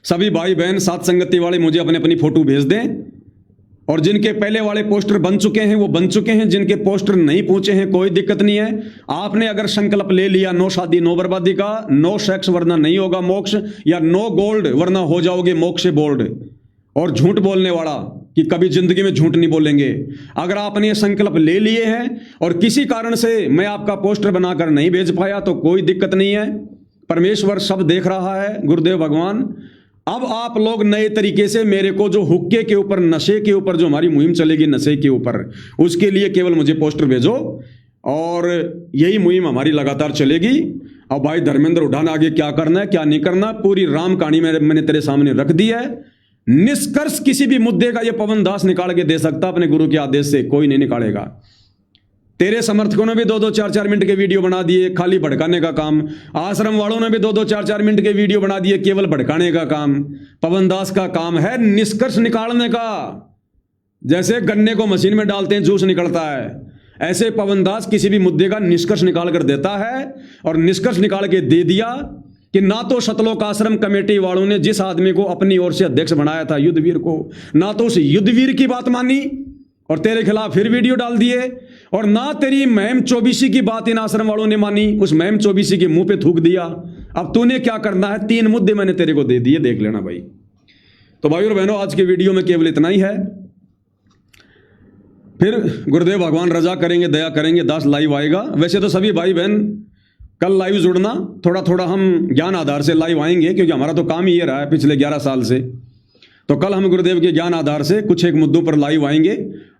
सभी भाई बहन साथ संगति वाले मुझे अपने अपनी फोटो भेज दें, और जिनके पहले वाले पोस्टर बन चुके हैं वो बन चुके हैं, जिनके पोस्टर नहीं पहुंचे हैं कोई दिक्कत नहीं है। आपने अगर संकल्प ले लिया नो शादी नो बर्बादी का, नो सेक्स वरना नहीं होगा मोक्ष, या नो गोल्ड वरना हो जाओगे मोक्ष से बोल्ड, और झूठ बोलने वाला कि कभी जिंदगी में झूठ नहीं बोलेंगे, अगर आपने ये संकल्प ले लिए हैं और किसी कारण से मैं आपका पोस्टर बनाकर नहीं भेज पाया तो कोई दिक्कत नहीं है। परमेश्वर सब देख रहा है, गुरुदेव भगवान। अब आप लोग नए तरीके से मेरे को जो हुक्के के ऊपर, नशे के ऊपर जो हमारी मुहिम चलेगी नशे के ऊपर, उसके लिए केवल मुझे पोस्टर भेजो, और यही मुहिम हमारी लगातार चलेगी। अब भाई धर्मेंद्र उठाना आगे क्या करना है क्या नहीं करना, पूरी राम कहानी मैंने तेरे सामने रख दी है। निष्कर्ष किसी भी मुद्दे का ये पवन दास निकाल के दे सकता, अपने गुरु के आदेश से कोई नहीं निकालेगा। तेरे समर्थकों ने भी 2-2, 4-4 मिनट के वीडियो बना दिए, खाली भड़काने का काम। आश्रम वालों ने भी 2-2, 4-4 मिनट के वीडियो बना दिए, केवल भड़काने का काम। पवन दास का काम है निष्कर्ष निकालने का। जैसे गन्ने को मशीन में डालते हैं जूस निकलता है, ऐसे पवन दास किसी भी मुद्दे का निष्कर्ष निकाल कर देता है। और निष्कर्ष निकाल के दे दिया कि ना तो सतलोक आश्रम कमेटी वालों ने जिस आदमी को अपनी ओर से अध्यक्ष बनाया था युद्धवीर को, ना तो उस युद्धवीर की बात मानी, और तेरे खिलाफ फिर वीडियो डाल दिए, और ना तेरी मैम चौबीसी की बात इन आश्रम वालों ने मानी, उस मैम चौबीसी के मुंह पे थूक दिया। अब तूने क्या करना है, 3 मुद्दे मैंने तेरे को दे दिए, देख लेना भाई। तो भाई और बहनों, आज के वीडियो में केवल इतना ही है। फिर गुरुदेव भगवान रजा करेंगे, दया करेंगे, 10 लाइव आएगा। वैसे तो सभी भाई बहन कल लाइव जुड़ना, थोड़ा थोड़ा हम ज्ञान आधार से लाइव आएंगे, क्योंकि हमारा तो काम ही ये रहा है पिछले 11 साल से। तो कल हम गुरुदेव के ज्ञान आधार से कुछ एक मुद्दों पर लाइव आएंगे,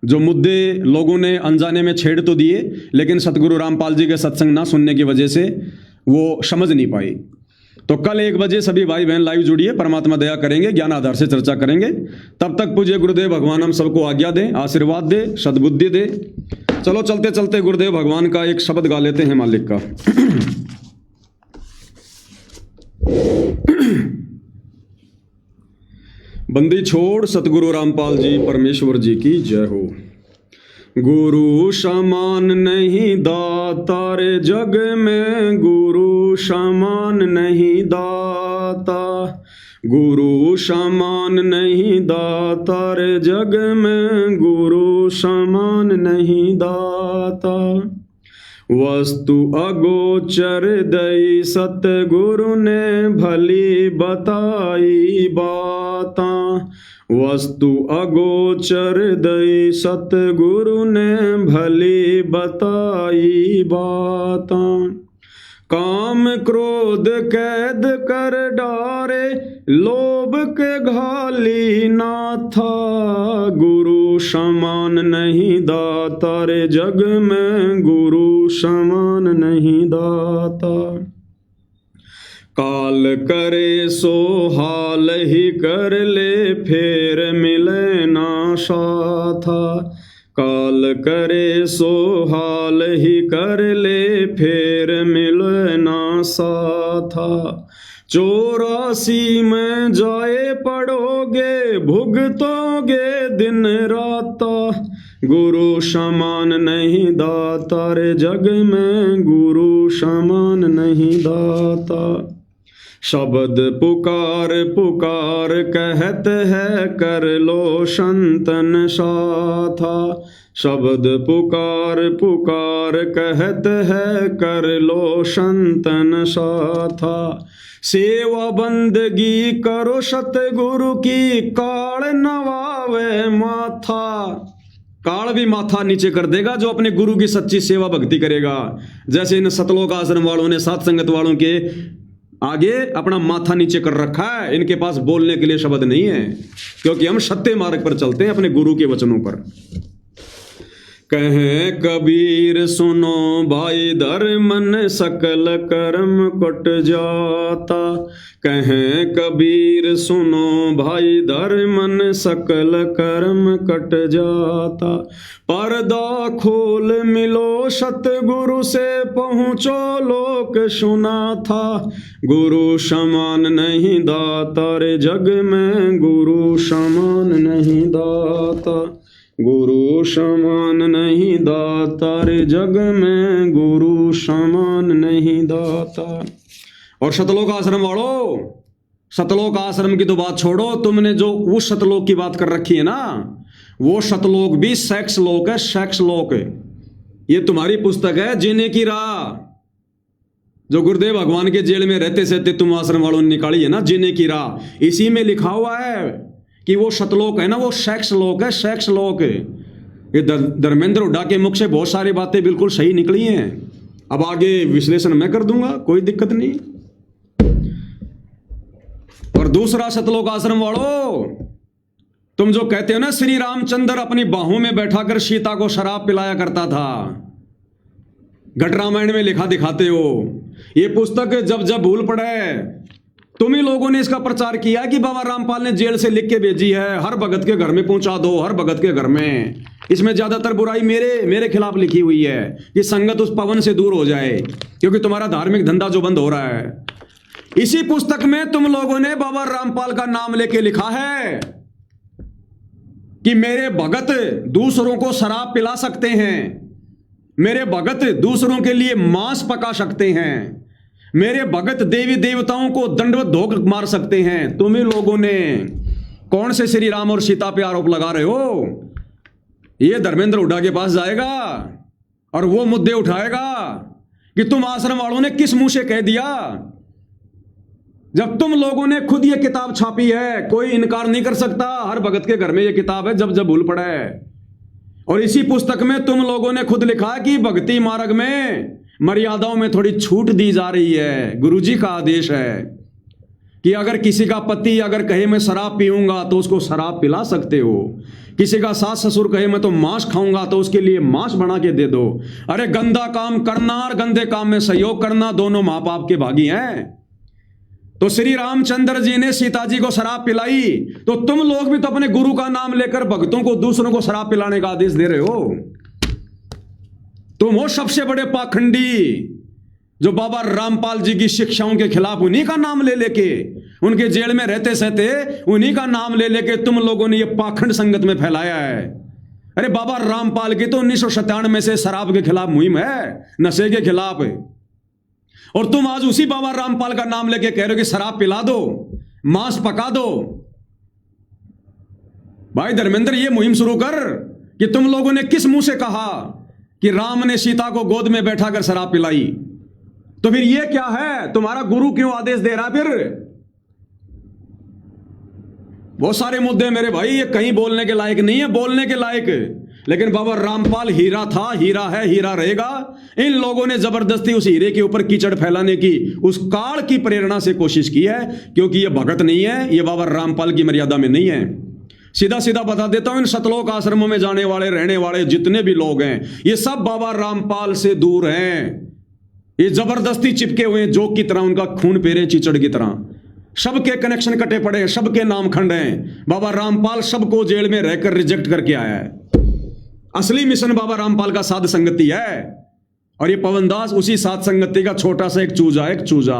जो मुद्दे लोगों ने अनजाने में छेड़ तो दिए, लेकिन सतगुरु रामपाल जी के सत्संग ना सुनने की वजह से वो समझ नहीं पाई। तो कल 1 बजे सभी भाई बहन लाइव जुड़िए, परमात्मा दया करेंगे, ज्ञान आधार से चर्चा करेंगे। तब तक पूज्य गुरुदेव भगवान हम सबको आज्ञा दे, आशीर्वाद दे, सद्बुद्धि दे। चलो चलते चलते गुरुदेव भगवान का एक शब्द गा लेते हैं मालिक का। बंदी छोड़ सतगुरु रामपाल जी परमेश्वर जी की जय हो। गुरु समान नहीं दाता रे जग में, गुरु समान नहीं दाता, गुरु समान नहीं दाता रे जग में, गुरु समान नहीं दाता। वस्तु अगोचर दई सतगुरु ने भली बताई बाता, वस्तु अगोचर दई सतगुरु ने भली बताई बाता। काम क्रोध कैद कर डारे, लोभ के घाली ना था, गुरु समान नहीं दाता रे जग में, गुरु समान नहीं दाता। काल करे सो हाल ही कर ले, फेर मिले ना साथा, काल करे सो हाल ही कर ले, फेर मिले ना साथा। 84 में जाए पड़ोगे, भुगतोगे दिन राता, गुरु समान नहीं दाता रे जग में, गुरु समान नहीं दाता। शब्द पुकार पुकार कहत है, कर लो संतन साथा, शब्द पुकार पुकार कहत है, कर लो संतन साथा। सेवा बंदगी करो सतगुरु की, काल नवावे माथा, काल भी माथा नीचे कर देगा जो अपने गुरु की सच्ची सेवा भक्ति करेगा। जैसे इन सतलोक आश्रम वालों ने सात संगत वालों के आगे अपना माथा नीचे कर रखा है, इनके पास बोलने के लिए शब्द नहीं है, क्योंकि हम सत्य मार्ग पर चलते हैं अपने गुरु के वचनों पर। कहे कबीर सुनो भाई धर्मन, सकल कर्म कट जाता, कहे कबीर सुनो भाई धर्मन, सकल कर्म कट जाता। पर्दा खोल मिलो सतगुरु से, पहुँचो लोक सुना था, गुरु समान नहीं दाता रे जग में, गुरु समान नहीं दाता, गुरु समान नहीं दाता रे जग में, गुरु समान नहीं दाता। और सतलोक आश्रम वालों, सतलोक आश्रम की तो बात छोड़ो, तुमने जो उस सतलोक की बात कर रखी है ना, वो सतलोक भी सेक्स लोक है, सेक्स लोक है। ये तुम्हारी पुस्तक है जीने की राह, जो गुरुदेव भगवान के जेल में रहते सहते तुम आश्रम वालों ने निकाली है ना, जीने की राह। इसी में लिखा हुआ है कि वो सतलोक है ना, वो सेक्स लोक है, सेक्स लोक है। ये धर्मेंद्र हुड्डा के मुख से बहुत सारी बातें बिल्कुल सही निकली हैं। अब आगे विश्लेषण मैं कर दूंगा, कोई दिक्कत नहीं। और दूसरा सतलोक आश्रम वालों, तुम जो कहते हो ना श्री रामचंद्र अपनी बाहों में बैठाकर सीता को शराब पिलाया करता था, घट रामायण में लिखा दिखाते हो। ये पुस्तक जब जब भूल पड़े, तुम ही लोगों ने इसका प्रचार किया कि बाबा रामपाल ने जेल से लिख के भेजी है, हर भगत के घर में पहुंचा दो, हर भगत के घर में। इसमें ज्यादातर बुराई मेरे खिलाफ लिखी हुई है कि संगत उस पवन से दूर हो जाए, क्योंकि तुम्हारा धार्मिक धंधा जो बंद हो रहा है। इसी पुस्तक में तुम लोगों ने बाबा रामपाल का नाम लेके लिखा है कि मेरे भगत दूसरों को शराब पिला सकते हैं, मेरे भगत दूसरों के लिए मांस पका सकते हैं, मेरे भगत देवी देवताओं को दंडवत धोख मार सकते हैं। तुम ही लोगों ने कौन से श्री राम और सीता पे आरोप लगा रहे हो? ये धर्मेंद्र हुड्डा के पास जाएगा और वो मुद्दे उठाएगा कि तुम आश्रम वालों ने किस मुंह से कह दिया। जब तुम लोगों ने खुद ये किताब छापी है, कोई इनकार नहीं कर सकता, हर भगत के घर में ये किताब है जब जब भूल पड़ा है। और इसी पुस्तक में तुम लोगों ने खुद लिखा है कि भक्ति मार्ग में मर्यादाओं में थोड़ी छूट दी जा रही है। गुरुजी का आदेश है कि अगर किसी का पति अगर कहे मैं शराब पीऊंगा तो उसको शराब पिला सकते हो, किसी का सास ससुर कहे मैं तो मांस खाऊंगा तो उसके लिए मांस बना के दे दो। अरे गंदा काम करना और गंदे काम में सहयोग करना दोनों मां बाप के भागी हैं। तो श्री रामचंद्र जी ने सीता जी को शराब पिलाई, तो तुम लोग भी तो अपने गुरु का नाम लेकर भक्तों को दूसरों को शराब पिलाने का आदेश दे रहे हो। तुम हो सबसे बड़े पाखंडी जो बाबा रामपाल जी की शिक्षाओं के खिलाफ उन्हीं का नाम ले लेके, उनके जेल में रहते सहते उन्हीं का नाम ले लेके तुम लोगों ने ये पाखंड संगत में फैलाया है। अरे बाबा रामपाल की तो 1997 में से शराब के खिलाफ मुहिम है, नशे के खिलाफ है, और तुम आज उसी बाबा रामपाल का नाम लेके कह रहे हो कि शराब पिला दो, मांस पका दो। भाई धर्मेंद्र, ये मुहिम शुरू कर कि तुम लोगों ने किस मुंह से कहा कि राम ने सीता को गोद में बैठाकर शराब पिलाई। तो फिर ये क्या है, तुम्हारा गुरु क्यों आदेश दे रहा? फिर बहुत सारे मुद्दे मेरे भाई ये कहीं बोलने के लायक नहीं है, बोलने के लायक, लेकिन बाबा रामपाल हीरा था, हीरा है, हीरा रहेगा। इन लोगों ने जबरदस्ती उस हीरे के ऊपर कीचड़ फैलाने की उस काल की प्रेरणा से कोशिश की है, क्योंकि ये भगत नहीं है, ये बाबा रामपाल की मर्यादा में नहीं है। सीधा सीधा बता देता हूं, इन सतलोक आश्रमों में जाने वाले रहने वाले जितने भी लोग हैं ये सब बाबा रामपाल से दूर हैं। ये जबरदस्ती चिपके हुए हैं जोक की तरह, उनका खून पेरे चीचड़ की तरह। सबके कनेक्शन कटे पड़े हैं, सबके नाम खंड हैं। बाबा रामपाल सबको जेल में रहकर रिजेक्ट करके आया है। असली मिशन बाबा रामपाल का साध संगति है, और ये पवन दास उसी साध संगति का छोटा सा एक चूजा।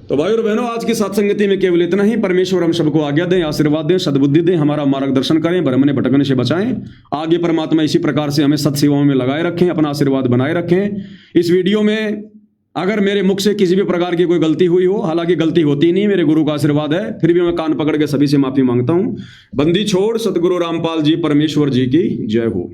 तो भाई और बहनों, आज की सत्संगति में केवल इतना ही। परमेश्वर हम सबको आज्ञा दें, आशीर्वाद दें, सद्बुद्धि दें, हमारा मार्गदर्शन करें, भ्रमने भटकने से बचाएं। आगे परमात्मा इसी प्रकार से हमें सत सेवाओं में लगाए रखें, अपना आशीर्वाद बनाए रखें। इस वीडियो में अगर मेरे मुख से किसी भी प्रकार की कोई गलती हुई हो, हालांकि गलती होती नहीं, मेरे गुरु का आशीर्वाद है, फिर भी मैं कान पकड़ के सभी से माफी मांगता हूं। बंदी छोड़ सतगुरु रामपाल जी परमेश्वर जी की जय हो।